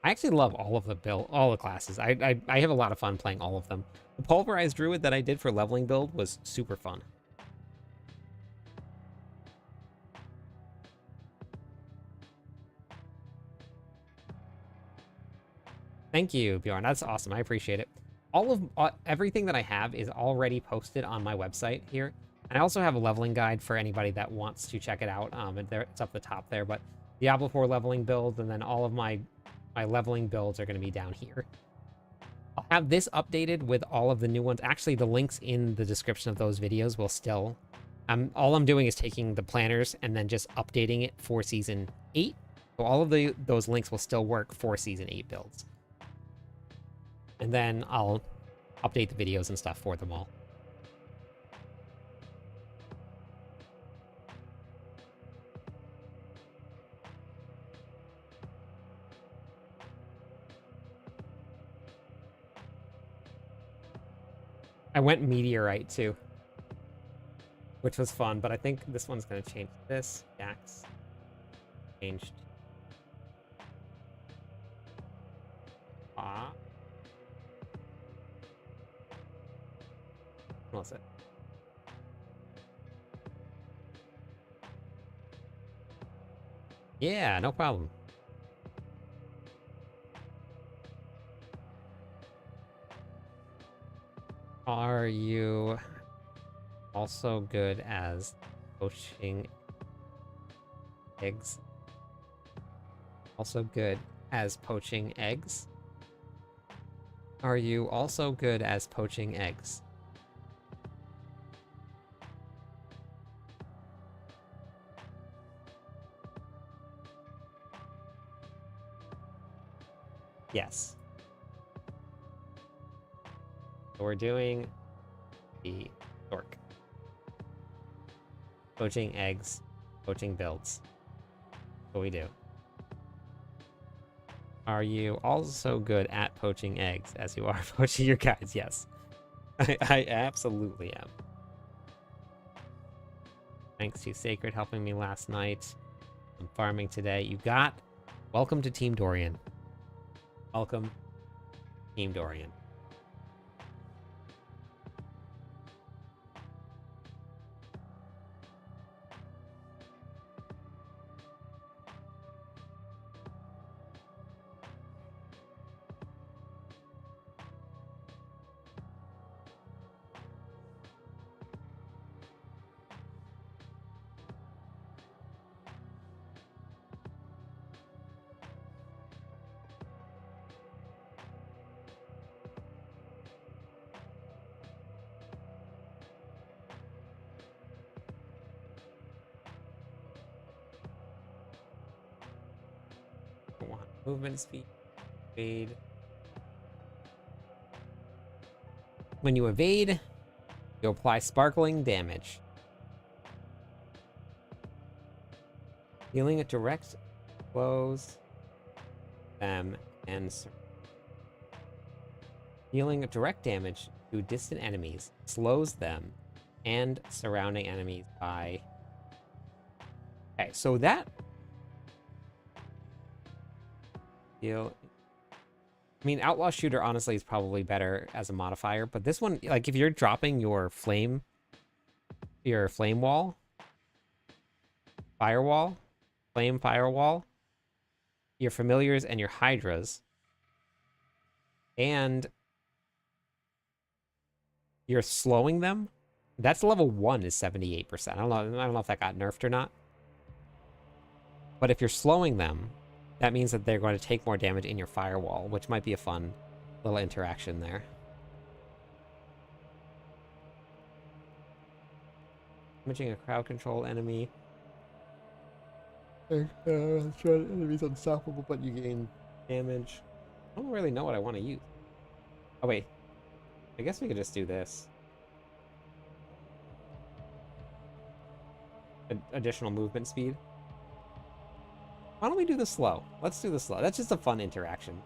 I actually love all of all the classes. I have a lot of fun playing all of them. The Pulverized Druid that I did for leveling build was super fun. Thank you, Bjorn. That's awesome. I appreciate it. All of everything that I have is already posted on my website here. And I also have a leveling guide for anybody that wants to check it out. It's up the top there. But Diablo 4 leveling build, and then all of my leveling builds are going to be down here. I'll have this updated with all of the new ones. Actually, the links in the description of those videos will still All I'm doing is taking the planners and then just updating it for Season 8. So all of those links will still work for Season 8 builds. And then I'll update the videos and stuff for them all. I went Meteorite too, which was fun, but I think this one's going to change this. Dax changed. What was it? Yeah, no problem. Are you also good as poaching eggs? Also good as poaching eggs? Are you also good as poaching eggs? Yes. So we're doing the dork. Poaching eggs, poaching builds. That's what we do. Are you also good at poaching eggs as you are poaching your guides? Yes. I absolutely am. Thanks to Sacred helping me last night. I'm farming today. You got... Welcome to Team Dorian. Welcome, Team Dorian. Movement speed, evade. When you evade, you apply sparkling damage. Dealing a direct blows them and dealing direct damage to distant enemies slows them and surrounding enemies by... Okay, so that... I mean, Outlaw Shooter honestly is probably better as a modifier, but this one, like, if you're dropping your flame wall, firewall, flame firewall, your familiars and your hydras, and you're slowing them, that's level 1 is 78%. I don't know if that got nerfed or not. But if you're slowing them, that means that they're going to take more damage in your firewall, which might be a fun little interaction there. Damaging a crowd control enemy. Enemy's unstoppable, but you gain damage. I don't really know what I want to use. Oh, wait. I guess we could just do this. Additional movement speed. Why don't we do the slow? Let's do the slow. That's just a fun interaction.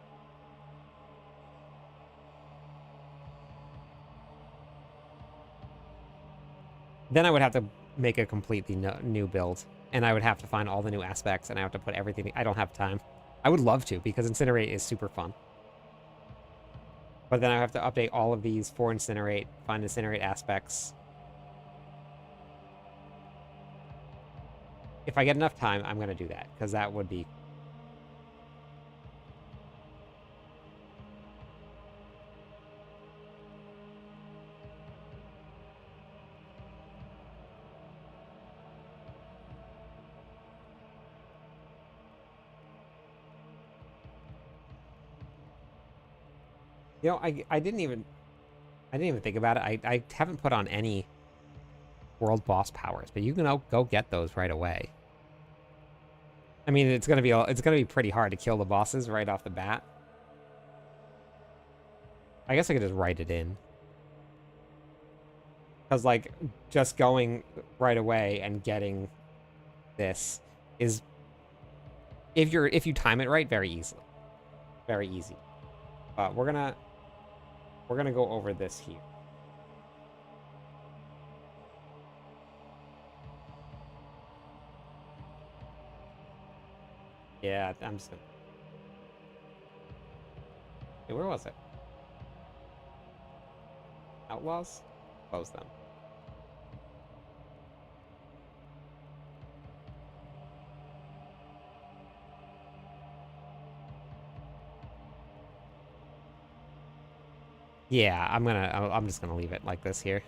Then I would have to make a completely new build. And I would have to find all the new aspects, and I have to put everything... I don't have time. I would love to, because Incinerate is super fun. But then I have to update all of these for Incinerate, find Incinerate aspects. If I get enough time, I'm going to do that, because that would be... You know, I didn't even think about it. I haven't put on any world boss powers, but you can go get those right away. I mean, it's gonna be pretty hard to kill the bosses right off the bat. I guess I could just write it in. Because, like, just going right away and getting this is, if you time it right, very easily. Very easy. But we're gonna go over this here. Yeah, I'm just gonna... Hey, where was it? Outlaws? Close them. Yeah, I'm just gonna leave it like this here.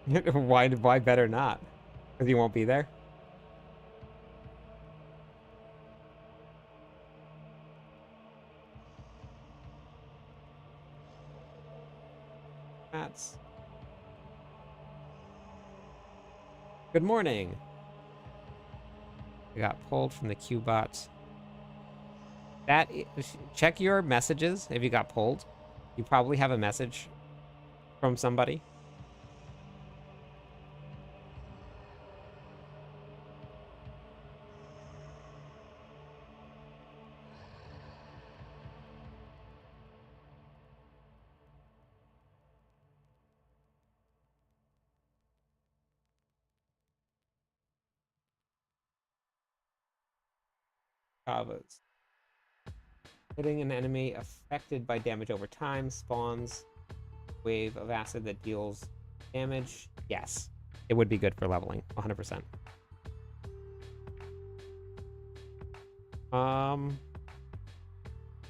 Why better not? Because you won't be there? That's... Good morning. I got pulled from the Q-bot. Check your messages if you got pulled. You probably have a message from somebody. Kavas. Hitting an enemy affected by damage over time spawns wave of acid that deals damage. Yes, it would be good for leveling, 100%.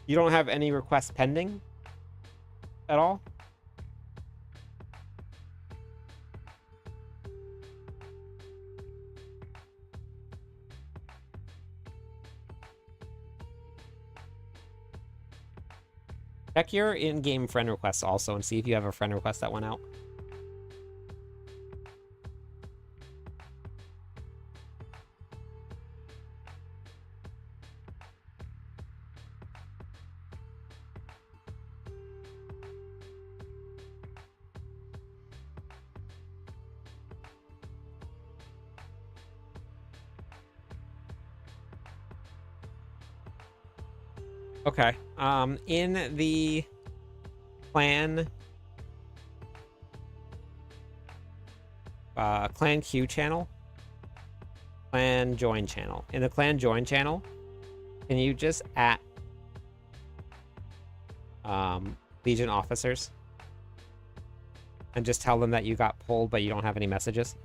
You don't have any requests pending at all? Check your in-game friend requests also and see if you have a friend request that went out. Okay. In the clan clan Q channel, clan join channel. In the clan join channel, can you just at Legion officers and just tell them that you got pulled but you don't have any messages?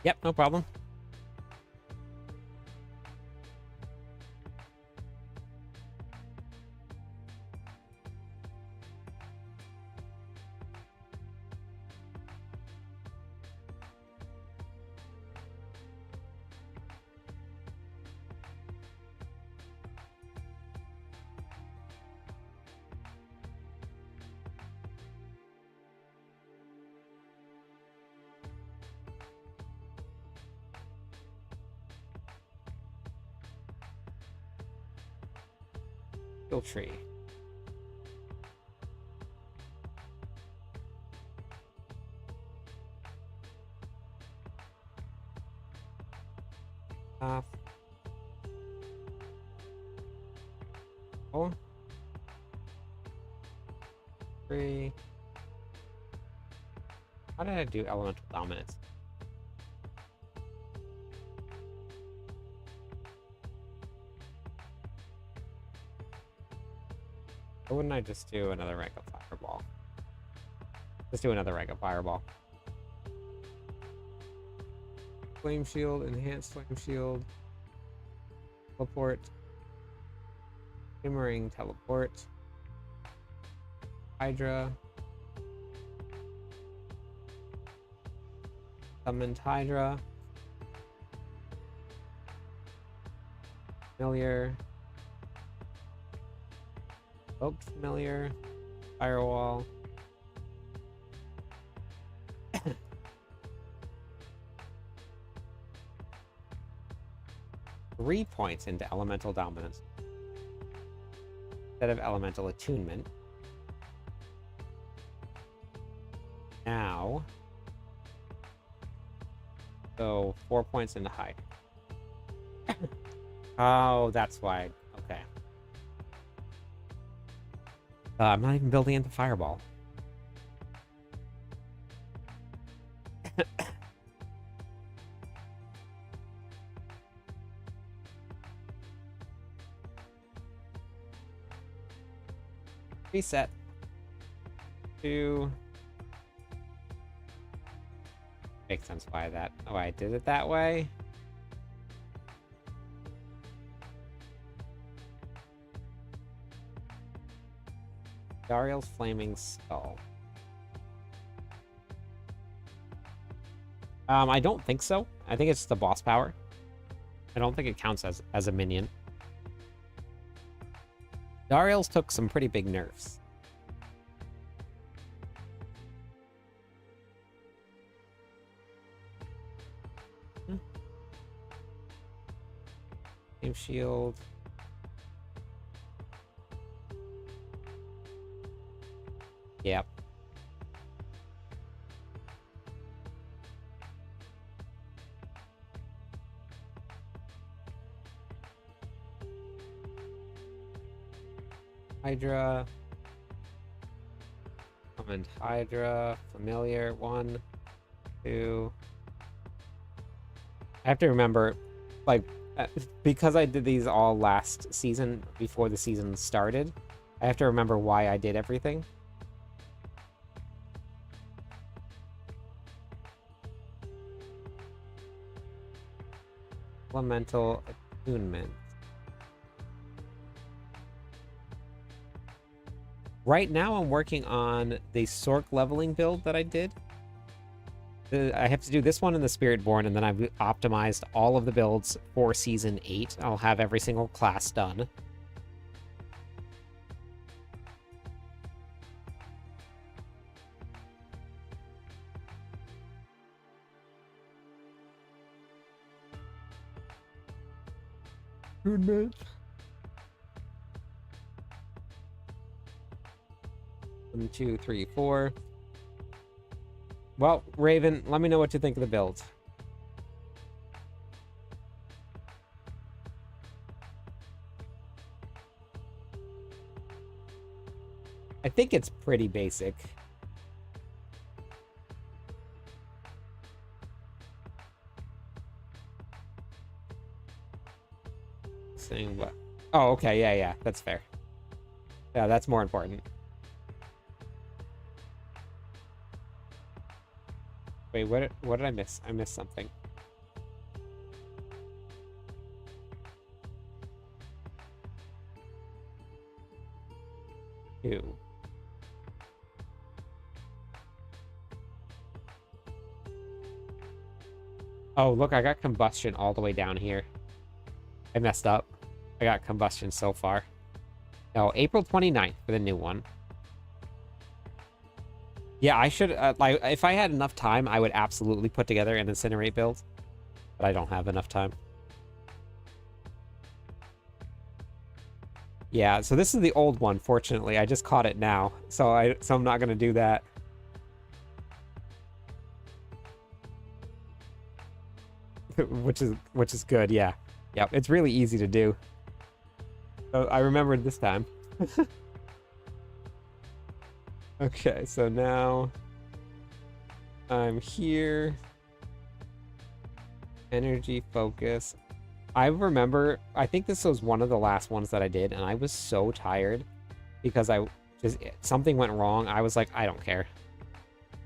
Yep, no problem. Skill tree. Oh. 3. How did I do elemental dominance? Why wouldn't I just do another rank of fireball? Let's do another rank of fireball. Flame shield, enhanced flame shield, teleport, shimmering teleport, Hydra. Summoned Hydra. Familiar. Evoked Familiar. Firewall. 3 points into Elemental Dominance instead of Elemental Attunement. Now, so 4 points into Hide. Oh, that's why. Okay. I'm not even building into Fireball. Reset. 2. Makes sense why I did it that way. Dariel's Flaming Skull. I don't think so. I think it's the boss power. I don't think it counts as a minion. Dariel's took some pretty big nerfs. Game shield. Yep. Hydra. Summoned Hydra. Familiar. 1, 2. I have to remember, like, because I did these all last season before the season started, I have to remember why I did everything. Elemental Attunement. Right now I'm working on the Sork leveling build that I did. I have to do this one in the Spiritborn, and then I've optimized all of the builds for Season 8. I'll have every single class done. Goodness. 1, 2, 3, 4. Well, Raven, let me know what you think of the build. I think it's pretty basic. Saying what? Oh, okay, yeah, that's fair. Yeah, that's more important. Wait, what did I miss? I missed something. Two. Oh, look, I got combustion all the way down here. I messed up. I got combustion so far. No, April 29th for the new one. Yeah, I should, like, if I had enough time, I would absolutely put together an Incinerate build. But I don't have enough time. Yeah, so this is the old one, fortunately. I just caught it now. So I'm not going to do that. which is good, yeah. Yep, it's really easy to do. So I remembered this time. Okay, so now I'm here. Energy focus. I remember, I think this was one of the last ones that I did, and I was so tired because something went wrong. I was like, I don't care.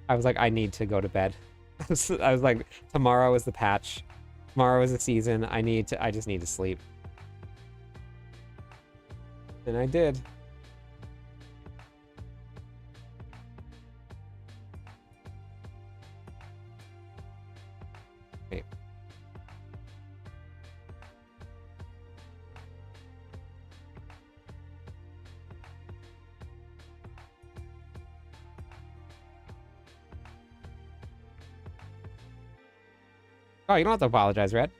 I was like, I need to go to bed. I was like, tomorrow is the patch. Tomorrow is the season. I just need to sleep. And I did. Wait. Oh, you don't have to apologize, Red.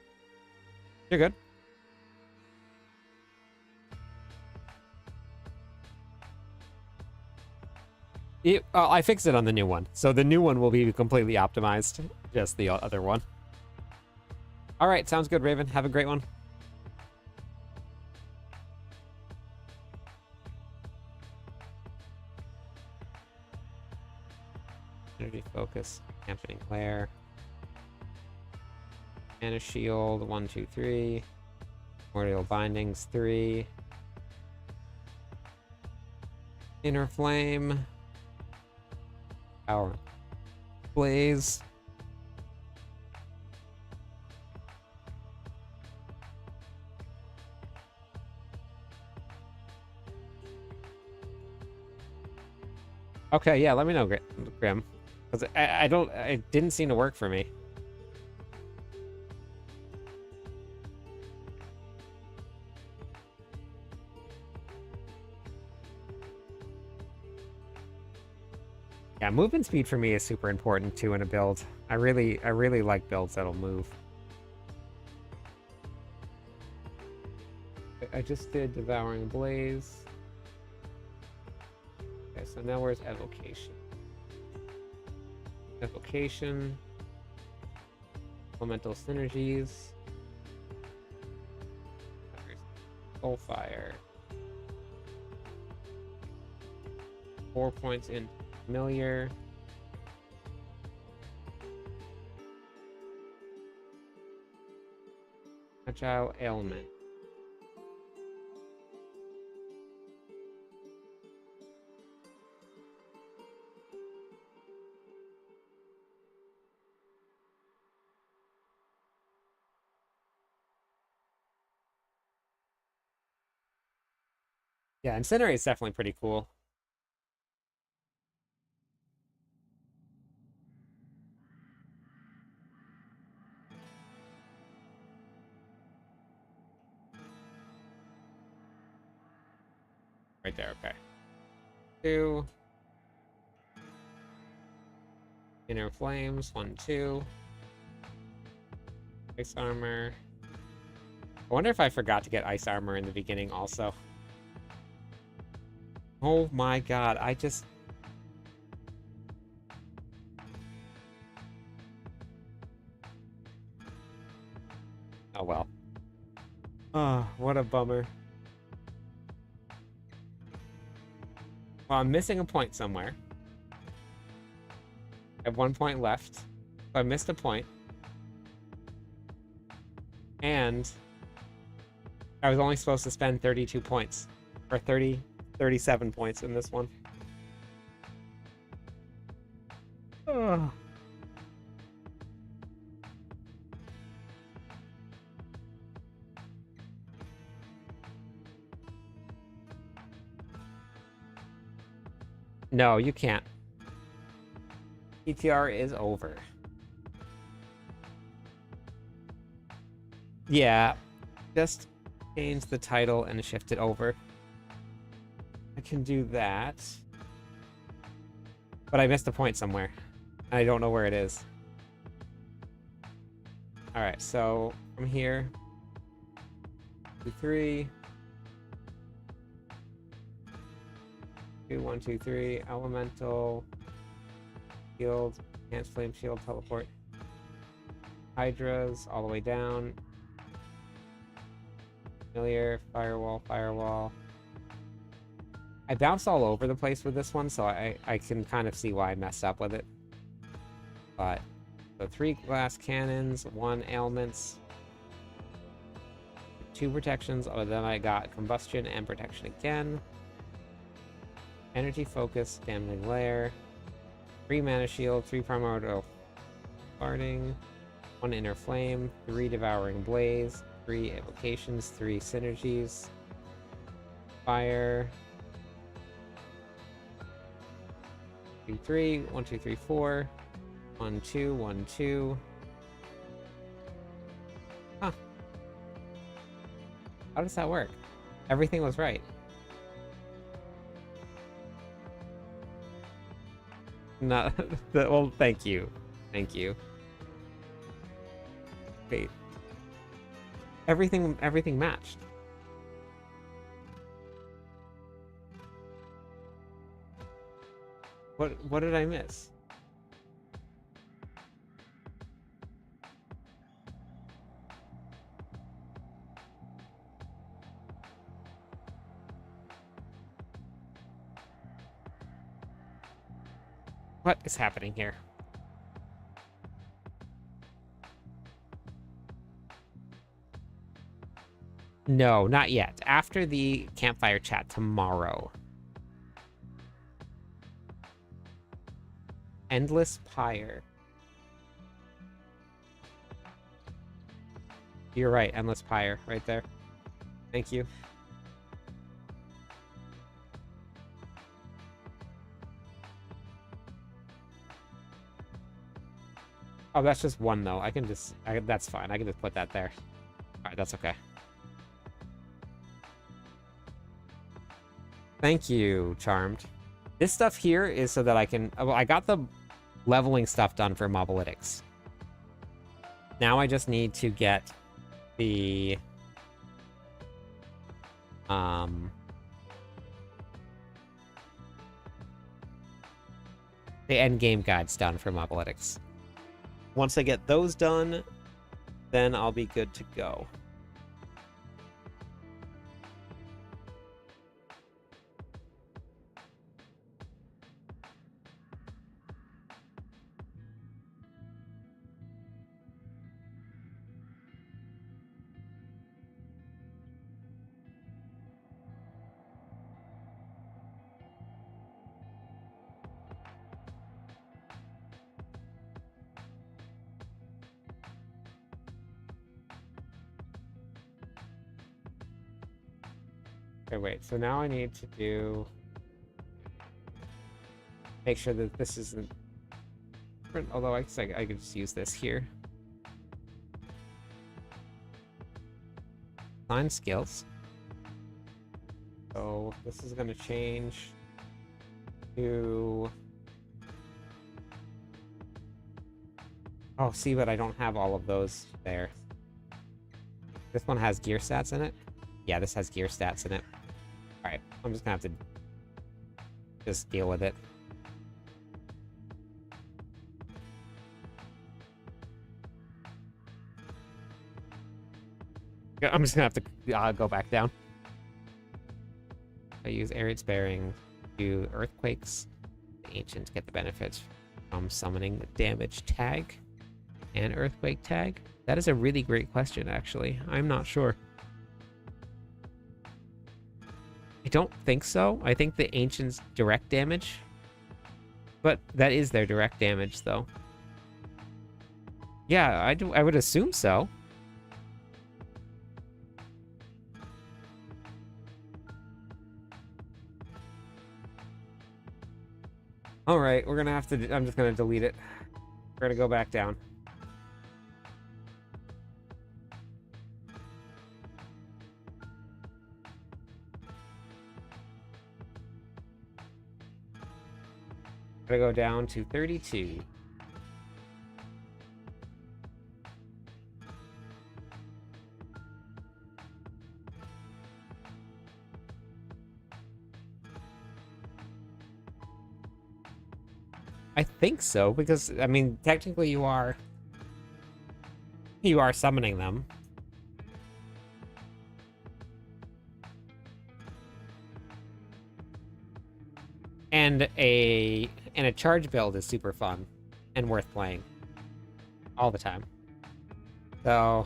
You're good. I fixed it on the new one, so the new one will be completely optimized. Just the other one. All right, sounds good, Raven. Have a great one. Energy focus, dampening glare. Mana shield, 1, 2, 3. Mortal bindings, 3. Inner flame. Power. Blaze. Okay, yeah, let me know, Grim. Because it didn't seem to work for me. Yeah, movement speed for me is super important too in a build. I really like builds that'll move. I just did Devouring Blaze. Okay, so now where's Evocation? Evocation. Elemental Synergies. Soulfire. 4 points in Familiar. Agile Ailment. Yeah, Incinerate is definitely pretty cool. Right there, okay. 2. Inner Flames, 1, 2. Ice Armor. I wonder if I forgot to get Ice Armor in the beginning also. Oh my god, I just... Oh well. Oh, what a bummer. Well, I'm missing a point somewhere. I have 1 point left. So I missed a point. And I was only supposed to spend 32 points. Or 37 points in this one. Oh. No, you can't. PTR is over. Yeah, just change the title and shift it over. I can do that. But I missed a point somewhere. I don't know where it is. Alright, so from here, 2, 3. 2, 1, 2, 3. Elemental. Shield. Enhanced Flame Shield. Teleport. Hydras all the way down. Familiar. Firewall. Firewall. I bounced all over the place with this one, so I can kind of see why I messed up with it. But, so 3 glass cannons, 1 ailments, 2 protections, oh, then I got combustion and protection again. Energy focus, dampening layer, 3 mana shield, 3 primordial farting, 1 inner flame, 3 devouring blaze, 3 evocations, 3 synergies, fire, 2, 3, 1, 2, 3, 4, 1, 2, 1, 2, Huh. How does that work? Everything was right. No, well, thank you. Thank you. Wait. Everything matched. What did I miss? What is happening here? No, not yet. After the campfire chat tomorrow. Endless Pyre. You're right, Endless Pyre, right there. Thank you. Oh, that's just one, though. That's fine. I can just put that there. Alright, that's okay. Thank you, Charmed. This stuff here is so that I can... Well, I got the leveling stuff done for Mobalytics. Now I just need to get the... the endgame guides done for Mobalytics. Once I get those done, then I'll be good to go. Okay, wait, so now I need to do... Make sure that this isn't... Although I guess I could just use this here. Assign skills. So this is going to change to... Oh, see, but I don't have all of those there. This one has gear stats in it? Yeah, this has gear stats in it. Alright, I'm just gonna have to just deal with it. I'm just gonna have to go back down. I use Arid Sparing to Earthquakes. The Ancients get the benefits from summoning the damage tag and Earthquake tag. That is a really great question, actually. I'm not sure. I don't think so. I think the Ancients direct damage. But that is their direct damage, though. Yeah, I would assume so. Alright, we're gonna have to... I'm just gonna delete it. We're gonna go back down. Gonna go down to 32. I think so, because, I mean, technically you are summoning them. And a charge build is super fun and worth playing all the time. So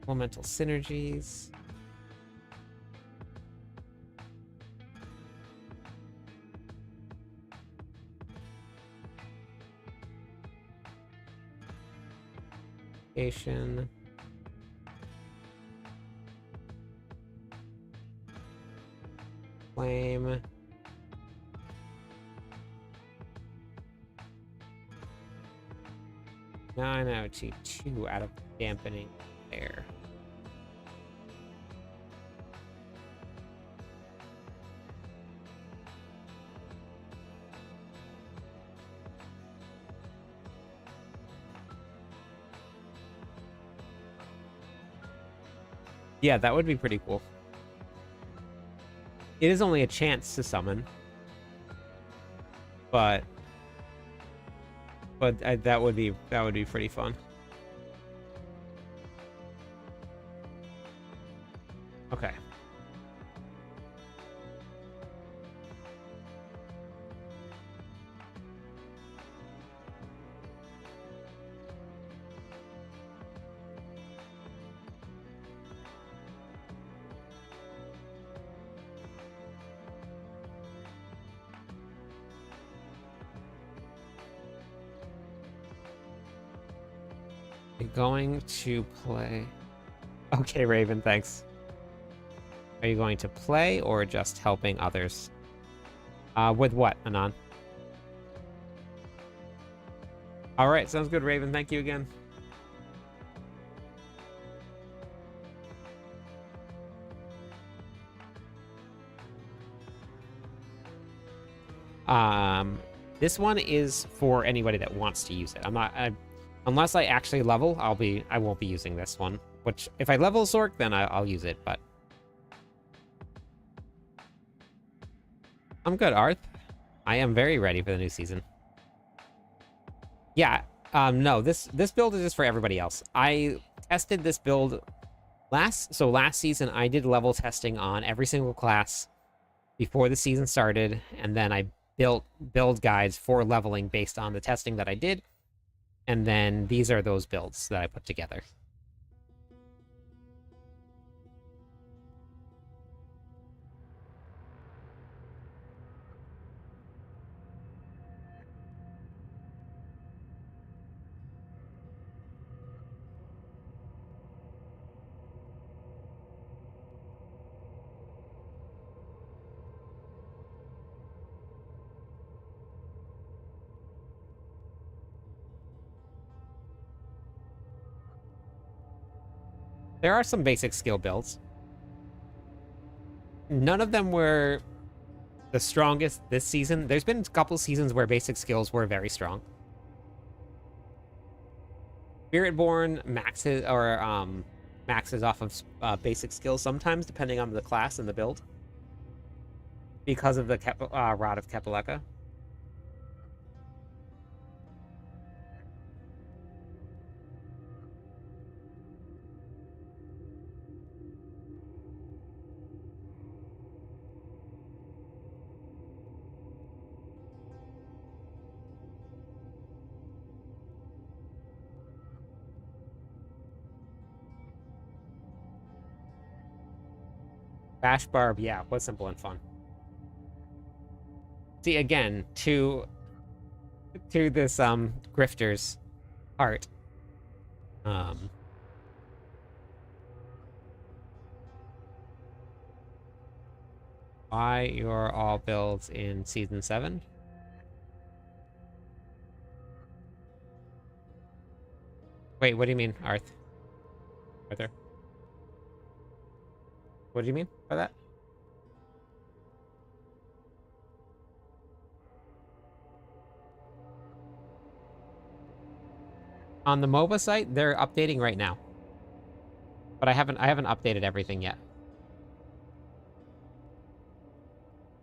elemental synergies. Flame. 9 out of 2 out of dampening there. Yeah, that would be pretty cool. It is only a chance to summon, but that would be pretty fun. Okay. You're going to play. Okay, Raven, thanks. Are you going to play or just helping others? With what, Anon? All right, sounds good, Raven. Thank you again. This one is for anybody that wants to use it. Unless I actually level, I won't be using this one. Which, if I level Zork, then I'll use it, but... I'm good, Arth. I am very ready for the new season. Yeah, no, this build is just for everybody else. I tested this build last season. I did level testing on every single class before the season started, and then I built build guides for leveling based on the testing that I did, and then these are those builds that I put together. There are some basic skill builds. None of them were the strongest this season. There's been a couple seasons where basic skills were very strong. Spiritborn maxes off of basic skills sometimes, depending on the class and the build, because of the Rod of Kepaleka. Bash Barb, yeah, was simple and fun. See, again, to this grifter's heart. Why you're all builds in season 7? Wait, what do you mean, Arth? Arthur? What do you mean by that? On the MOBA site, they're updating right now. But I haven't updated everything yet.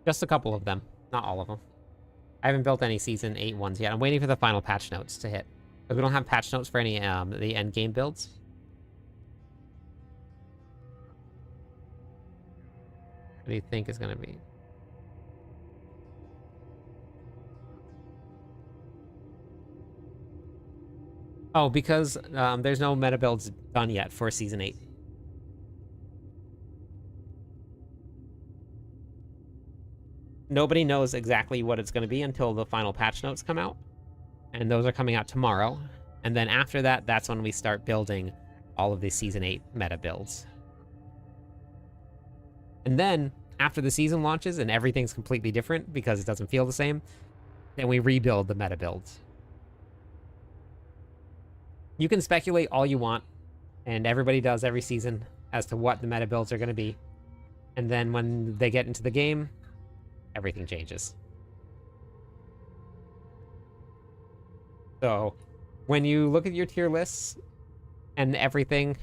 Just a couple of them, not all of them. I haven't built any season 8 ones yet. I'm waiting for the final patch notes to hit. Because we don't have patch notes for any the end game builds. What do you think is going to be? Oh, because there's no meta builds done yet for season 8. Nobody knows exactly what it's going to be until the final patch notes come out. And those are coming out tomorrow. And then after that, that's when we start building all of the season 8 meta builds. And then, after the season launches and everything's completely different because it doesn't feel the same, then we rebuild the meta builds. You can speculate all you want, and everybody does every season as to what the meta builds are going to be. And then when they get into the game, everything changes. So when you look at your tier lists and everything,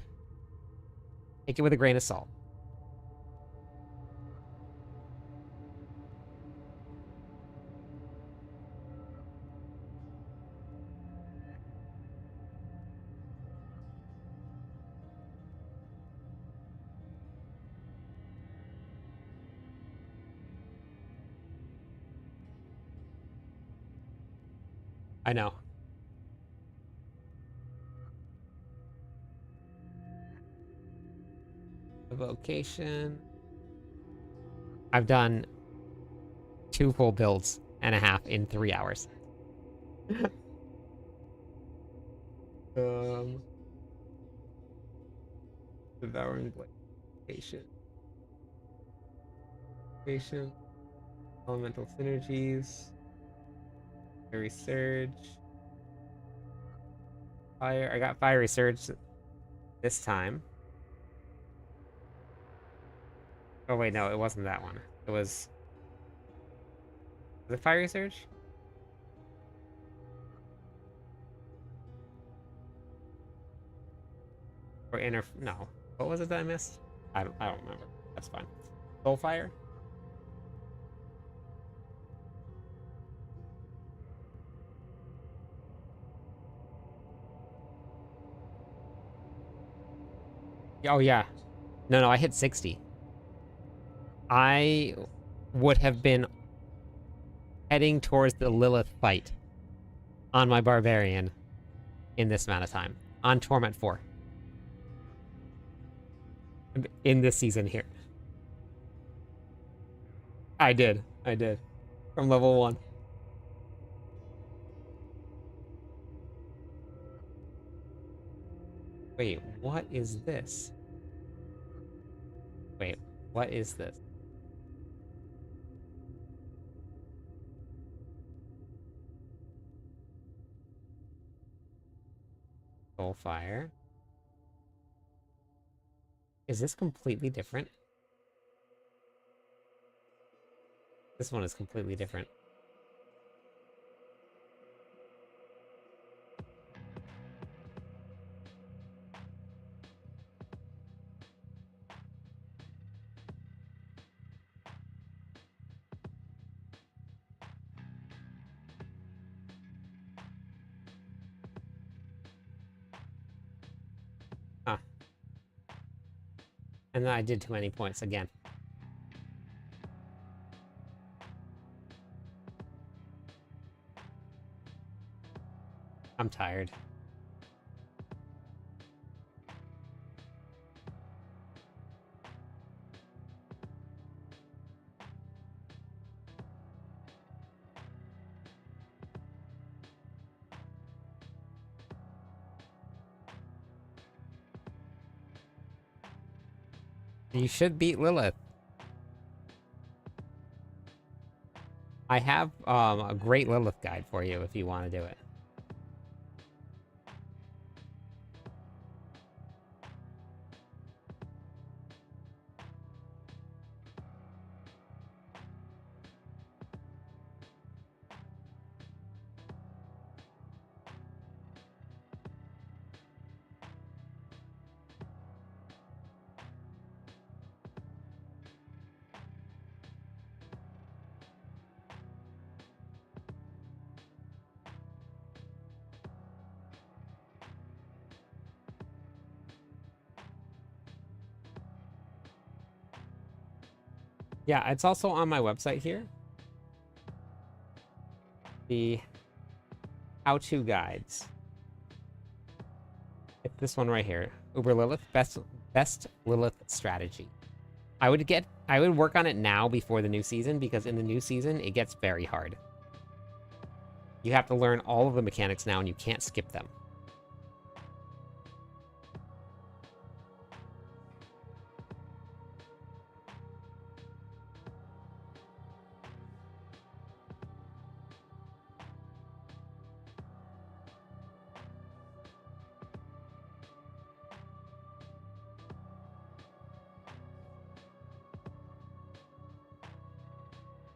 take it with a grain of salt. I know. Evocation. I've done 2 full builds and a half in 3 hours. um, Devouring Blade. Patient. Elemental synergies. Fiery Surge. Fire. I got Fiery Surge this time. Oh wait, no, it wasn't that one. It was the Fiery Surge? Or inner no. What was it that I missed? I don't remember. That's fine. Soulfire? Oh yeah. No, I hit 60. I would have been heading towards the Lilith fight on my Barbarian in this amount of time. On Torment 4. In this season here. I did. I did. From level 1. Wait, what is this? Wait, what is this? Soulfire. Is this completely different? This one is completely different. Huh. And then I did too many points again. I'm tired. You should beat Lilith. I have a great Lilith guide for you if you want to do it. Yeah, it's also on my website here. The how-to guides. It's this one right here. Uber Lilith, best Lilith strategy. I would work on it now before the new season, because in the new season it gets very hard. You have to learn all of the mechanics now and you can't skip them.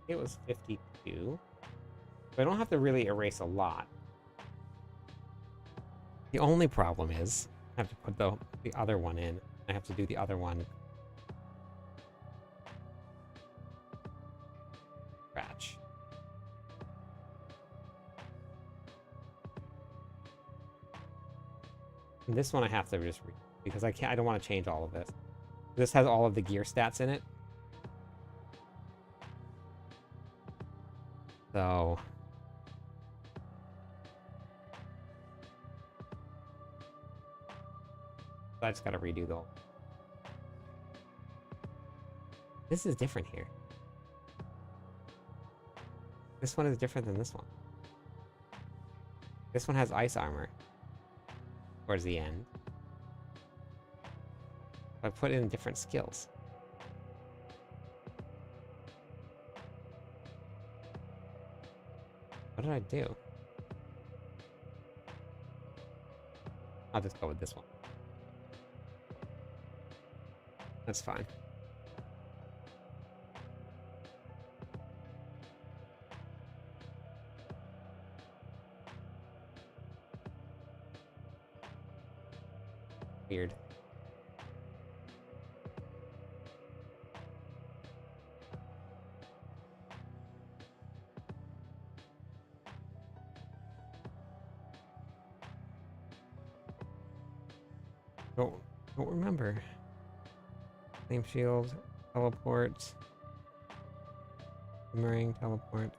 It was 52. So I don't have to really erase a lot. The only problem is I have to put the other one in. I have to do the other one. Scratch. And this one I have to just read because I don't want to change all of this. This has all of the gear stats in it. So I just gotta redo the whole. This is different here. This one is different than this one. This one has ice armor towards the end. I put in different skills. What did I do? I'll just go with this one. That's fine. Weird. Don't remember. Flame shield, teleport, boomerang, teleport.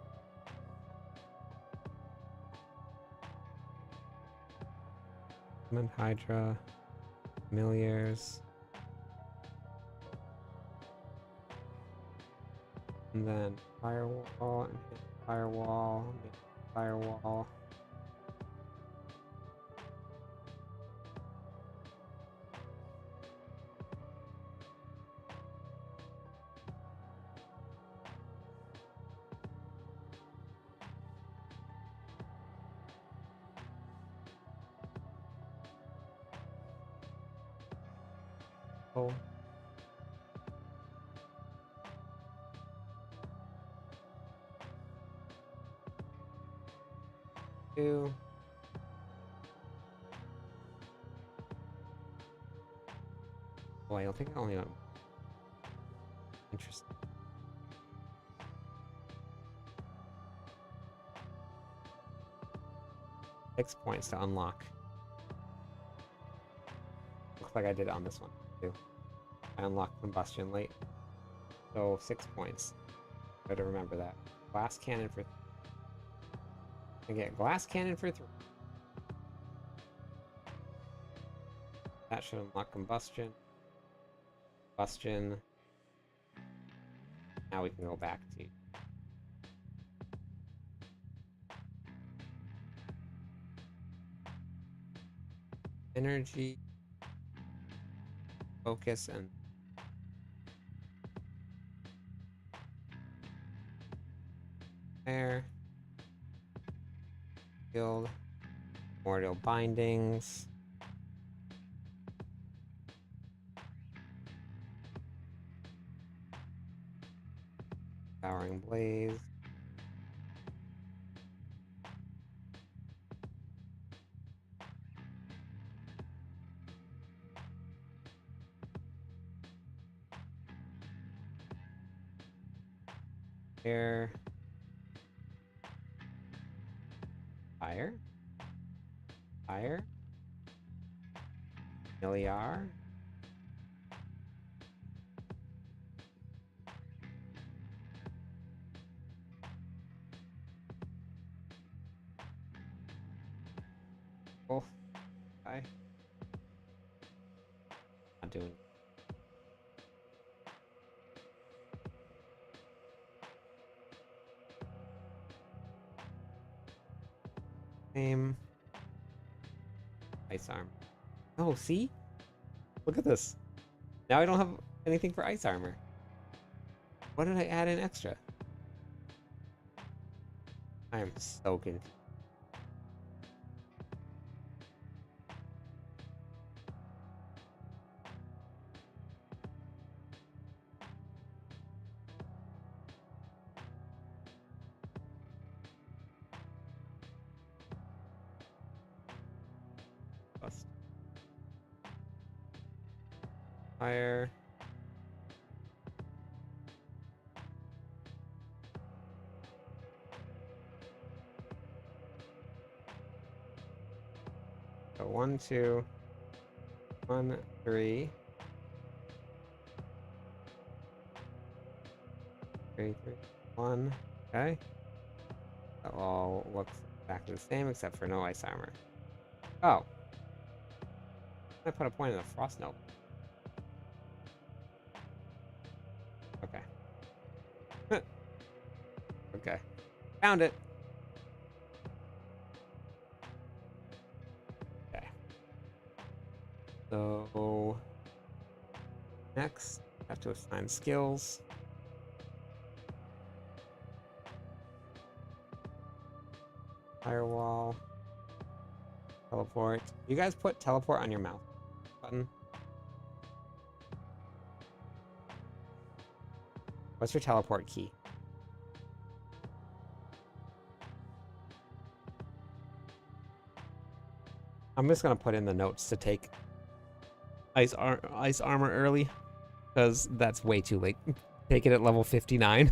Summon Hydra, familiars, and then firewall, and firewall, firewall. Oh. Two. Oh, I don't think I only got. Interesting. Six points to unlock. Looks like I did it on this one too. I unlocked combustion late. So 6 points. Better remember that. Glass cannon for. I get glass cannon for 3. That should unlock combustion. Combustion. Now we can go back to. Energy. Focus and. There. Guild. Memorial bindings. Powering blaze. Air. Fire. Fire. Miliar. Wolf. Hi. Not doing. Same. Ice armor. Oh, see? Look at this. Now I don't have anything for ice armor. What did I add in extra? I am so confused. plus fire. So 1, 2, 1, 3. 3, 3, 1. Okay. That all looks exactly the same except for no ice armor. Oh. I put a point in the frost note. Okay. Okay. Found it. Okay. So next, I have to assign skills. Firewall. Teleport. You guys put teleport on your mouse button. What's your teleport key? I'm just gonna put in the notes to take ice armor early, because that's way too late. Take it at level 59.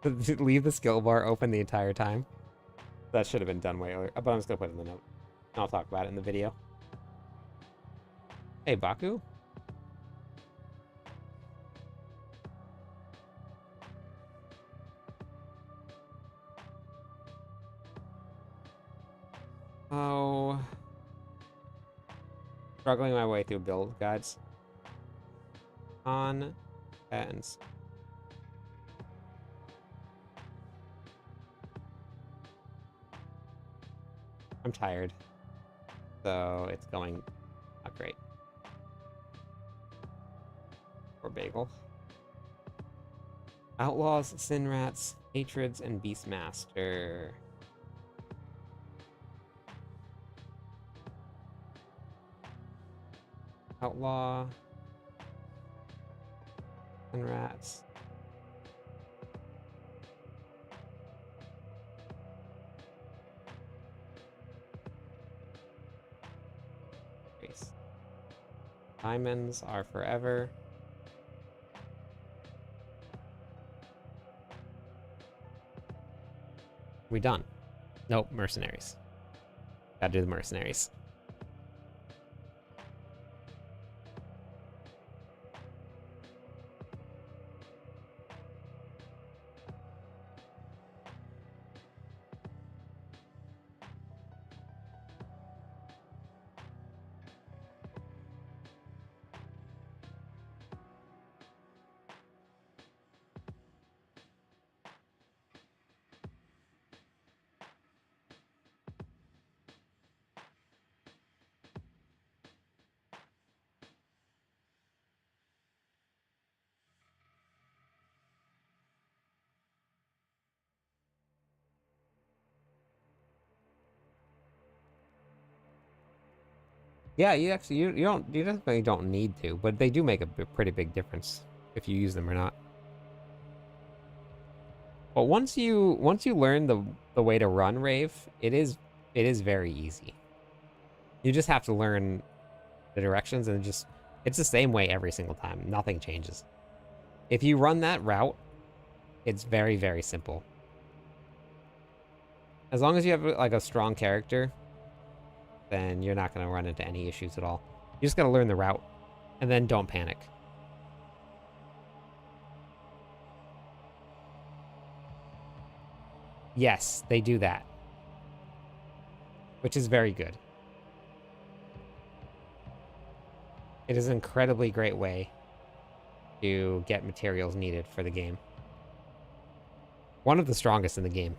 Leave the skill bar open the entire time. That should have been done way earlier, but I'm just gonna put it in the note. I'll talk about it in the video. Hey, Baku? Oh. Struggling my way through build guides. On ends. I'm tired. So it's going not great. Poor Bagel. Outlaws, Sin Rats, Hatreds, and Beastmaster. Outlaw. Sin Rats. Grace. Diamonds are forever. We done? Nope, mercenaries. Gotta do the mercenaries. Yeah, you definitely don't need to, but they do make a pretty big difference if you use them or not. But once you learn the way to run Rave, it is very easy. You just have to learn the directions, and it's the same way every single time. Nothing changes. If you run that route, it's very, very simple. As long as you have like a strong character, then you're not going to run into any issues at all. You just got to learn the route, and then don't panic. Yes, they do that, which is very good. It is an incredibly great way to get materials needed for the game. One of the strongest in the game.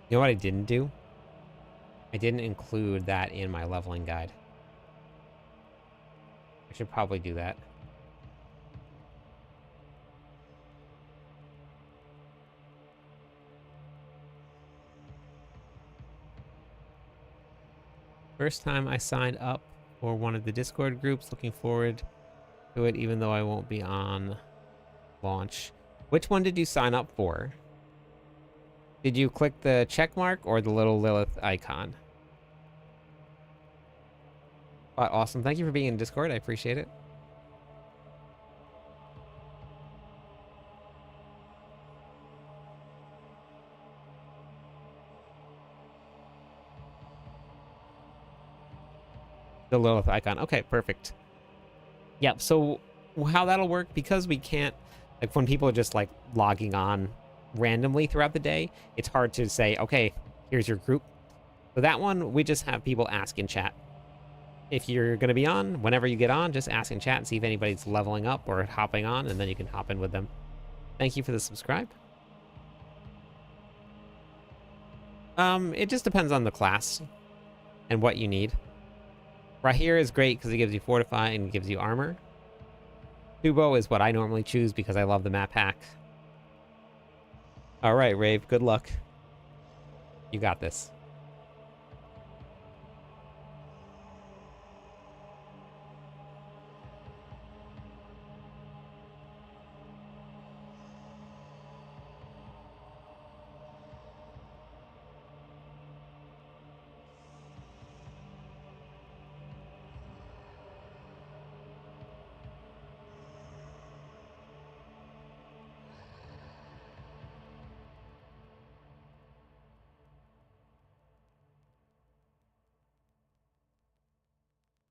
You know what I didn't do? I didn't include that in my leveling guide. I should probably do that. First time I signed up for one of the Discord groups. Looking forward to it, even though I won't be on launch. Which one did you sign up for? Did you click the check mark or the little Lilith icon? Awesome. Thank you for being in Discord. I appreciate it. The Lilith icon. Okay, perfect. Yep, so how that'll work, because we can't, like, when people are just, like, logging on randomly throughout the day, it's hard to say, okay, here's your group. So that one, we just have people ask in chat. If you're going to be on, whenever you get on, just ask in chat and see if anybody's leveling up or hopping on, and then you can hop in with them. Thank you for the subscribe. It just depends on the class and what you need. Rahir is great because it gives you Fortify and gives you armor. Tubo is what I normally choose because I love the map hack. All right, Rave, good luck. You got this.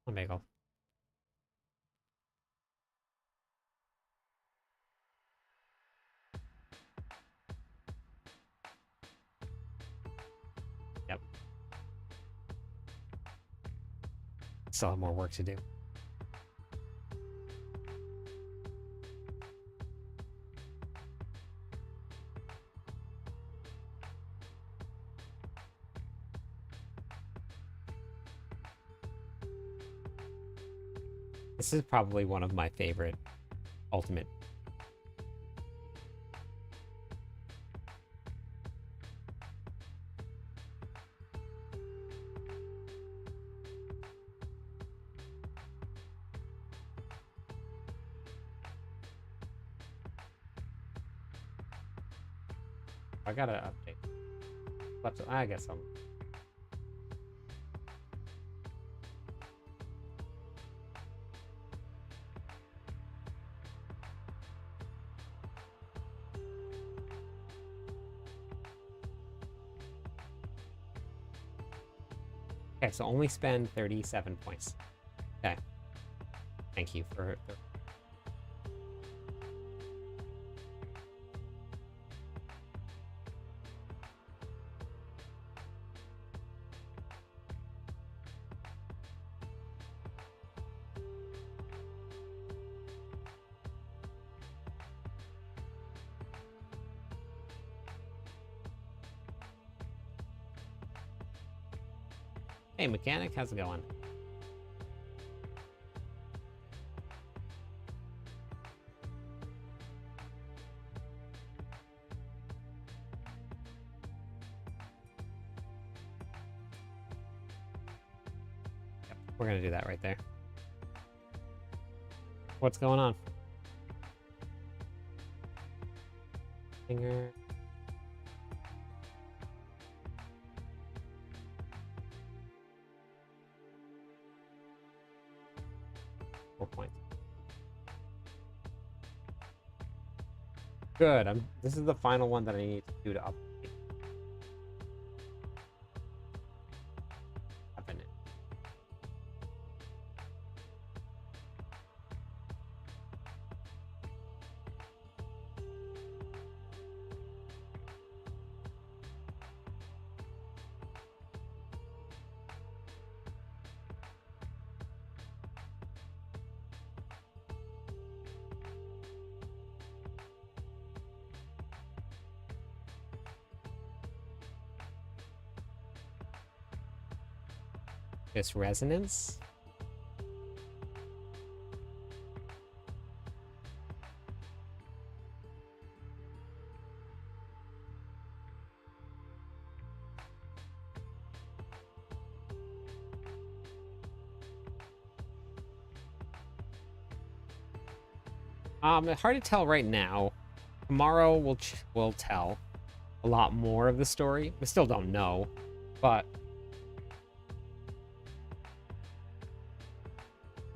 Omegle. Yep. Still have more work to do. This is probably one of my favorite ultimate. I gotta update. But I guess I'm. Okay, so only spend 37 points. Okay. Thank you for. Hey, mechanic, how's it going? Yep, we're gonna do that right there. What's going on? Finger. Points. Good. This is the final one that I need to do to update. Happen it. This resonance. Hard to tell right now. Tomorrow we'll tell a lot more of the story. We still don't know, but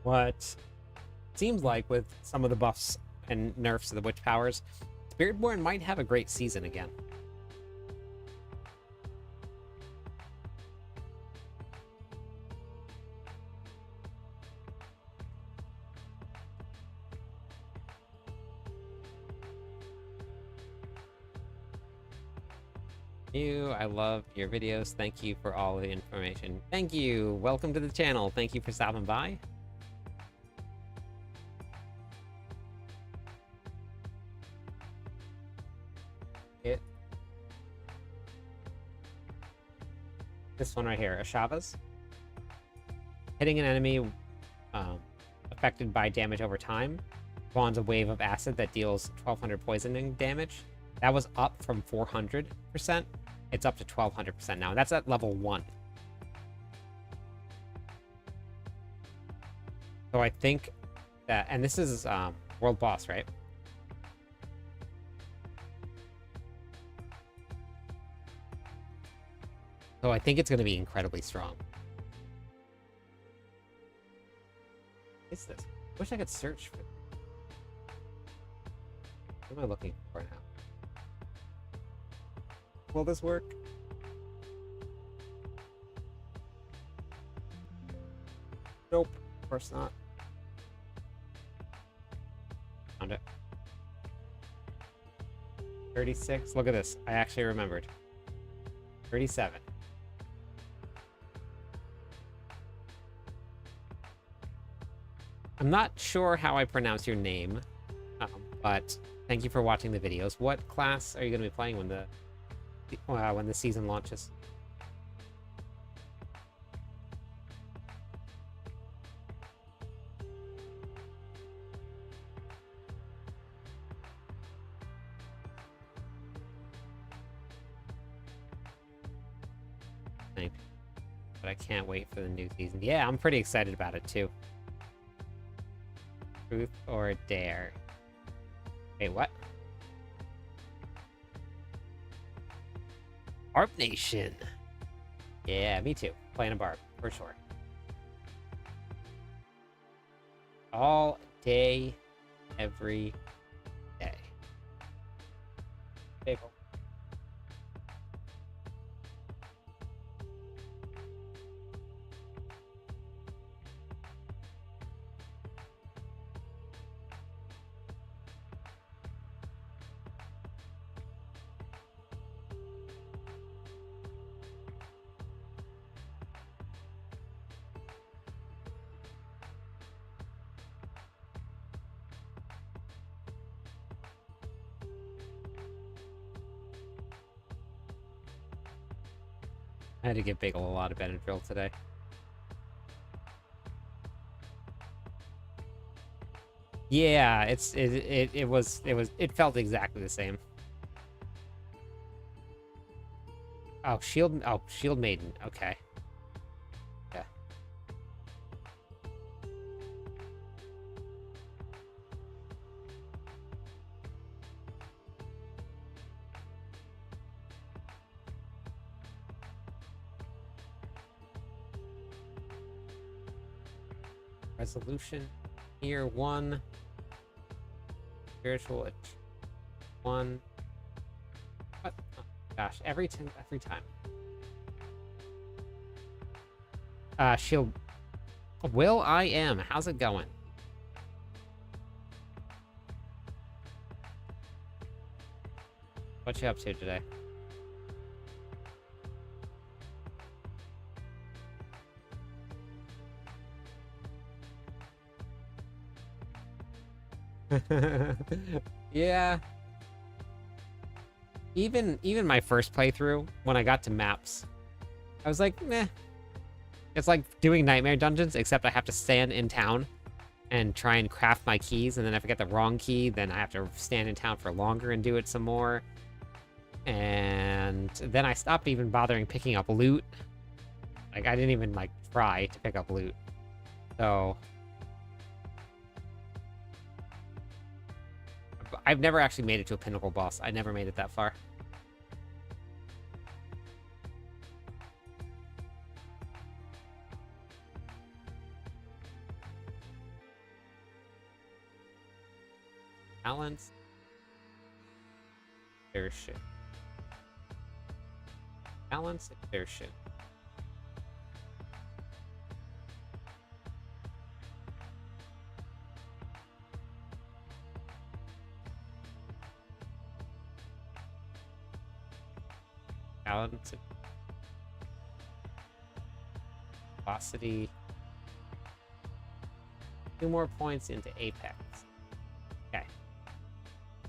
what seems like with some of the buffs and nerfs of the witch powers, Spiritborn might have a great season again. I love your videos. Thank you for all the information. Thank you. Welcome to the channel. Thank you for stopping by. This one right here, Ashavas. Hitting an enemy affected by damage over time spawns a wave of acid that deals 1200 poisoning damage. That was up from 400%. It's up to 1200% now, and that's at level 1. So I think that, and this is world boss, right? So I think it's going to be incredibly strong. What's this? Wish I could search for. What am I looking for now? Will this work? Nope, of course not. Found it. 36. Look at this. I actually remembered. 37. I'm not sure how I pronounce your name, but thank you for watching the videos. What class are you going to be playing when the season launches? But I can't wait for the new season. Yeah, I'm pretty excited about it too. Truth or dare? Wait, what? Barb Nation. Yeah, me too. Playing a barb, for sure. All day, every day. Bagel. I had to give Bagel a lot of Benadryl today. Yeah, it felt exactly the same. Oh, Shield Maiden. Okay. Yeah. Resolution here 1. Spiritual 1. What? Oh, gosh, every time. Shield. Will I am. How's it going? What you up to today? Yeah. Even my first playthrough, when I got to maps, I was like, meh. It's like doing Nightmare Dungeons, except I have to stand in town and try and craft my keys, and then if I get the wrong key, then I have to stand in town for longer and do it some more. And then I stopped even bothering picking up loot. Like, I didn't even, like, try to pick up loot. So I've never actually made it to a pinnacle boss. I never made it that far. Balance. Exertion. Balance. Exertion. Balance. Velocity. 2 more points into Apex. Okay.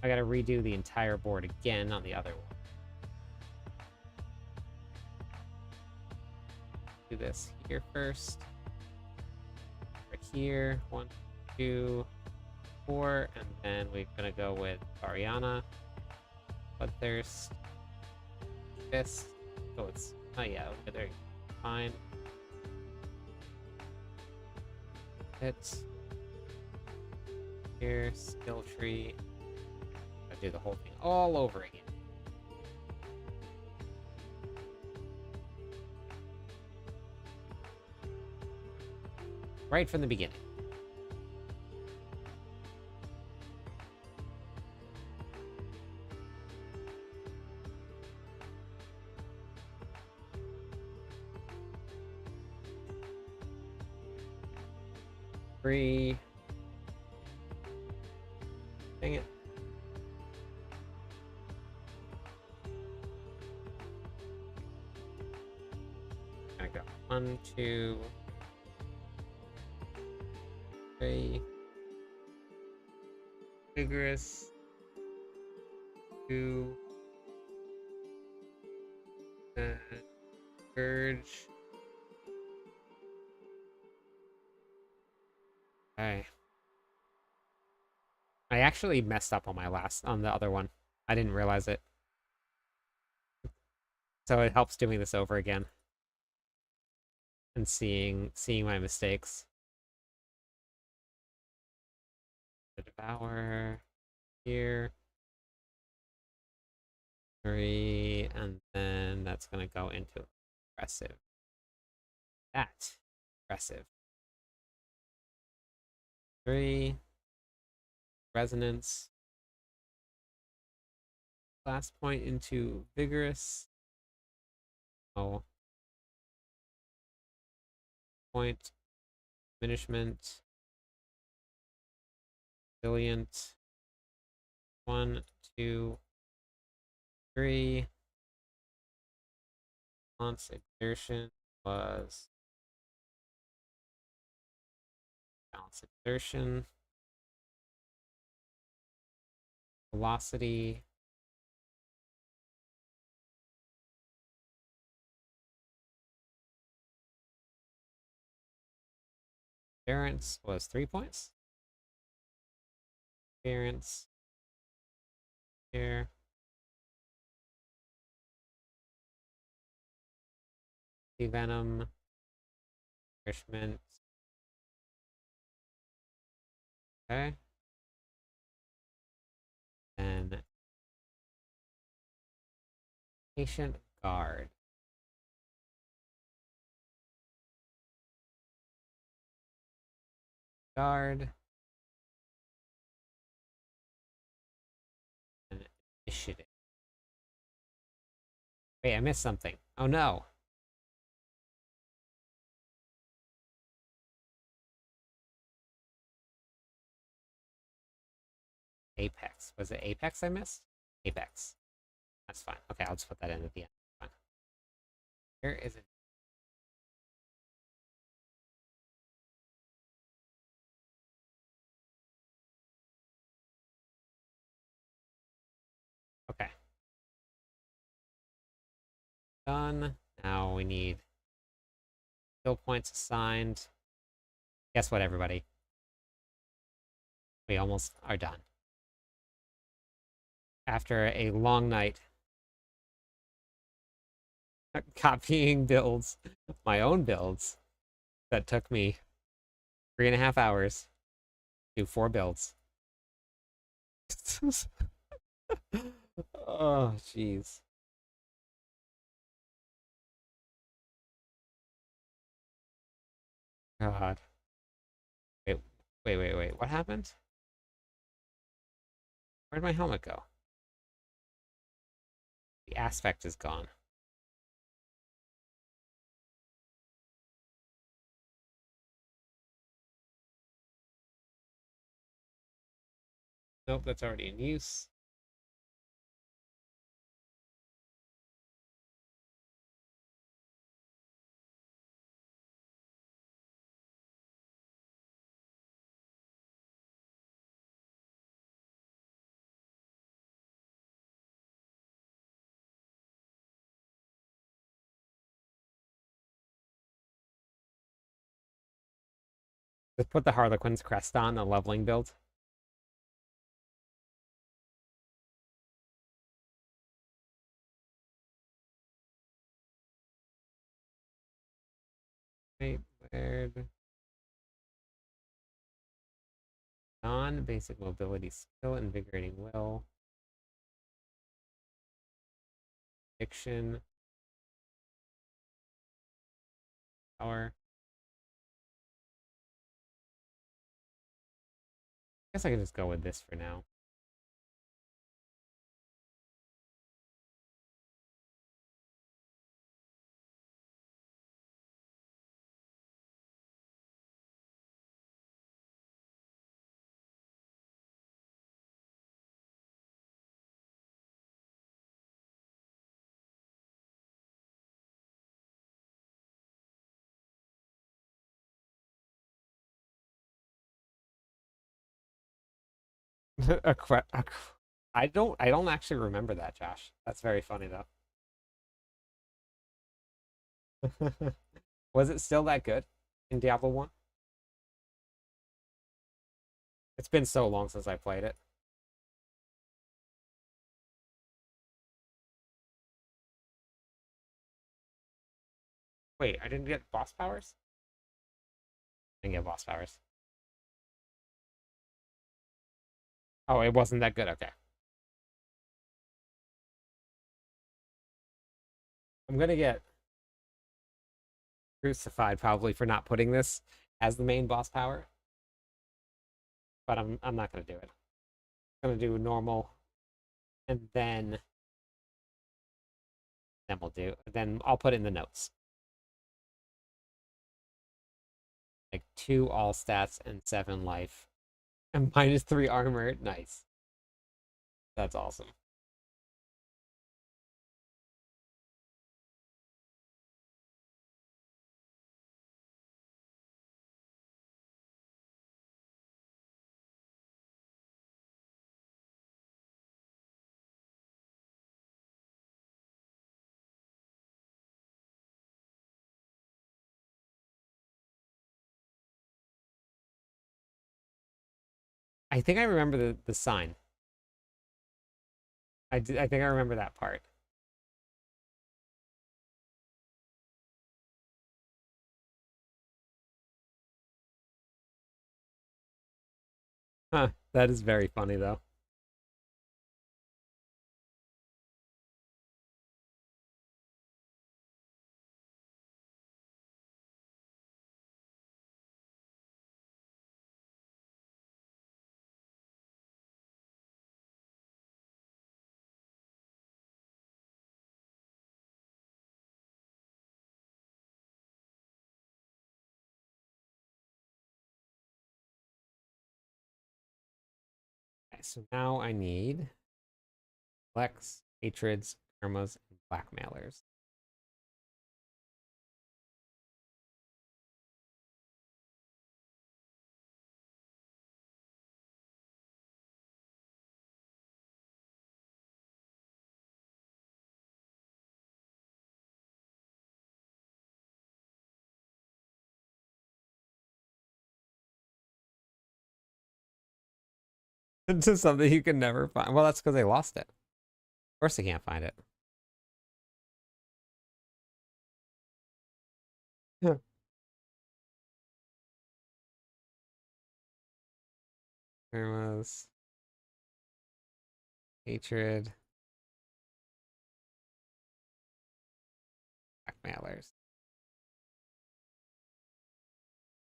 I gotta redo the entire board again on the other one. Do this here first. Right here. 1, 2, 4. And then we're gonna go with Ariana. Bloodthirst. Fist. So it's. Oh, yeah. Okay, there you go. Fine. Hit. Here. Skill tree. Gotta do the whole thing all over again. Right from the beginning. Three. Dang it. Gonna go 1, 2, 3. Vigorous. 2. Urge. Okay. I actually messed up on on the other one. I didn't realize it. So it helps doing this over again. And seeing my mistakes. The Devour here. 3, and then that's gonna go into aggressive. That aggressive. 3. Resonance. Last point into vigorous. Oh. Point. Diminishment. Resilient. 1, 2, 3. Balance exertion was balance exertion. Velocity. Endurance was 3 points. Endurance. Here. Venom. Nourishment. Okay. And patient guard. Guard. And initiative. Wait, I missed something. Oh no. Apex. Was it Apex I missed? Apex. That's fine. Okay, I'll just put that in at the end. Fine. Where is it? Okay. Done. Now we need skill points assigned. Guess what, everybody? We almost are done. After a long night copying builds, my own builds, that took me 3.5 hours to do 4 builds. Oh, jeez. God. Wait, wait. What happened? Where'd my helmet go? The aspect is gone. Nope, that's already in use. Just put the Harlequin's crest on the leveling build. Wait, where'd non-basic mobility skill, invigorating will, diction, power. I guess I can just go with this for now. a, cre- a cr- I don't actually remember that, Josh. That's very funny though. Was it still that good in Diablo 1? It's been so long since I played it. Wait, I didn't get boss powers? I didn't get boss powers. Oh, it wasn't that good. Okay. I'm gonna get crucified probably for not putting this as the main boss power, but I'm not gonna do it. I'm gonna do normal, and then I'll put it in the notes. Like 2 all stats and 7 life. And -3 armor. Nice. That's awesome. I think I remember the sign. I think I remember that part. Huh. That is very funny though. Okay, so now I need Lex, Hatreds, Karmas, and Blackmailers. Into something you can never find. Well, that's because they lost it. Of course they can't find it. Karmas. Hatred. Blackmailers.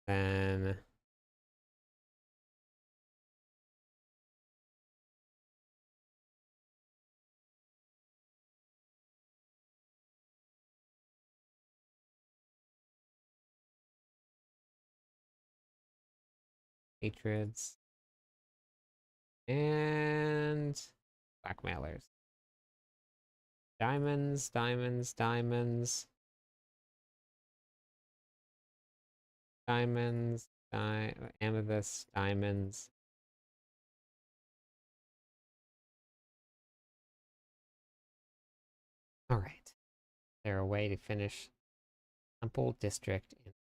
Then hatreds. And blackmailers. Diamonds, diamonds, diamonds. Diamonds, amethyst, diamonds. All right. Is there a way to finish Temple District and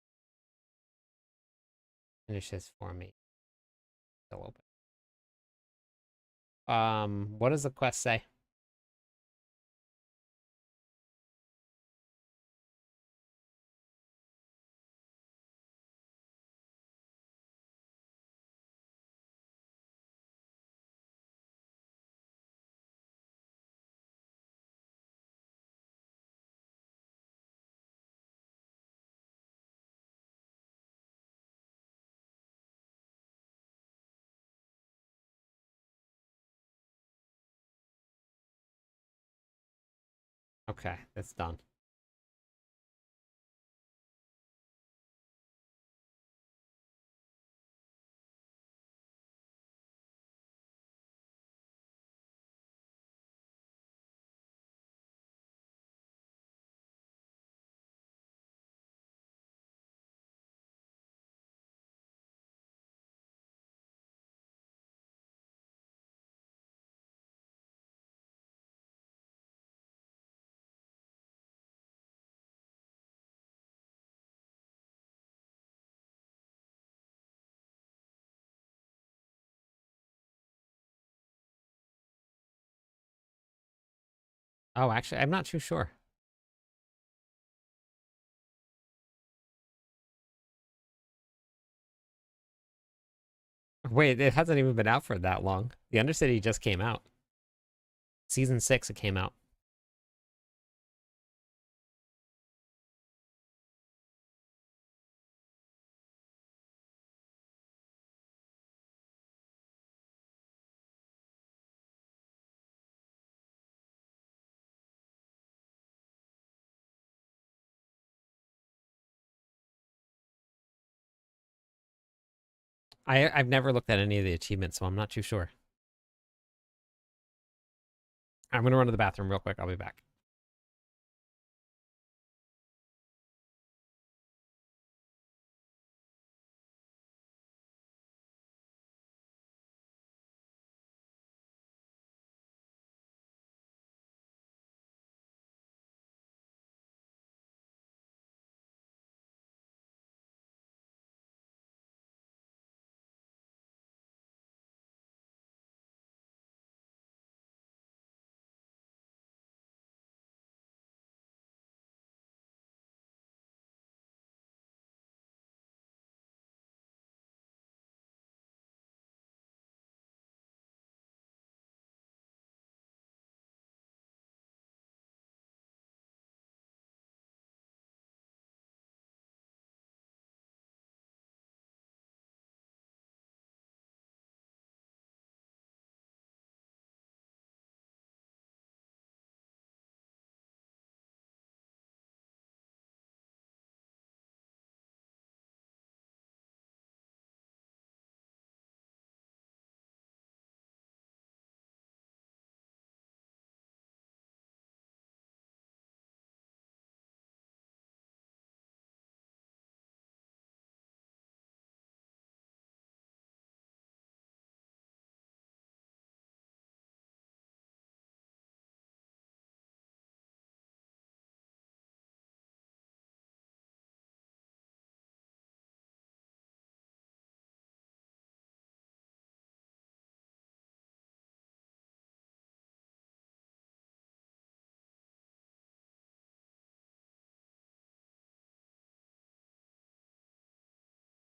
finish this for me? Still open. What does the quest say? Okay, that's done. Oh, actually, I'm not too sure. Wait, it hasn't even been out for that long. The Undercity just came out. Season 6, it came out. I've never looked at any of the achievements, so I'm not too sure. I'm gonna run to the bathroom real quick. I'll be back.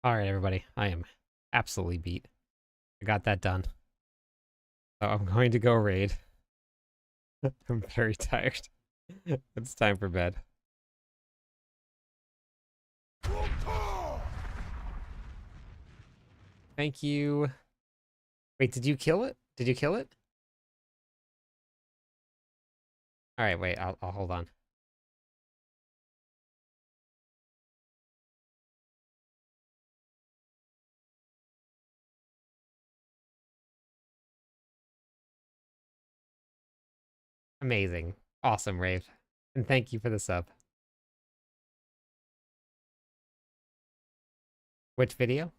All right, everybody. I am absolutely beat. I got that done. So I'm going to go raid. I'm very tired. It's time for bed. Thank you. Wait, did you kill it? Did you kill it? All right, wait. I'll hold on. Amazing. Awesome, Rave. And thank you for the sub. Which video?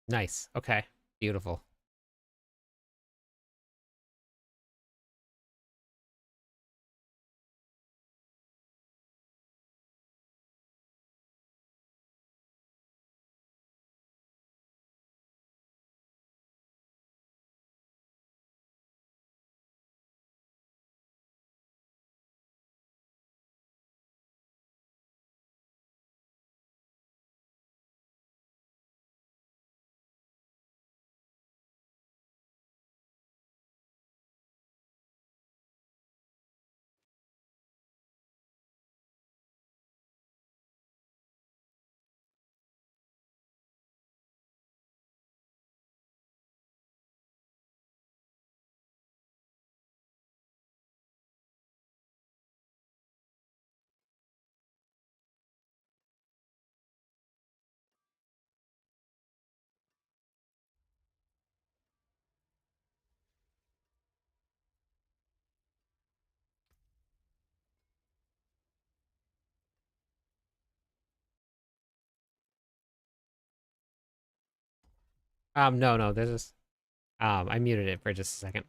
Nice. Okay. Beautiful. No, no, there's just I muted it for just a second.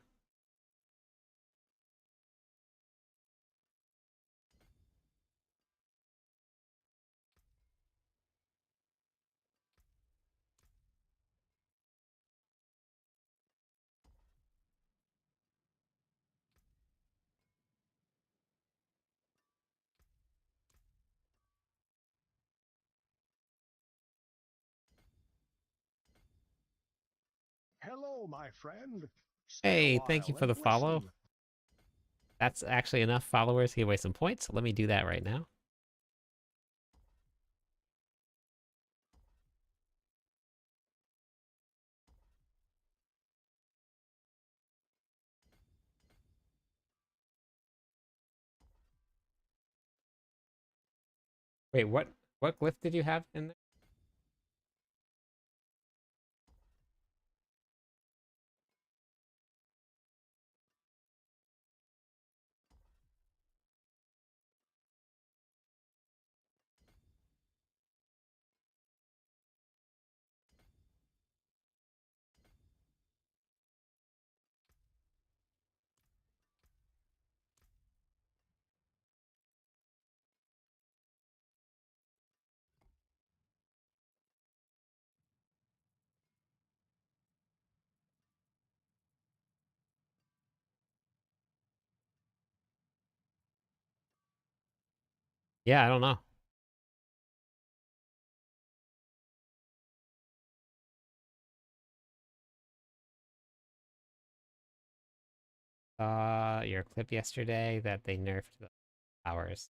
Hello, my friend. Stay a Hey, thank you while for and the follow. listen. That's actually enough followers to give away some points. So let me do that right now. Wait, what glyph did you have in there? Yeah, I don't know. Your clip yesterday that they nerfed the powers.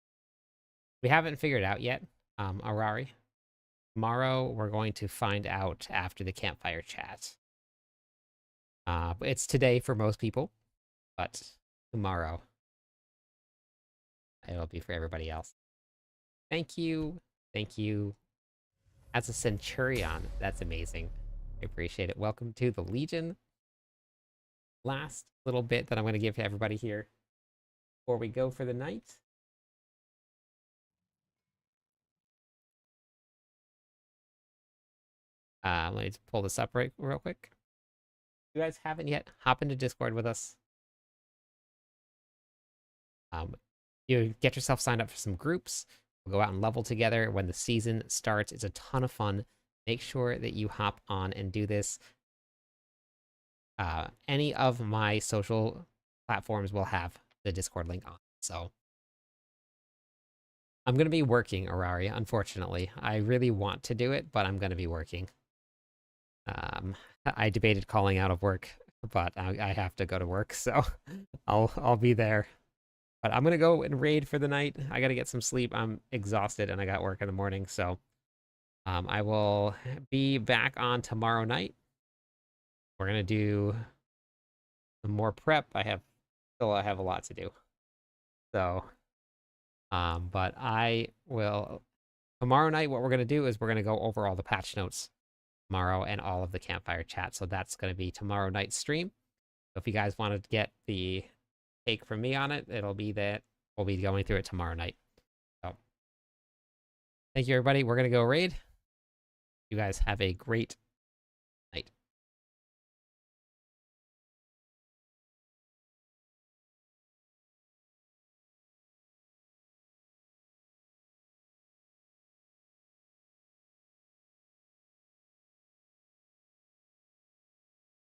We haven't figured out yet, Arari. Tomorrow we're going to find out after the campfire chat. It's today for most people, but tomorrow it'll be for everybody else. Thank you. Thank you. As a Centurion, that's amazing. I appreciate it. Welcome to the Legion. Last little bit that I'm going to give to everybody here before we go for the night. Let me just pull this up real quick. If you guys haven't yet, hop into Discord with us. You get yourself signed up for some groups. We'll go out and level together when the season starts. It's a ton of fun. Make sure that you hop on and do this. Any of my social platforms will have the Discord link on. So I'm going to be working, Araria, unfortunately. I really want to do it, but I'm going to be working. I debated calling out of work, but I have to go to work, so I'll be there. But I'm gonna go and raid for the night. I gotta get some sleep. I'm exhausted and I got work in the morning, so I will be back on tomorrow night. We're gonna do some more prep. I have a lot to do. So but I will tomorrow night what we're gonna do is we're gonna go over all the patch notes tomorrow and all of the campfire chat. So that's gonna be tomorrow night's stream. So if you guys want to get the take from me on it, it'll be that we'll be going through it tomorrow night. So thank you, everybody. We're going to go raid. You guys have a great night.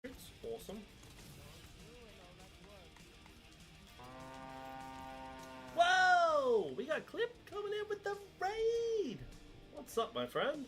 It's awesome. Whoa! We got Clip coming in with the raid! What's up, my friend?